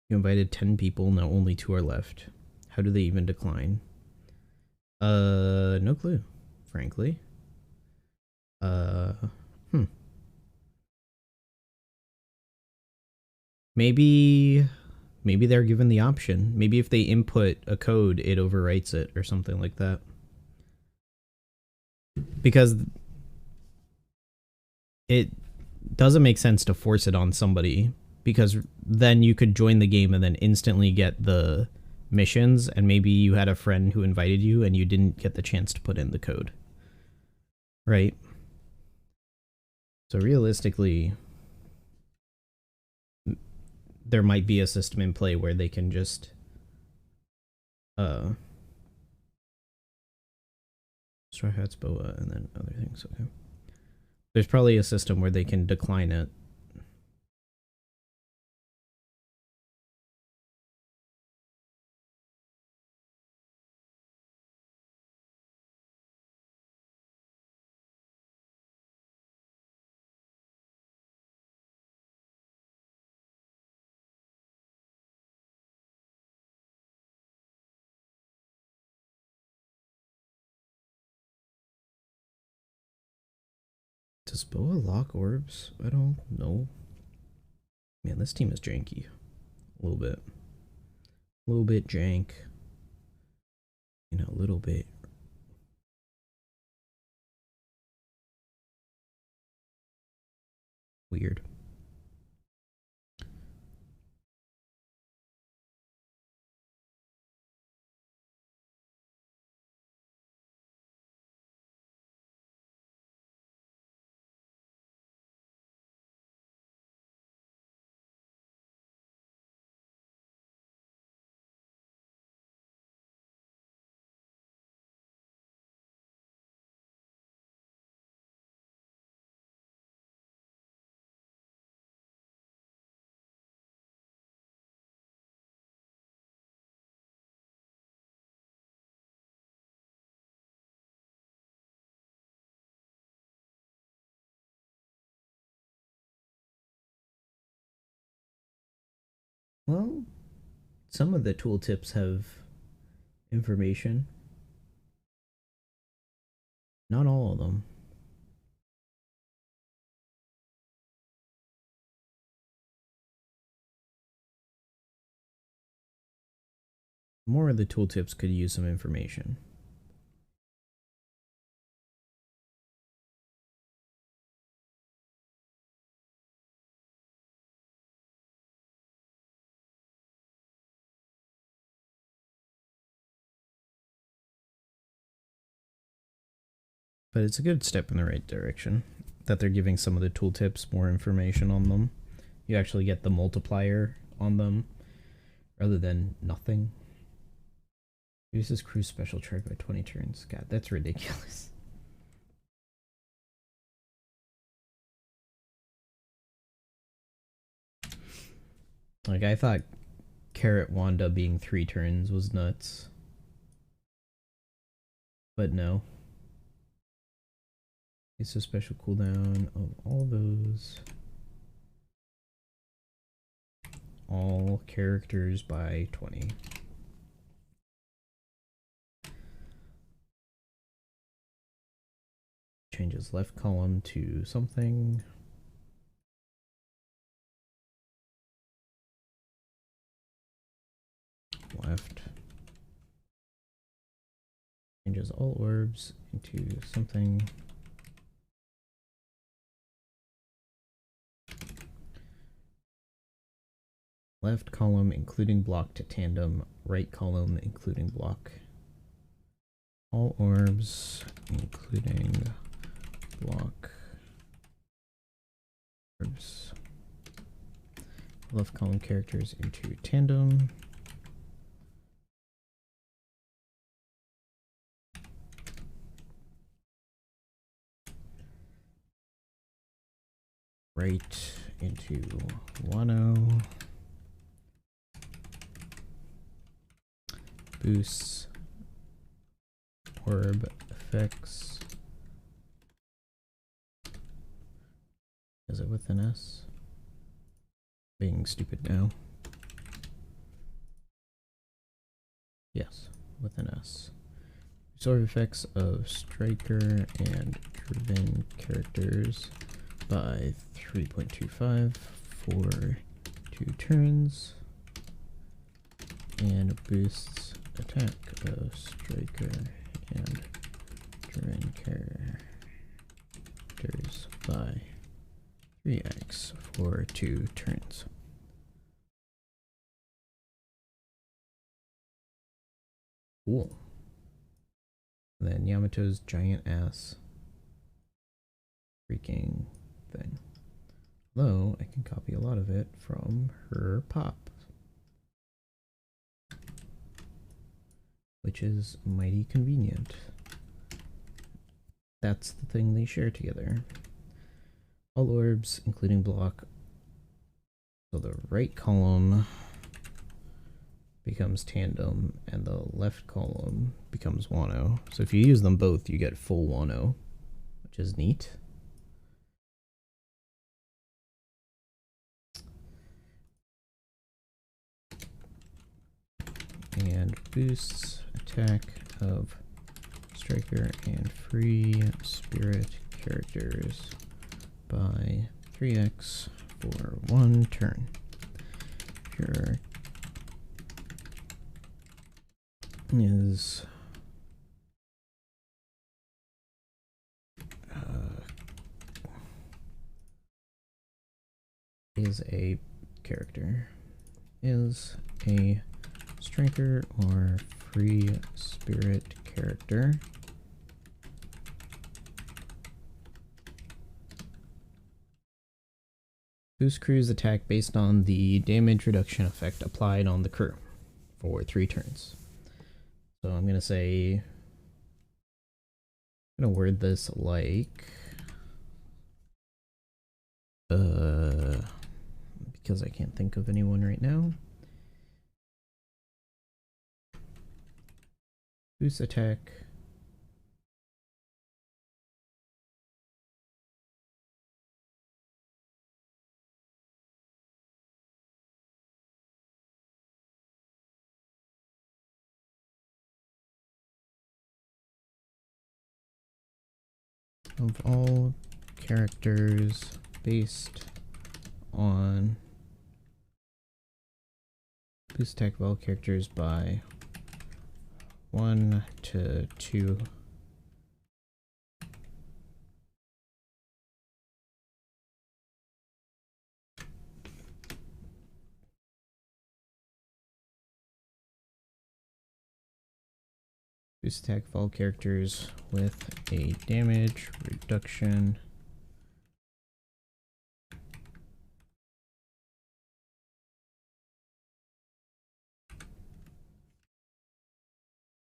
Speaker 1: You invited 10 people, now only 2 are left. How do they even decline? No clue, frankly. Maybe they're given the option. Maybe if they input a code, it overwrites it or something like that. Because it doesn't make sense to force it on somebody, because then you could join the game and then instantly get the missions, and maybe you had a friend who invited you and you didn't get the chance to put in the code. Right? So realistically, there might be a system in play where they can just Straw Hats, Boa, and then other things. Okay. There's probably a system where they can decline it. Does Boa lock orbs? I don't know. Man, this team is janky. A little bit. A little bit jank. You know, a little bit. Weird. Well, some of the tooltips have information. Not all of them. More of the tooltips could use some information. But it's a good step in the right direction that they're giving some of the tooltips more information on them. You actually get the multiplier on them rather than nothing. Uses cruise special charge by 20 turns. God, that's ridiculous. Like, I thought Carrot Wanda being 3 turns was nuts. But no. It's a special cooldown of all those. All characters by 20. Changes left column to something. Left. Changes all orbs into something. Left column including block to tandem, right column including block. All orbs including block. Orbs. Left column characters into tandem. Right into Wano. Boosts. Orb effects. Is it with an S? Being stupid now. Yes, with an S. Absorb effects of striker and driven characters by 3.25 for 2 turns. and boosts attack of striker and Duran characters by 3x for 2 turns. Cool. Then Yamato's giant ass freaking thing. Though I can copy a lot of it from her pop, which is mighty convenient. That's the thing they share together. All orbs, including block. So the right column becomes tandem, and the left column becomes Wano. So if you use them both, you get full Wano, which is neat. And boosts attack of striker and free spirit characters by 3x for 1 turn. Pure is a character, is a striker or free spirit character boost crew's attack based on the damage reduction effect applied on the crew for 3 turns. So I'm gonna say, I'm gonna word this like because I can't think of anyone right now. Boost attack of all characters based on boost attack of all characters by 1 to 2 boost attack of all characters with a damage reduction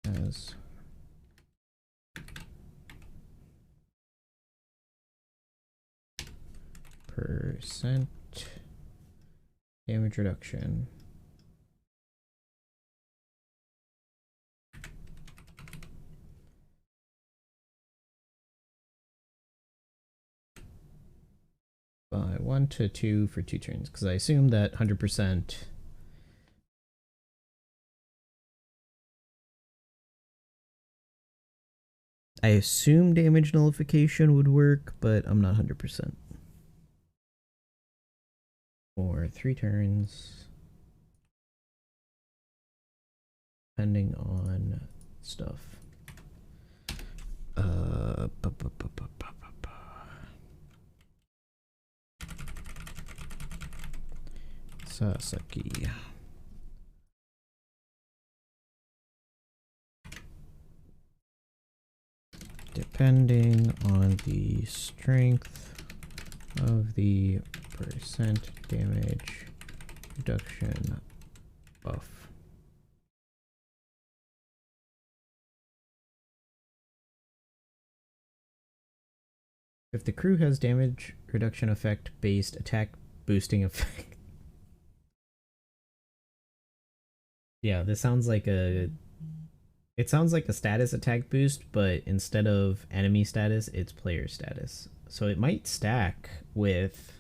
Speaker 1: as percent damage reduction by 1 to 2 for 2 turns, because I assume that 100% I assume damage nullification would work, but I'm not 100%. For 3 turns, depending on stuff. Sasaki. Depending on the strength of the percent damage reduction buff. If the crew has damage reduction effect based attack boosting effect. Yeah, this sounds like a... It sounds like a status attack boost, but instead of enemy status, it's player status. So it might stack with...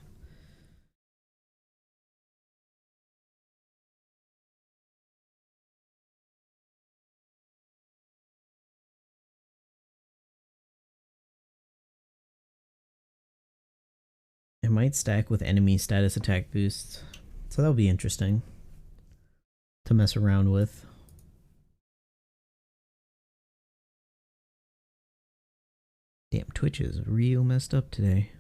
Speaker 1: It might stack with enemy status attack boosts. So that'll be interesting. to mess around with. Damn, Twitch is real messed up today.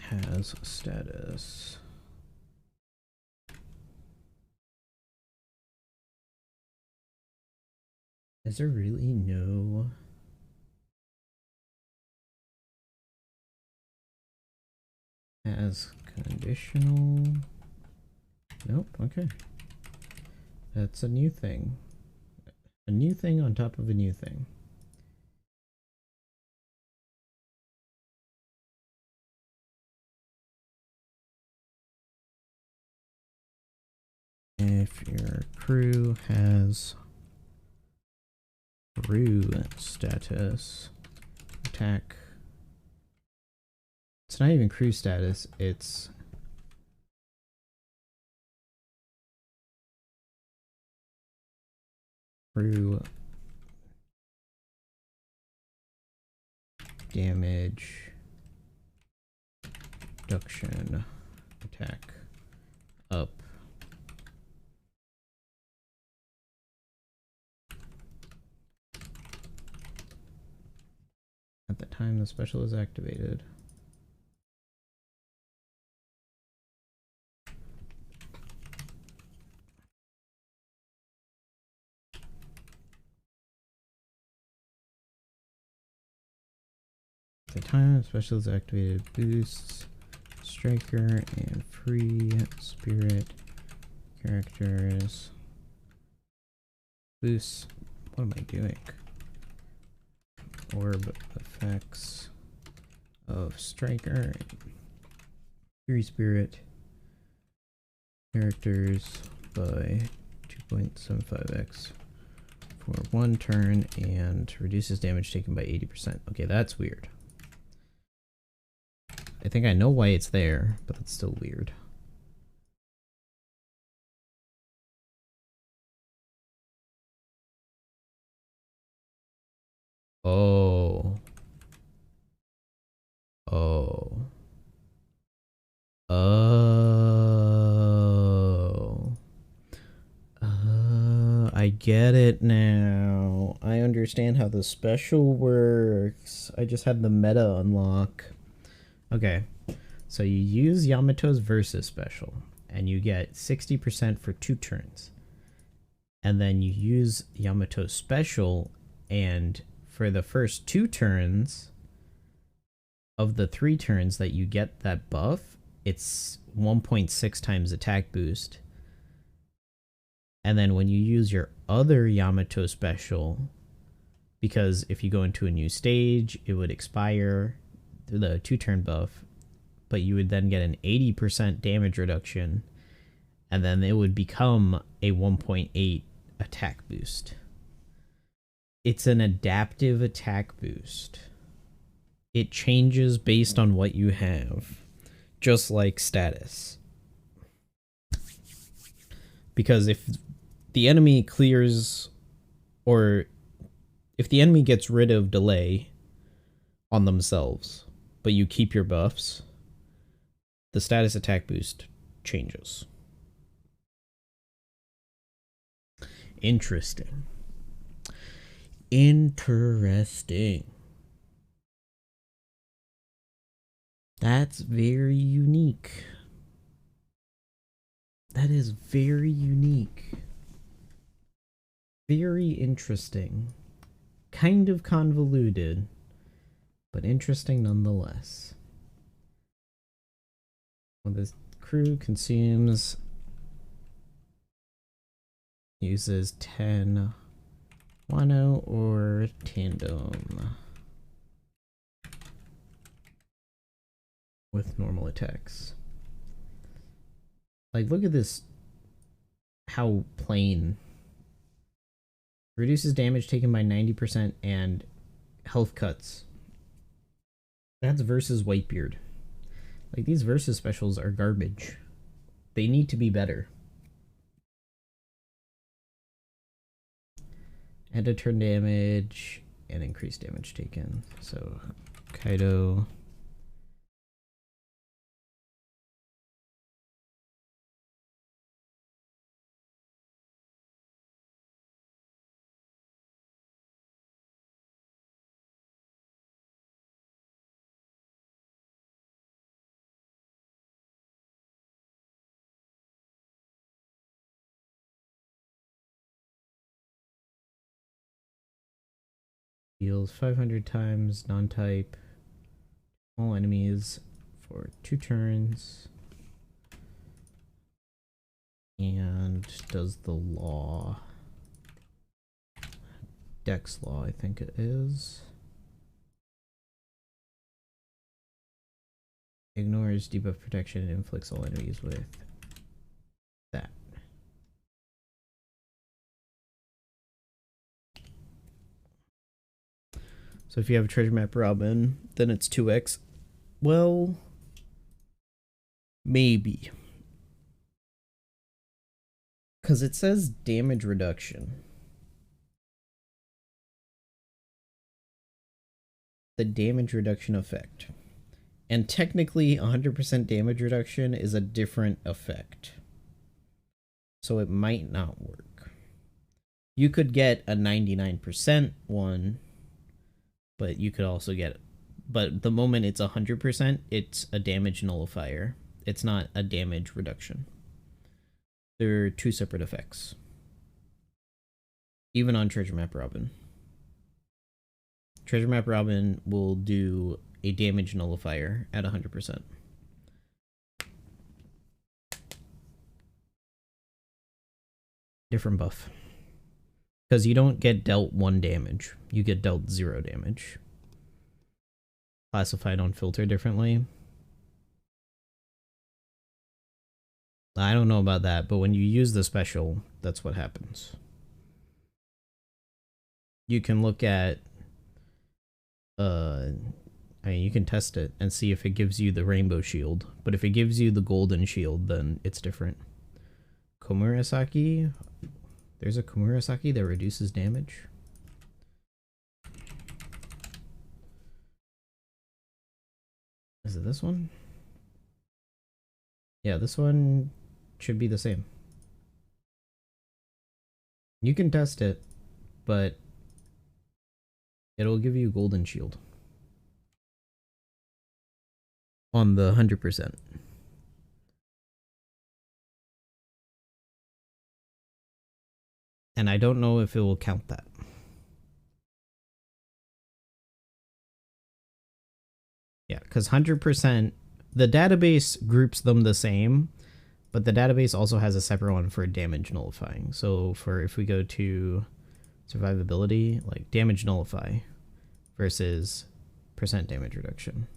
Speaker 1: Has status. Is there really no... As conditional... Nope, okay. That's a new thing. A new thing on top of a new thing. If your crew has crew status, attack. It's not even crew status, it's crew damage reduction attack up. At the time the special is activated. At the time the special is activated, boosts striker and free spirit characters. Boosts. What am I doing? Orb effects of striker, free spirit characters by 2.75x for 1 turn and reduces damage taken by 80%. Okay, that's weird. I think I know why it's there, but it's still weird. Oh. Oh. Oh. I get it now. I understand how the special works. I just had the meta unlock. Okay. So you use Yamato's Versus special, and you get 60% for 2 turns. And then you use Yamato's special, and for the first 2 turns of the 3 turns that you get that buff, it's 1.6 times attack boost. And then when you use your other Yamato special, because if you go into a new stage, it would expire the 2-turn buff, but you would then get an 80% damage reduction, and then it would become a 1.8 attack boost. It's an adaptive attack boost. It changes based on what you have, just like status. Because if the enemy clears, or if the enemy gets rid of delay on themselves but you keep your buffs, the status attack boost changes. Interesting. Interesting. That's very unique. That is very unique. Very interesting. Kind of convoluted, but interesting nonetheless. Well, this crew uses 10 Wano or Tandem with normal attacks. Like, look at this, how plain. Reduces damage taken by 90% and health cuts. That's versus Whitebeard. Like, these versus specials are garbage. They need to be better. And a turn damage and increased damage taken. So, Kaido. Heals 500 times non-type all enemies for 2 turns. And does the law. Dex law, I think it is. Ignores debuff protection and inflicts all enemies with that. So if you have a treasure map Robin, then it's 2x. Well, maybe. Because it says damage reduction. The damage reduction effect. And technically, 100% damage reduction is a different effect. So it might not work. You could get a 99% one, but you could also get, but the moment it's 100%, it's a damage nullifier. It's not a damage reduction. They're 2 separate effects. Even on Treasure Map Robin. Treasure Map Robin will do a damage nullifier at 100%. Different buff. Because you don't get dealt 1 damage. You get dealt 0 damage. Classified on filter differently. I don't know about that, but when you use the special, that's what happens. You can look at... I mean, you can test it and see if it gives you the rainbow shield. But if it gives you the golden shield, then it's different. Komurasaki... There's a Komurasaki that reduces damage. Is it this one? Yeah, this one should be the same. You can test it, but it'll give you golden shield on the 100%. And I don't know if it will count that. Yeah, because 100%, the database groups them the same, but the database also has a separate one for damage nullifying. So for if we go to survivability, like damage nullify versus percent damage reduction.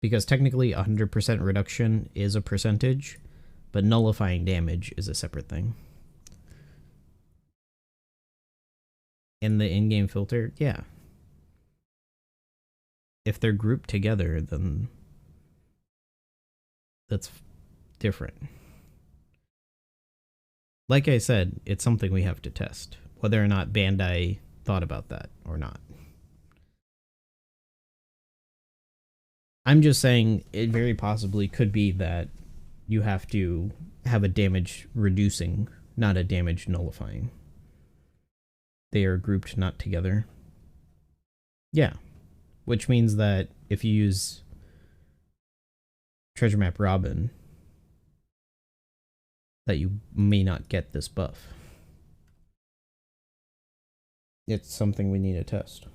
Speaker 1: Because technically 100% reduction is a percentage, but nullifying damage is a separate thing. In the in-game filter, yeah. If they're grouped together, then that's different. Like I said, it's something we have to test, whether or not Bandai thought about that or not. I'm just saying it very possibly could be that you have to have a damage reducing, not a damage nullifying. They are grouped, not together. Yeah. Which means that if you use Treasure Map Robin, that you may not get this buff. It's something we need to test.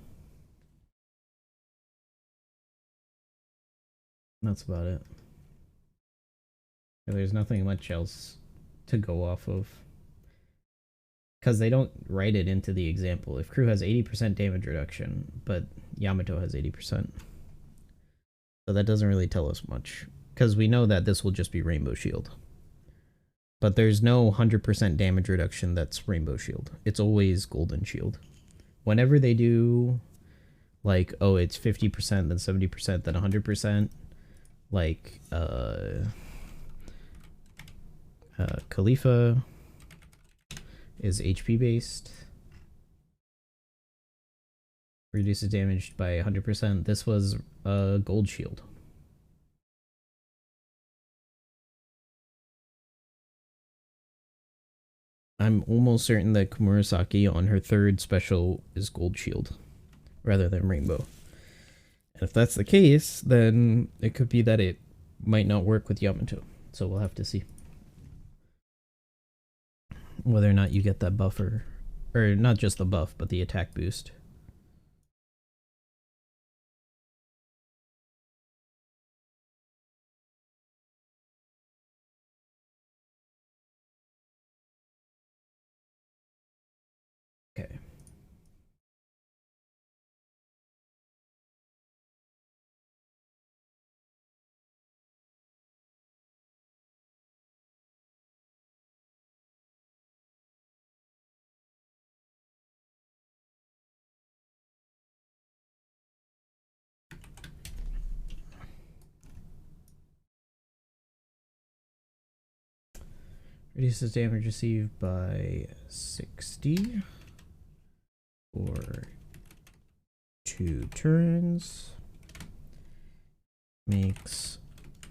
Speaker 1: That's about it. There's nothing much else to go off of. Because they don't write it into the example. If crew has 80% damage reduction, but Yamato has 80%. So that doesn't really tell us much. Because we know that this will just be Rainbow Shield. But there's no 100% damage reduction that's Rainbow Shield. It's always Golden Shield. Whenever they do, like, oh, it's 50%, then 70%, then 100%, like, Khalifa is HP based. Reduces damage by 100%. This was a Gold Shield. I'm almost certain that Komurasaki on her third special is Gold Shield rather than Rainbow. And if that's the case, then it could be that it might not work with Yamato. So we'll have to see whether or not you get that buffer, or not just the buff, but the attack boost. Okay. Reduces damage received by 60 for 2 turns. Makes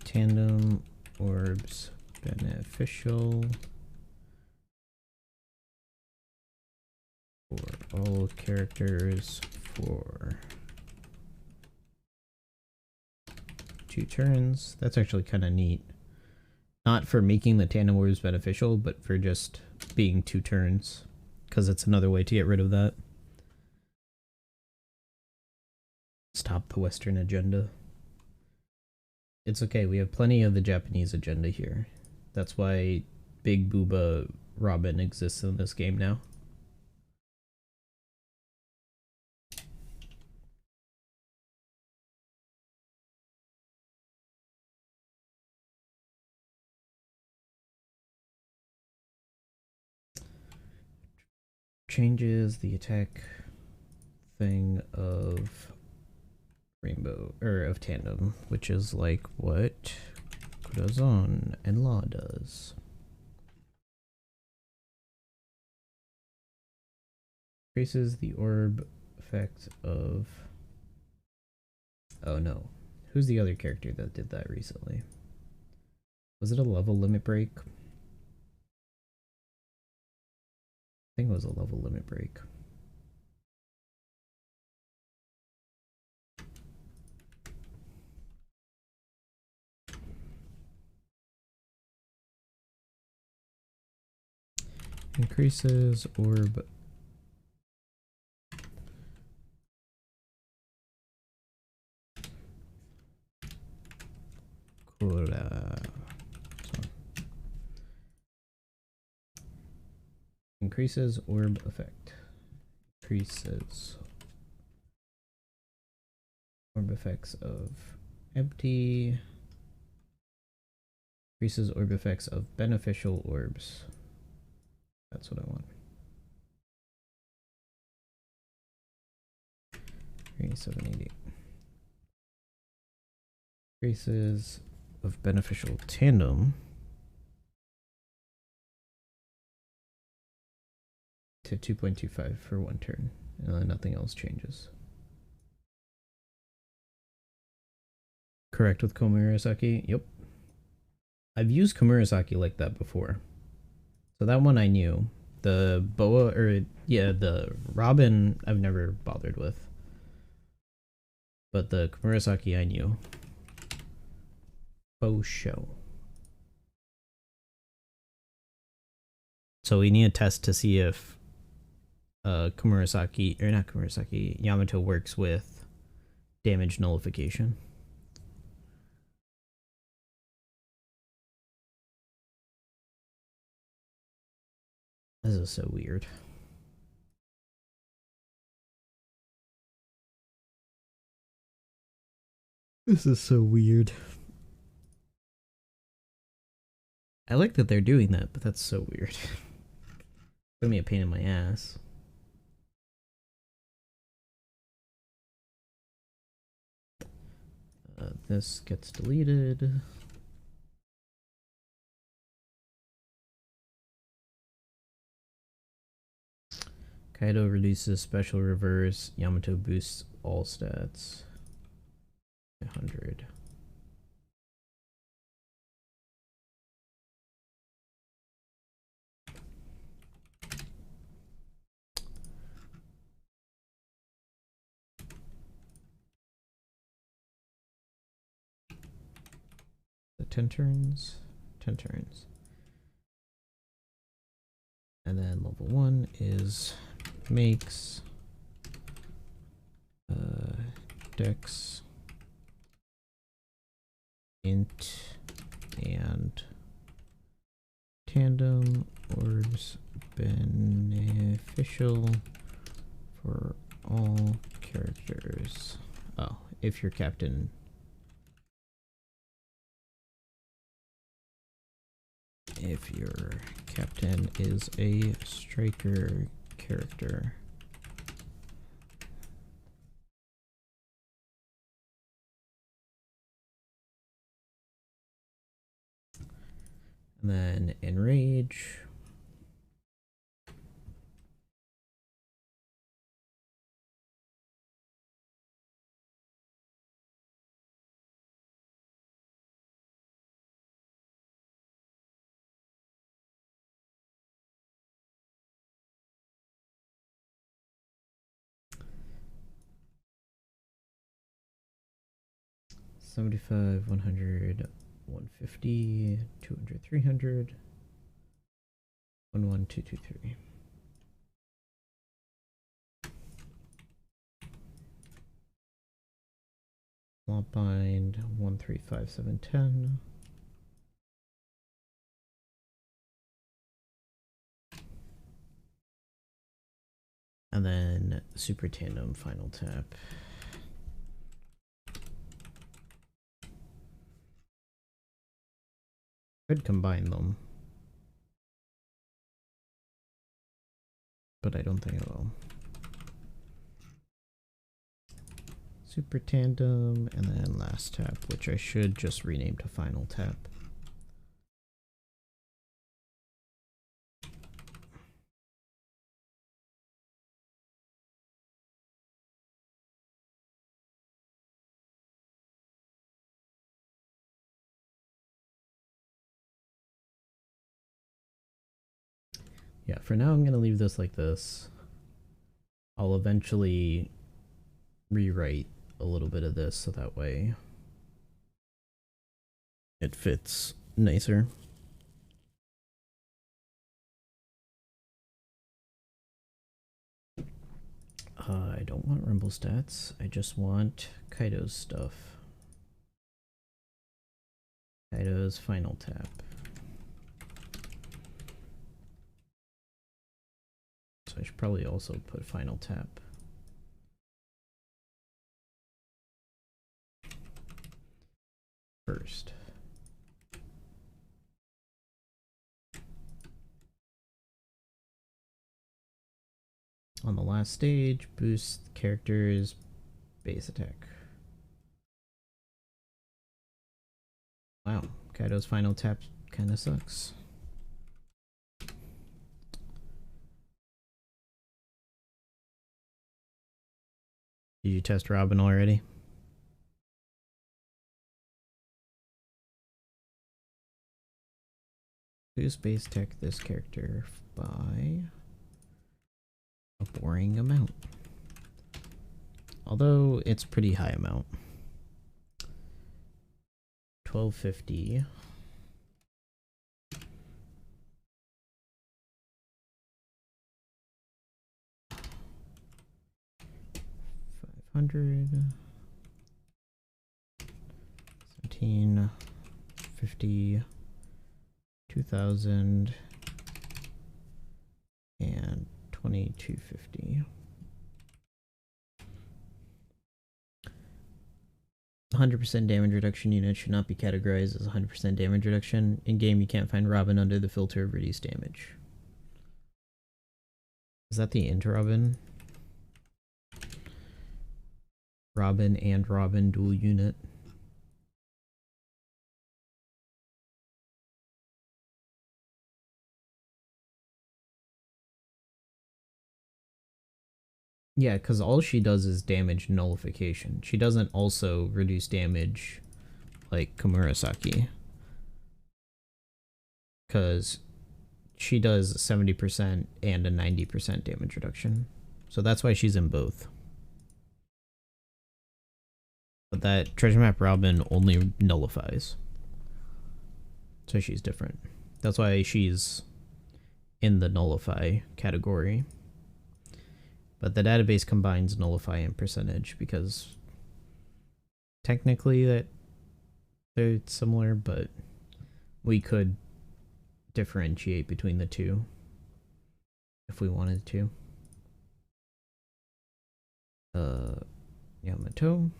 Speaker 1: tandem orbs beneficial for all characters for 2 turns. That's actually kind of neat. Not for making the tandem orbs beneficial, but for just being 2 turns, because it's another way to get rid of that. Stop the Western agenda. It's okay, we have plenty of the Japanese agenda here. That's why Big Booba Robin exists in this game now. Changes the attack thing of Rainbow, or of Tandem, which is like what Corazon and Law does. Increases the orb effect of... Oh no. Who's the other character that did that recently? Was it a level limit break? I think it was a level limit break. Increases orb increases orb effect. Increases orb effects of empty. Increases orb effects of beneficial orbs. That's what I want. 780. Increases of beneficial tandem to 2.25 for 1 turn. Nothing else changes. Correct with Komurasaki. Yep. I've used Komurasaki like that before. So that one I knew. The Boa, or yeah, the Robin I've never bothered with. But the Komurasaki I knew. Bow show. So we need a test to see if Komurasaki, or not Komurasaki, Yamato works with damage nullification. This is so weird. This is so weird. I like that they're doing that, but that's so weird. Put me a pain in my ass. This gets deleted. Kaido reduces special reverse. Yamato boosts all stats. 100. The 10 turns. 10 turns. And then level 1 is makes dex int and tandem orbs beneficial for all characters. Oh, if your captain is a striker character. And then enrage. $75, 100, 150, 200, 300, 11223. Swamp bind 135710. And then super tandem final tap. Could combine them, but I don't think I will. Super tandem, and then last tap, which I should just rename to final tap. Yeah, for now I'm going to leave this like this. I'll eventually rewrite a little bit of this so that way it fits nicer. I don't want Rumble stats. I just want Kaido's stuff. Kaido's final tap. So I should probably also put final tap. First. On the last stage, boost character's base attack. Wow, Kaido's final tap kinda sucks. Did you test Robin already? Boost base tech this character by a boring amount. Although it's pretty high amount. 1250. $500. 1750. 2000 and 2250. 100% damage reduction unit should not be categorized as 100% damage reduction. In game, you can't find Robin under the filter of reduced damage. Is that the int Robin? Robin and Robin dual unit. Yeah, because all she does is damage nullification. She doesn't also reduce damage like Komurasaki. Because she does 70% and a 90% damage reduction. So that's why she's in both. But that treasure map Robin only nullifies. So she's different. That's why she's in the nullify category. But the database combines nullify and percentage because technically that they're similar, but we could differentiate between the two if we wanted to. Yamato.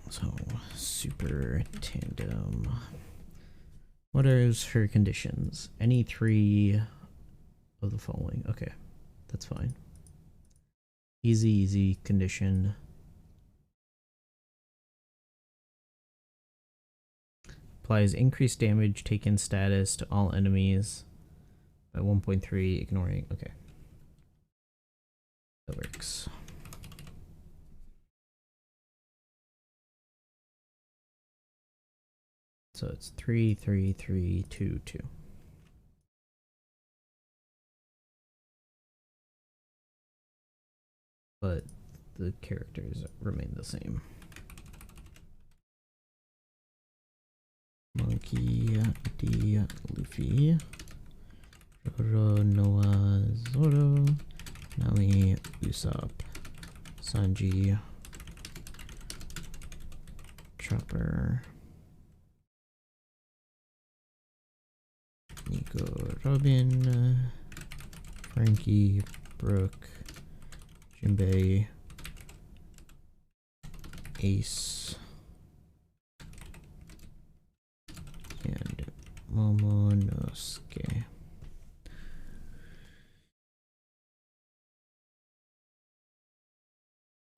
Speaker 1: So, super tandem. What are her conditions? Any three of the following. Okay, that's fine. Easy condition. Applies increased damage taken status to all enemies by 1.3, ignoring. Okay. That works. So it's 3, 3, 3, 2, 2. But the characters remain the same. Monkey D. Luffy. Zoro, Noah, Zoro. Nami, Usopp. Sanji. Chopper. Nico, Robin. Frankie, Brooke. Jinbei. Ace. And Momonosuke.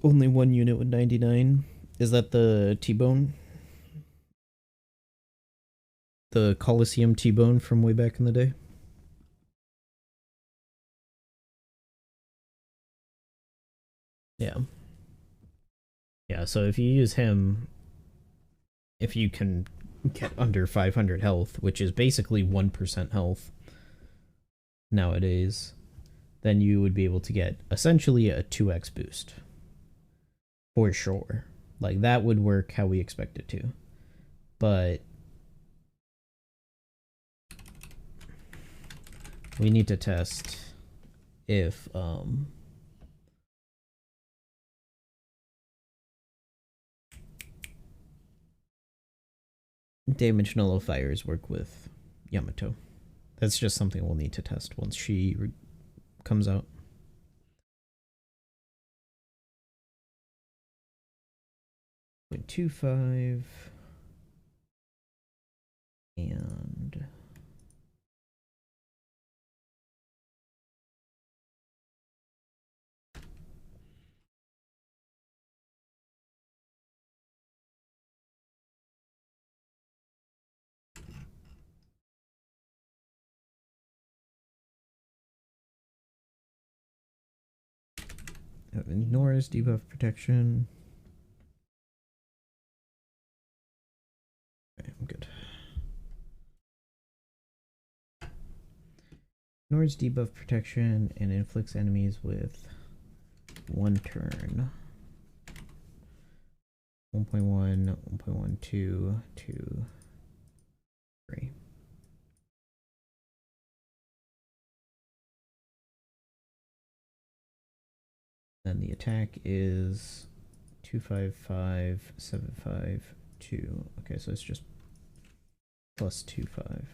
Speaker 1: Only one unit with 99. Is that the T-Bone? The Coliseum T-Bone from way back in the day? Yeah. Yeah, so if you use him, if you can get under 500 health, which is basically 1% health nowadays, then you would be able to get essentially a 2x boost. For sure. Like, that would work how we expect it to. But we need to test if damage nullifiers work with Yamato. That's just something we'll need to test once she comes out. .25 and ignores debuff protection. Okay, I'm good. Ignores debuff protection and inflicts enemies with 1 turn. 1.1, 1.12, 2, 3. Then the attack is 255, 75, 2. Okay, so it's just plus 25.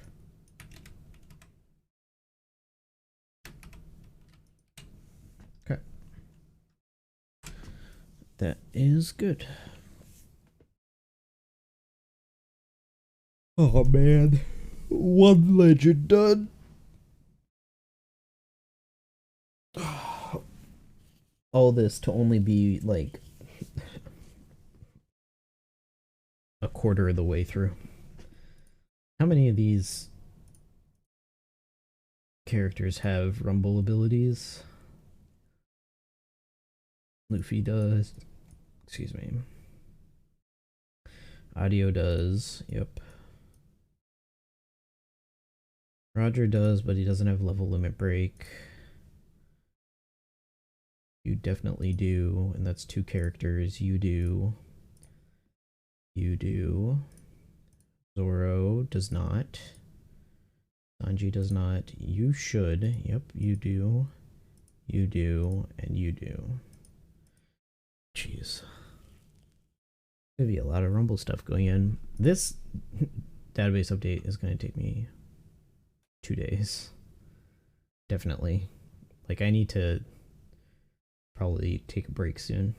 Speaker 1: Okay. That is good. Oh man. 1 legend done. All this to only be like a quarter of the way through. How many of these characters have rumble abilities? Luffy does. Excuse me. Audio does. Yep. Roger does, but he doesn't have level limit break. You definitely do, and that's 2 characters. You do. You do. Zoro does not. Sanji does not. You should. Yep, you do. You do, and you do. Jeez. There'll be a lot of Rumble stuff going in. This database update is going to take me 2 days. Definitely. Like, I need to probably take a break soon.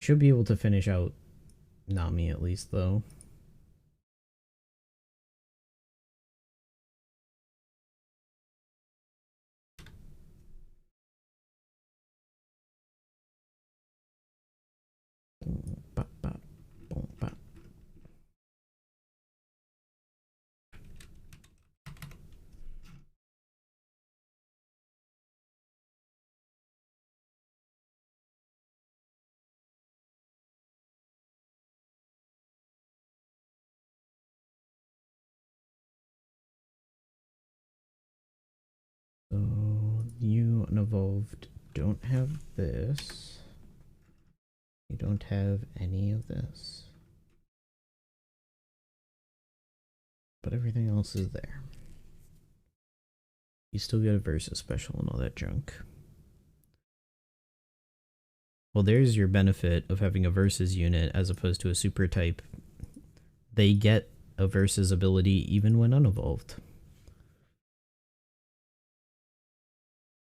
Speaker 1: Should be able to finish out Nami at least, though. So you unevolved don't have this. You don't have any of this. But everything else is there. You still get a versus special and all that junk. Well, there's your benefit of having a versus unit as opposed to a super type. They get a versus ability even when unevolved.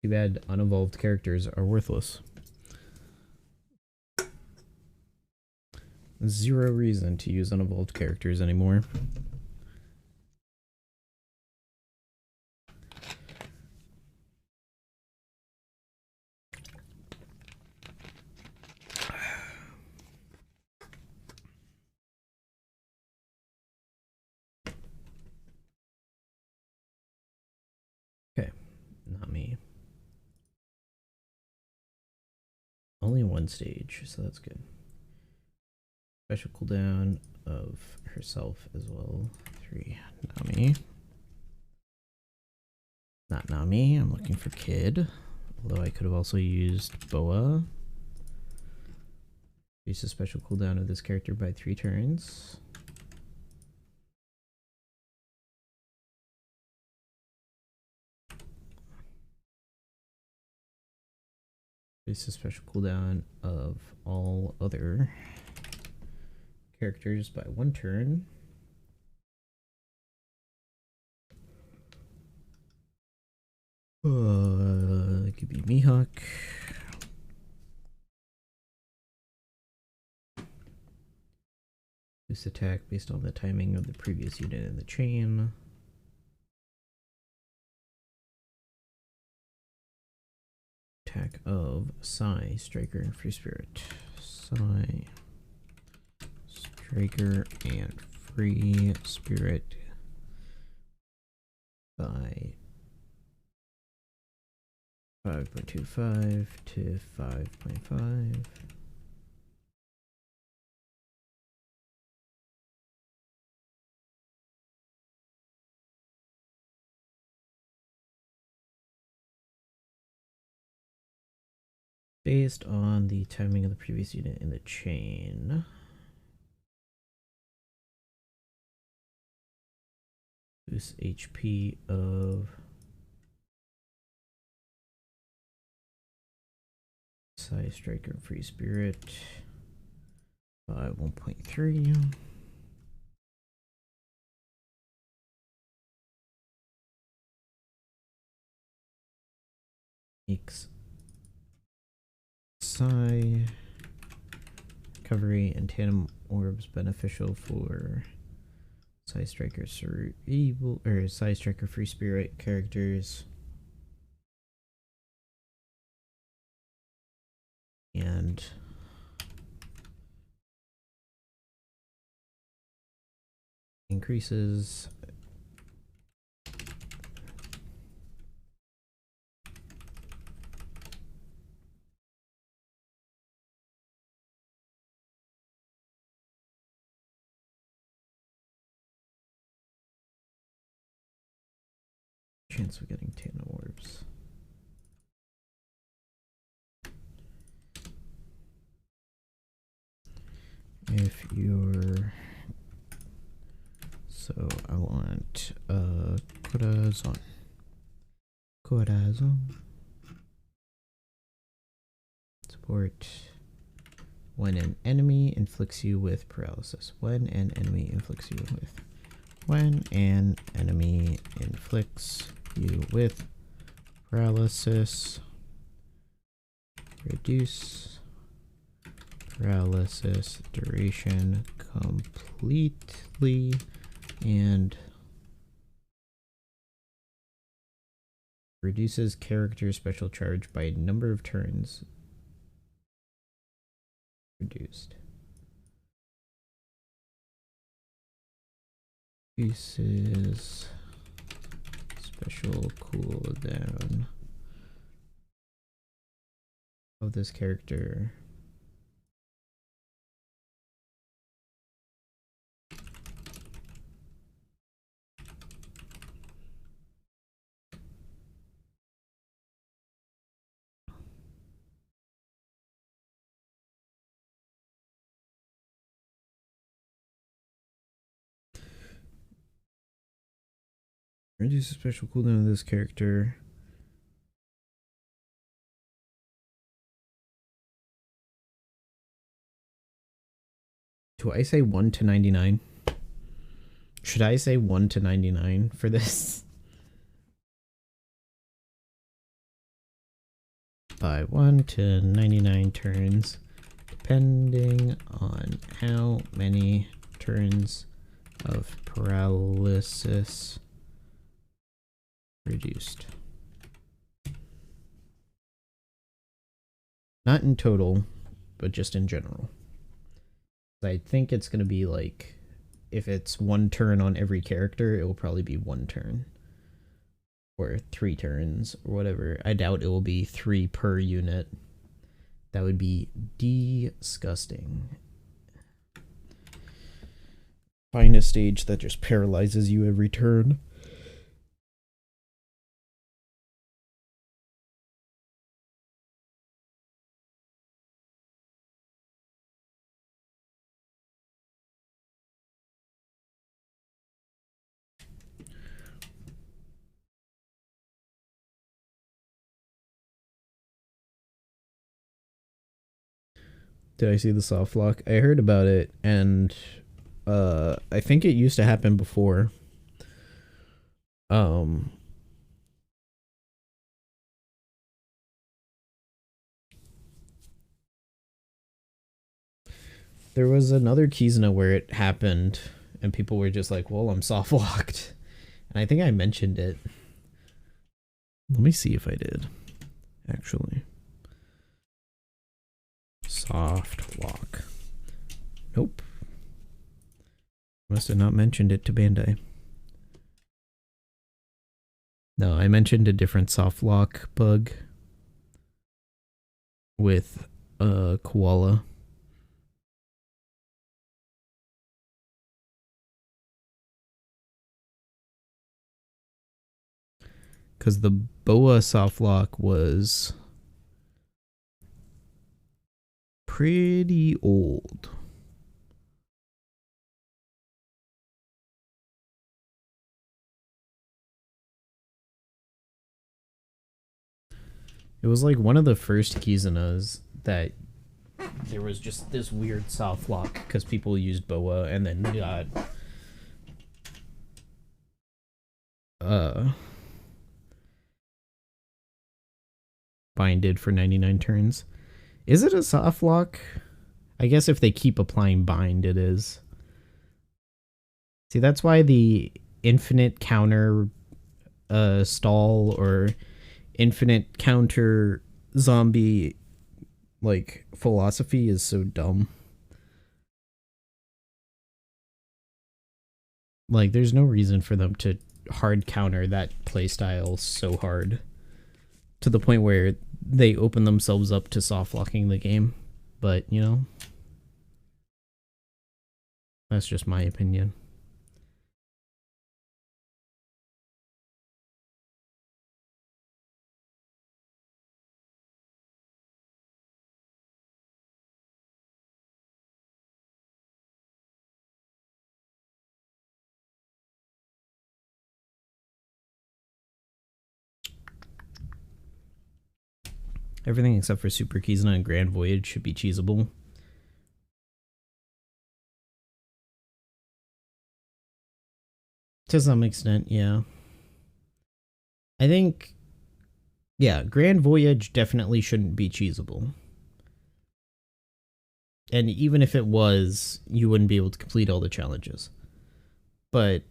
Speaker 1: Too bad unevolved characters are worthless. 0 reason to use unevolved characters anymore. Okay, not me. Only 1 stage, so that's good. Special cooldown of herself as well. 3, Nami. Not Nami, I'm looking for Kid. Although I could have also used Boa. Use a special cooldown of this character by 3 turns. Use a special cooldown of all other characters by 1 turn. It could be Mihawk. Boost attack based on the timing of the previous unit in the chain. Attack of Psy, Striker, Free Spirit. Psy, Striker, and Free Spirit by 5.25 to 5.5. Based on the timing of the previous unit in the chain. Boost HP of Psy Striker Free Spirit by 1.3. Makes Psy recovery and tandem orbs beneficial for Psy Striker Cerebral or Psy Striker Free Spirit characters. And increases chance of getting tandem orbs. If you're so I want corazon support when an enemy inflicts you with paralysis. When an enemy inflicts you with paralysis, reduce paralysis duration completely and reduces character special charge by number of turns reduced. Reduces special cooldown of this character reduce a special cooldown of this character. Do I say 1 to 99? Should I say 1 to 99 for this? By 1 to 99 turns, depending on how many turns of paralysis reduced. Not in total, but just in general. I think it's going to be like, if it's 1 turn on every character, it will probably be 1 turn. Or 3 turns, or whatever. I doubt it will be 3 per unit. That would be disgusting. Find a stage that just paralyzes you every turn. Did I see the soft lock? I heard about it, and I think it used to happen before. There was another Kizuna where it happened, and people were just like, well, I'm soft locked. And I think I mentioned it. Let me see if I did, actually. Soft lock. Nope. Must have not mentioned it to Bandai. No, I mentioned a different soft lock bug with Koala. Because the Boa soft lock was pretty old. It was like one of the first Kizanas that there was just this weird soft lock because people used Boa and then got binded for 99 turns. Is it a soft lock? I guess if they keep applying bind, it is. See, that's why the infinite counter stall or infinite counter zombie like philosophy is so dumb. Like, there's no reason for them to hard counter that playstyle so hard to the point where they open themselves up to soft locking the game. But, you know, that's just my opinion. Everything except for Super Kizuna and Grand Voyage should be cheesable. To some extent, yeah. I think, yeah, Grand Voyage definitely shouldn't be cheesable. And even if it was, you wouldn't be able to complete all the challenges. But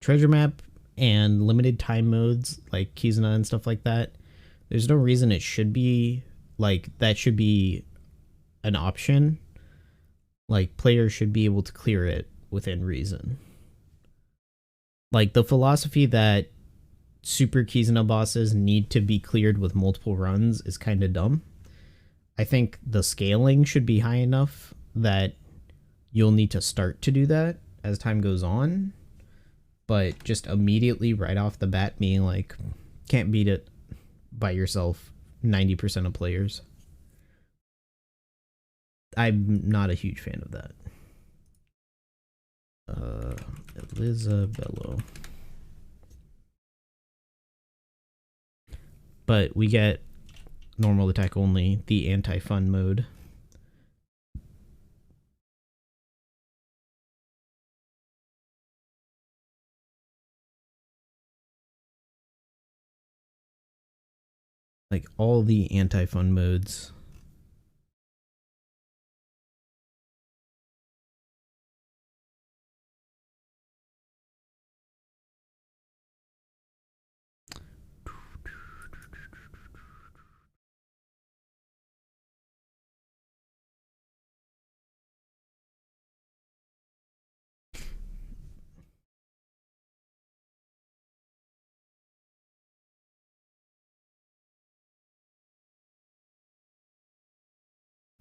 Speaker 1: treasure map and limited time modes like Kizuna and stuff like that, there's no reason it should be like that should be an option. Like, players should be able to clear it within reason. Like, the philosophy that super Kizuna bosses need to be cleared with multiple runs is kind of dumb. I think the scaling should be high enough that you'll need to start to do that as time goes on. But just immediately right off the bat being like, can't beat it by yourself 90% of players. I'm not a huge fan of that. Elizabello. But we get normal attack only, the anti-fun mode. Like, all the anti-fun modes.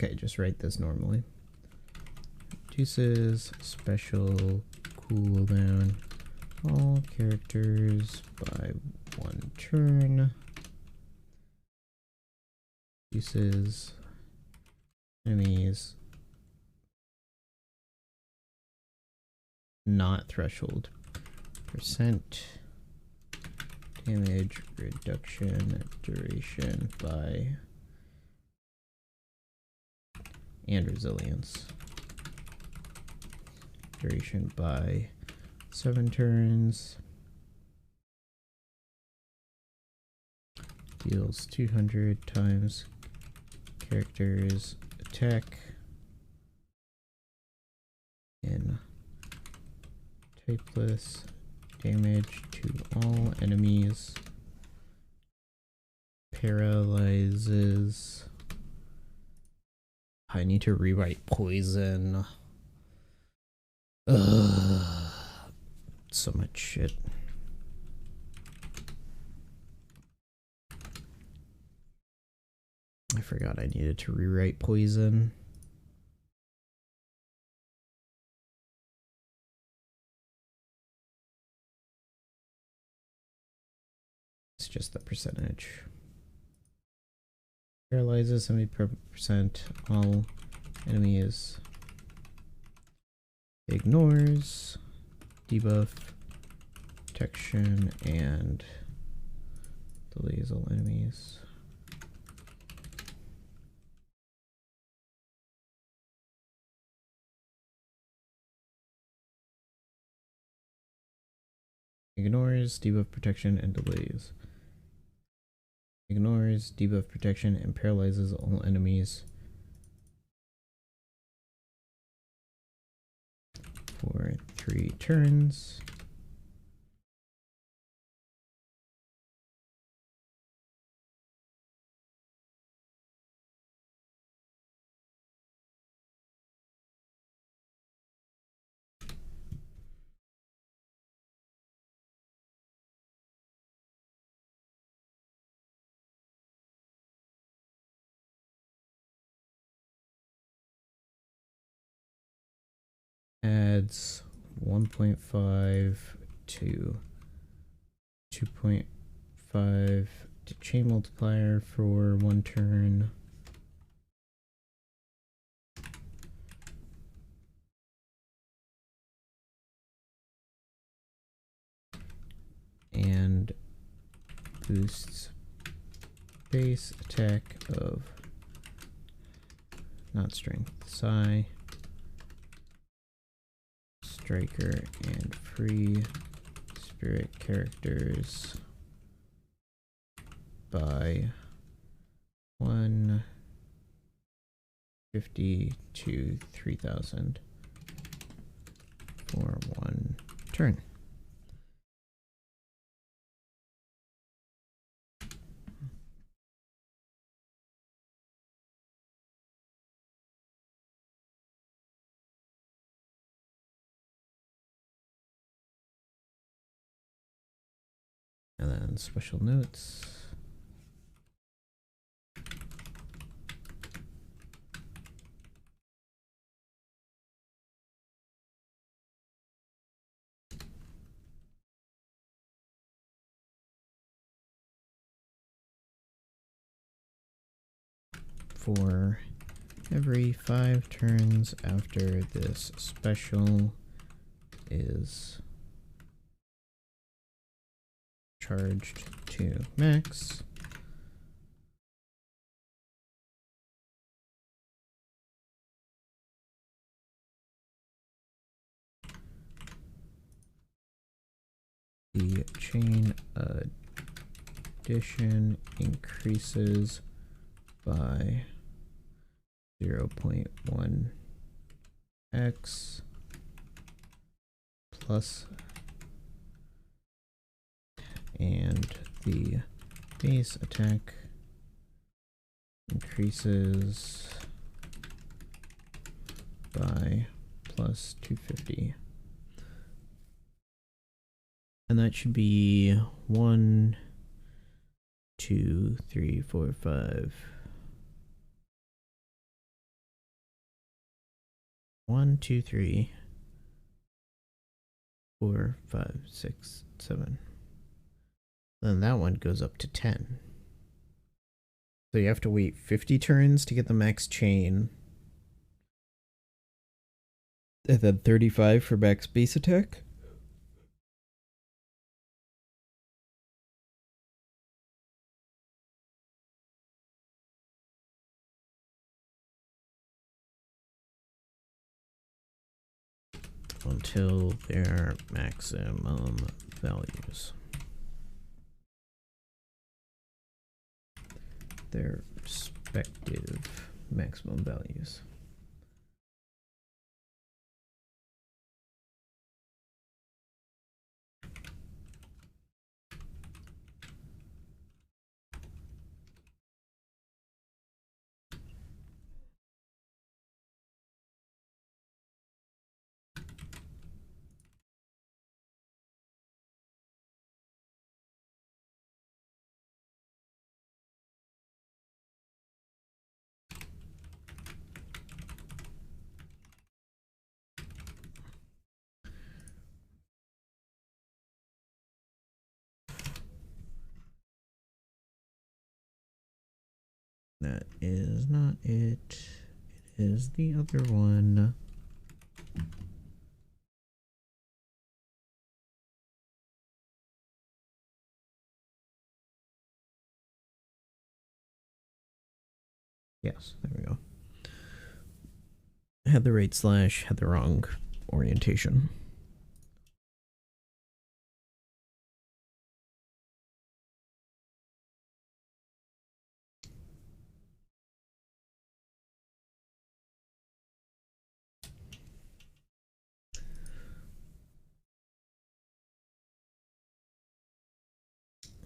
Speaker 1: Okay, just write this normally. Reduces special cooldown all characters by 1 turn. Reduces enemies not threshold percent damage reduction duration by and resilience duration by 7 turns. Deals 200 times characters attack in typeless damage to all enemies. Paralyzes. I need to rewrite poison. Ugh. So much shit. I forgot I needed to rewrite poison. It's just the percentage. Paralyzes 70% all enemies. Ignores debuff, protection, and delays all enemies. Ignores debuff, protection, and delays. Ignores debuff, protection, and paralyzes all enemies for 3 turns. Adds 1.5 to 2.5 to chain multiplier for 1 turn. And boosts base attack of not strength, psi, striker, and free spirit characters by 150 to 3,000 for 1 turn. And then special notes. For every 5 turns after this special is charged to max, the chain addition increases by 0.1x plus, and the base attack increases by plus 250. And that should be 1, 2, 3, 4, 5. 1, 2, 3, 4, 5, 6, 7. Then that one goes up to 10. So you have to wait 50 turns to get the max chain. And then 35 for max base attack. Until their maximum values. Their respective maximum values. That is not it. It is the other one. Yes, there we go. Had the right slash, had the wrong orientation.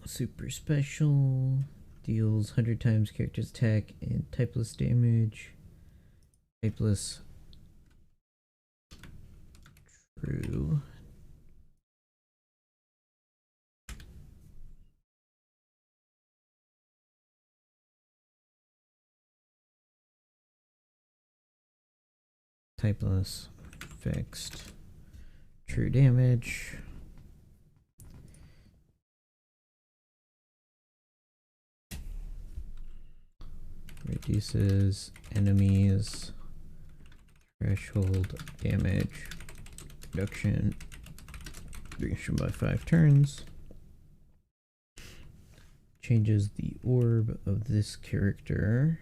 Speaker 1: Super special. Deals 100 times character's attack and typeless damage. Typeless. True. Typeless. Fixed. True damage. Reduces enemies threshold damage reduction. Duration by 5 turns. Changes the orb of this character.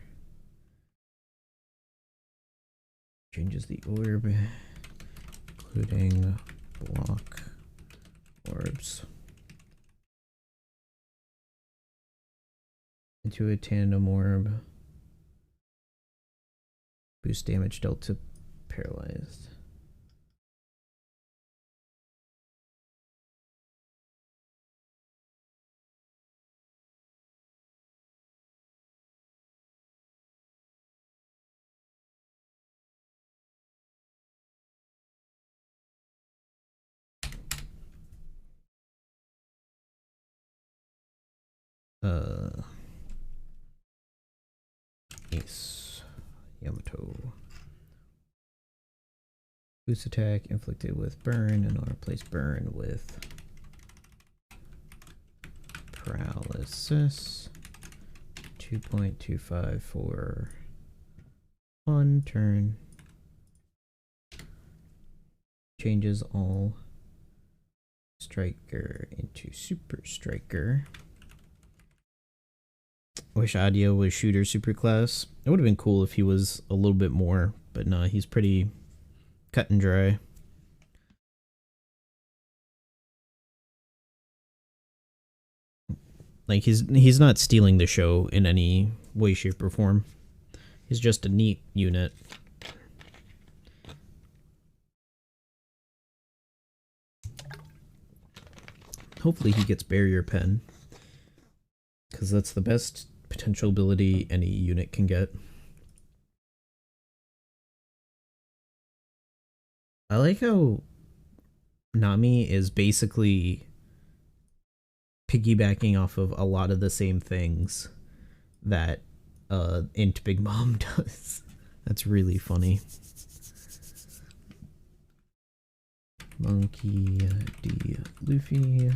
Speaker 1: Changes the orb, including block orbs, into a tandem orb. Boost damage dealt to paralyzed. Ace Yamato. Boost attack inflicted with burn, and I'll replace burn with paralysis. 2.25 for on turn. Changes all striker into super striker. Wish Adia was shooter superclass. It would have been cool if he was a little bit more, but no, he's pretty cut and dry. Like he's not stealing the show in any way, shape, or form. He's just a neat unit. Hopefully he gets barrier pen, because that's the best potential ability any unit can get. I like how Nami is basically piggybacking off of a lot of the same things that Int Big Mom does. That's really funny. Monkey D Luffy,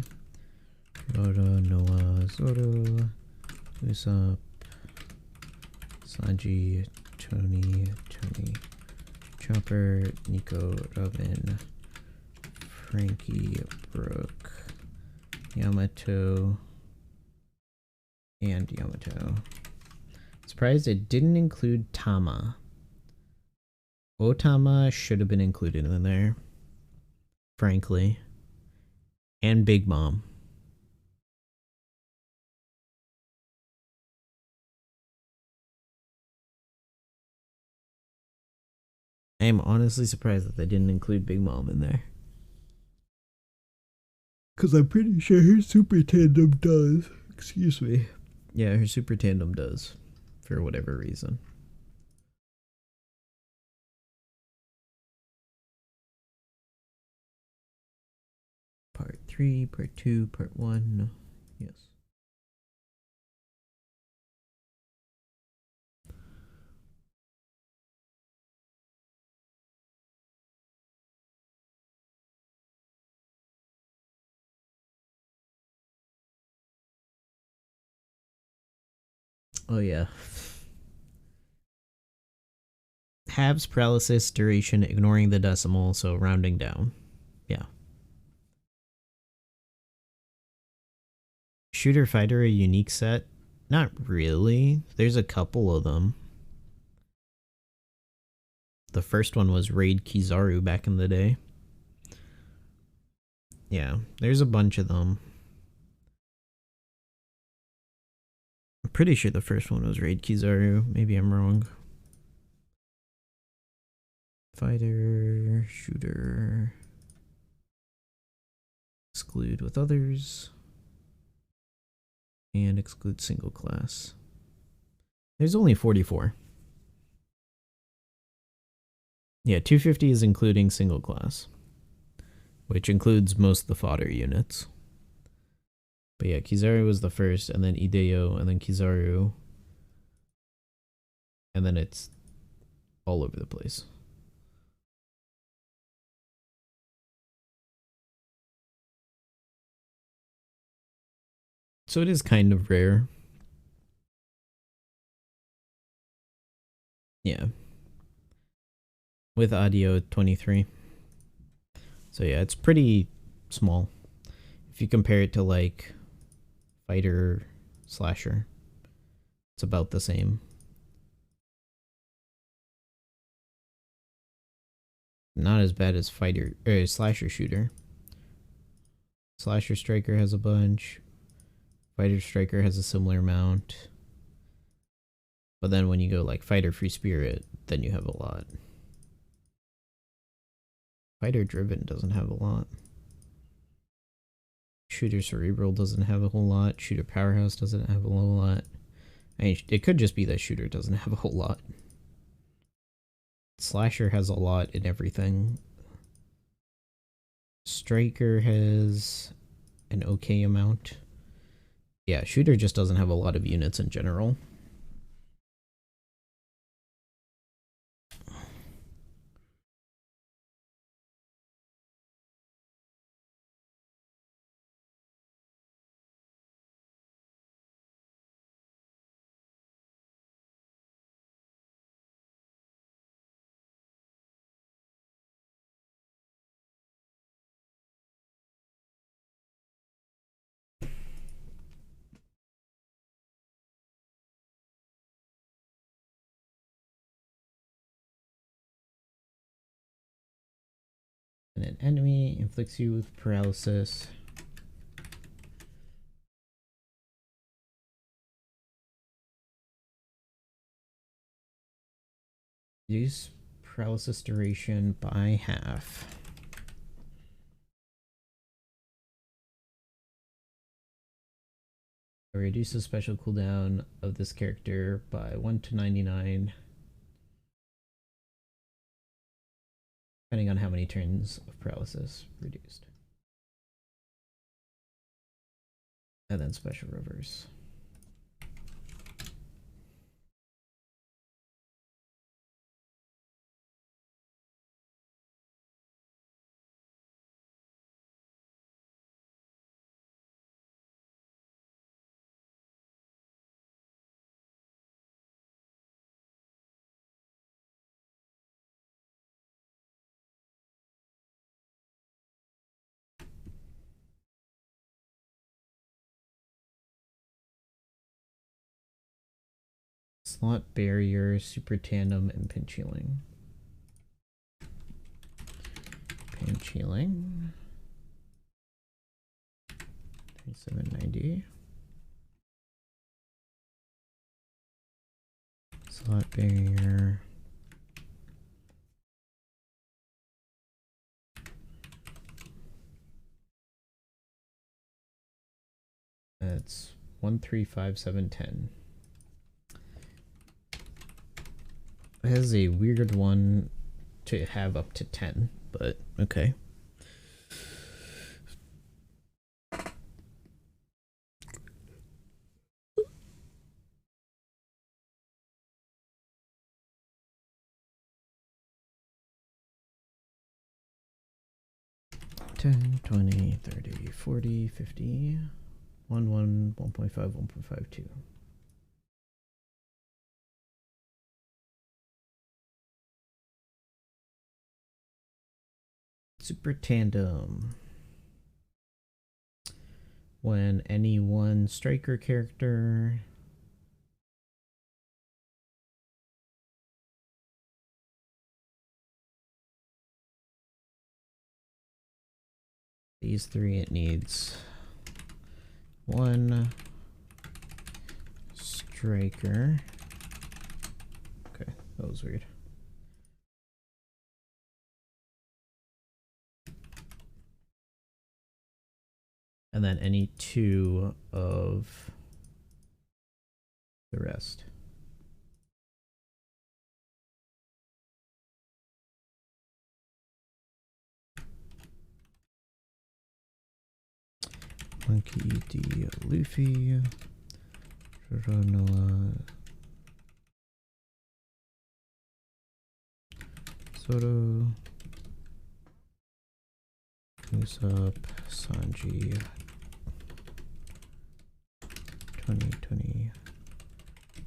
Speaker 1: Oda Noah Zoro, Usopp, Sanji, Tony, Chopper, Nico, Robin, Frankie, Brooke, Yamato, and Yamato. Surprised it didn't include Tama. Otama should have been included in there, frankly. And Big Mom. I am honestly surprised that they didn't include Big Mom in there. Because I'm pretty sure her super tandem does. Excuse me. Yeah, her super tandem does. For whatever reason. Part 3, Part 2, Part 1. Yes. Oh yeah. halves paralysis duration, ignoring the decimal, so rounding down. Yeah. Shooter Fighter, a unique set? Not really. There's a couple of them. The first one was Raid Kizaru back in the day. Yeah, there's a bunch of them. I'm pretty sure the first one was Raid Kizaru. Maybe I'm wrong. Fighter, shooter. Exclude with others. And exclude single class. There's only 44. Yeah, 250 is including single class, which includes most of the fodder units. But yeah, Kizaru was the first, and then Ideo, and then Kizaru. And then it's all over the place. So it is kind of rare. Yeah. With audio 23. So yeah, it's pretty small. If you compare it to like Fighter Slasher, it's about the same. Not as bad as Fighter Slasher Shooter. Slasher Striker has a bunch. Fighter Striker has a similar amount. But then when you go like Fighter Free Spirit, then you have a lot. Fighter Driven doesn't have a lot. Shooter Cerebral doesn't have a whole lot. Shooter Powerhouse doesn't have a whole lot. I mean, it could just be that Shooter doesn't have a whole lot. Slasher has a lot in everything. Striker has an okay amount. Yeah, Shooter just doesn't have a lot of units in general. And an enemy inflicts you with paralysis. Reduce paralysis duration by half. Reduce the special cooldown of this character by 1 to 99. Depending on how many turns of paralysis reduced. And then special reverse. Slot barrier, super tandem, and pinch healing. Pinch healing. 3790. Slot barrier. That's 135710. It has a weird one to have up to 10, but okay. $10, $20, $30, $40, $50, $1, $1.5, $1.52. Super tandem. When any one striker character these three, it needs one striker. Okay, that was weird. And then any two of the rest. Monkey D. Luffy. Noah. Soto. Usopp. Sanji. 2020.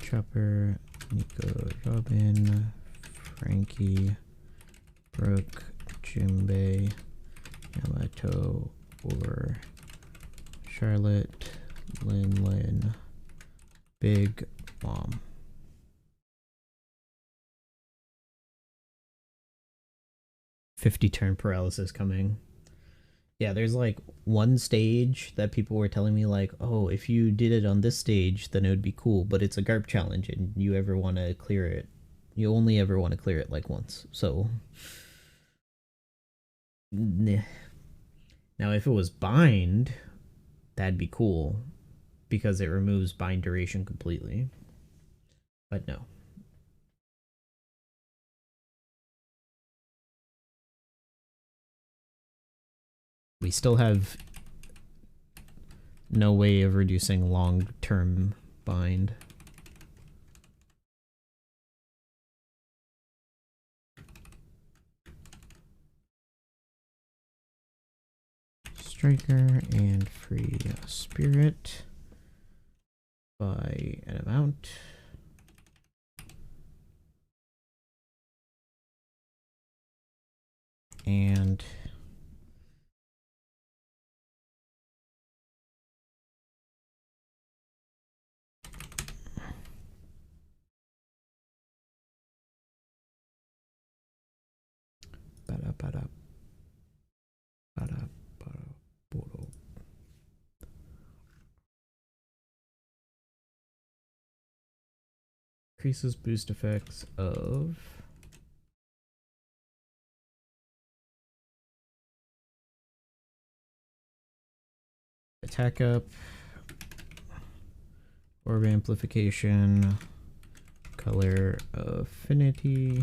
Speaker 1: Chopper. Nico. Robin. Frankie. Brooke. Jimbei. Yamato. Or Charlotte. Lin. Big Mom. $50 paralysis coming. Yeah, there's like one stage that people were telling me like, oh, if you did it on this stage, then it would be cool, but it's a GARP challenge and you ever want to clear it. You only ever want to clear it like once. So nah. Now if it was bind, that'd be cool because it removes bind duration completely. But no. We still have no way of reducing long-term bind. Striker and free spirit by an amount. And increases boost effects of attack up, orb amplification, color affinity.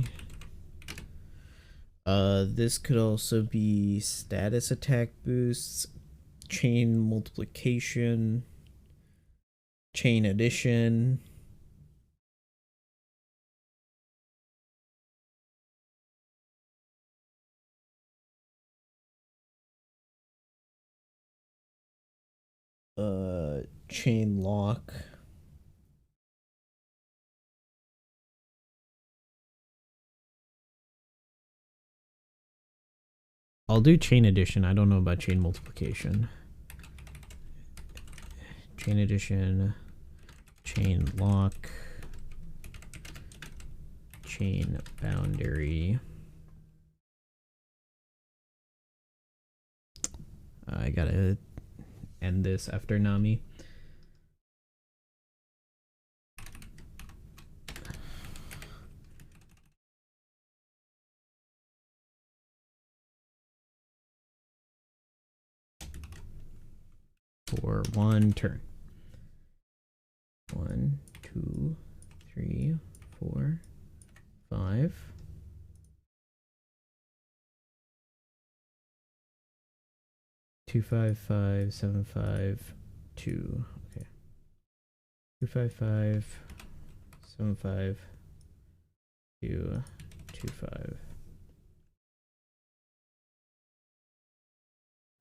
Speaker 1: This could also be status attack boosts, chain multiplication, chain addition. Chain lock. I'll do chain addition. I don't know about chain multiplication. Chain addition, chain lock, chain boundary. I gotta end this after Nami. For one turn. 1, 2, 3, 4, 5. Two, 5, 5, 7, 5, 2. Okay. 2, 5, 5, 7, 5, 2, 2, 5.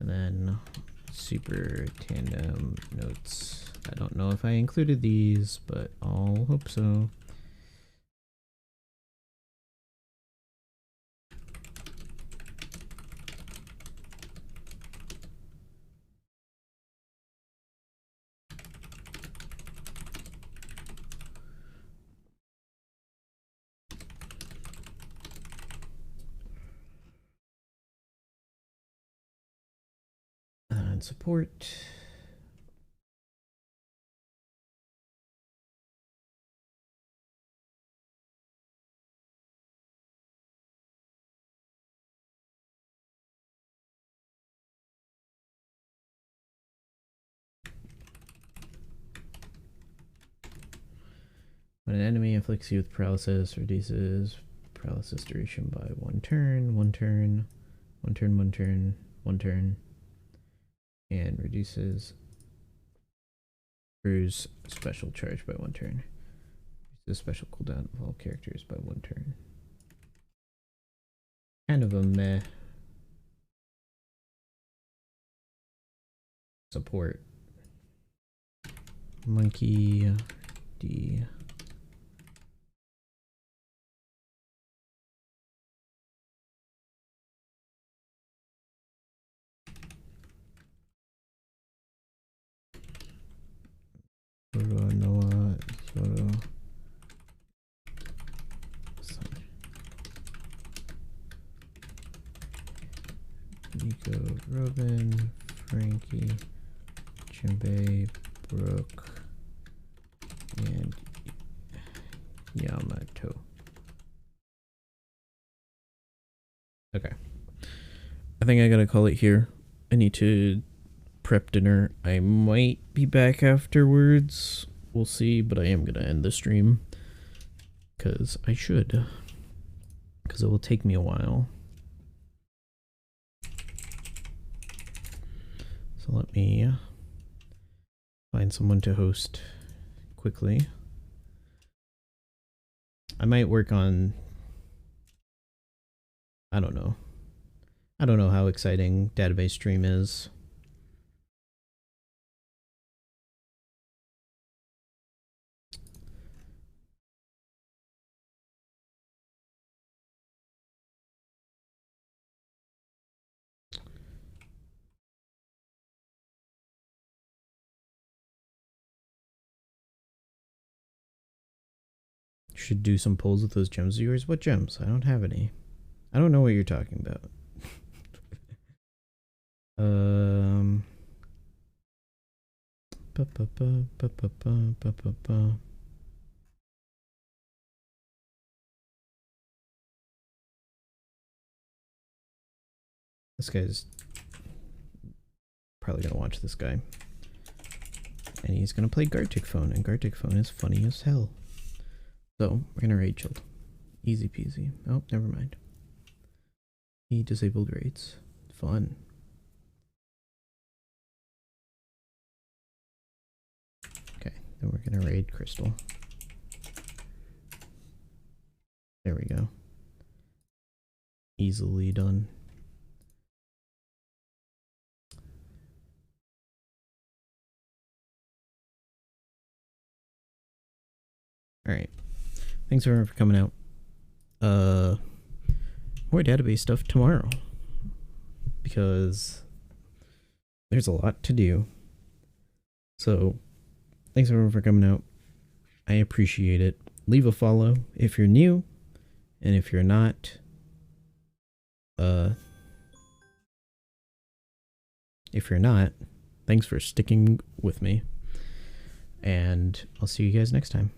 Speaker 1: And then super tandem notes. I don't know if I included these, but I'll hope so. support. When an enemy inflicts you with paralysis, reduces paralysis duration by 1 turn, 1 turn, 1 turn, 1 turn, 1 turn, and reduces Crew's special charge by 1 turn. The special cooldown of all characters by 1 turn. Kind of a meh support. Monkey D. Noah, Soto. Nico, Robin, Frankie, Jinbei, Brooke, and Yamato. Okay. I think I gotta call it here. I need to prep dinner. I might be back afterwards. We'll see, but I am gonna end the stream. Because I should. Because it will take me a while. So let me find someone to host quickly. I might work on... I don't know. I don't know how exciting database stream is. Should do some polls with those gems of yours. What gems? I don't have any. I don't know what you're talking about. This guy's probably gonna watch this guy. And he's gonna play Gartic Phone, and Gartic Phone is funny as hell. So, we're gonna raid Chilled. Easy peasy. Oh, never mind. He disabled raids. Fun. Okay, then we're gonna raid Crystal. There we go. Easily done. Alright. Thanks everyone for coming out. More database stuff tomorrow. Because there's a lot to do. So, thanks everyone for coming out. I appreciate it. Leave a follow if you're new. And if you're not, thanks for sticking with me. And I'll see you guys next time.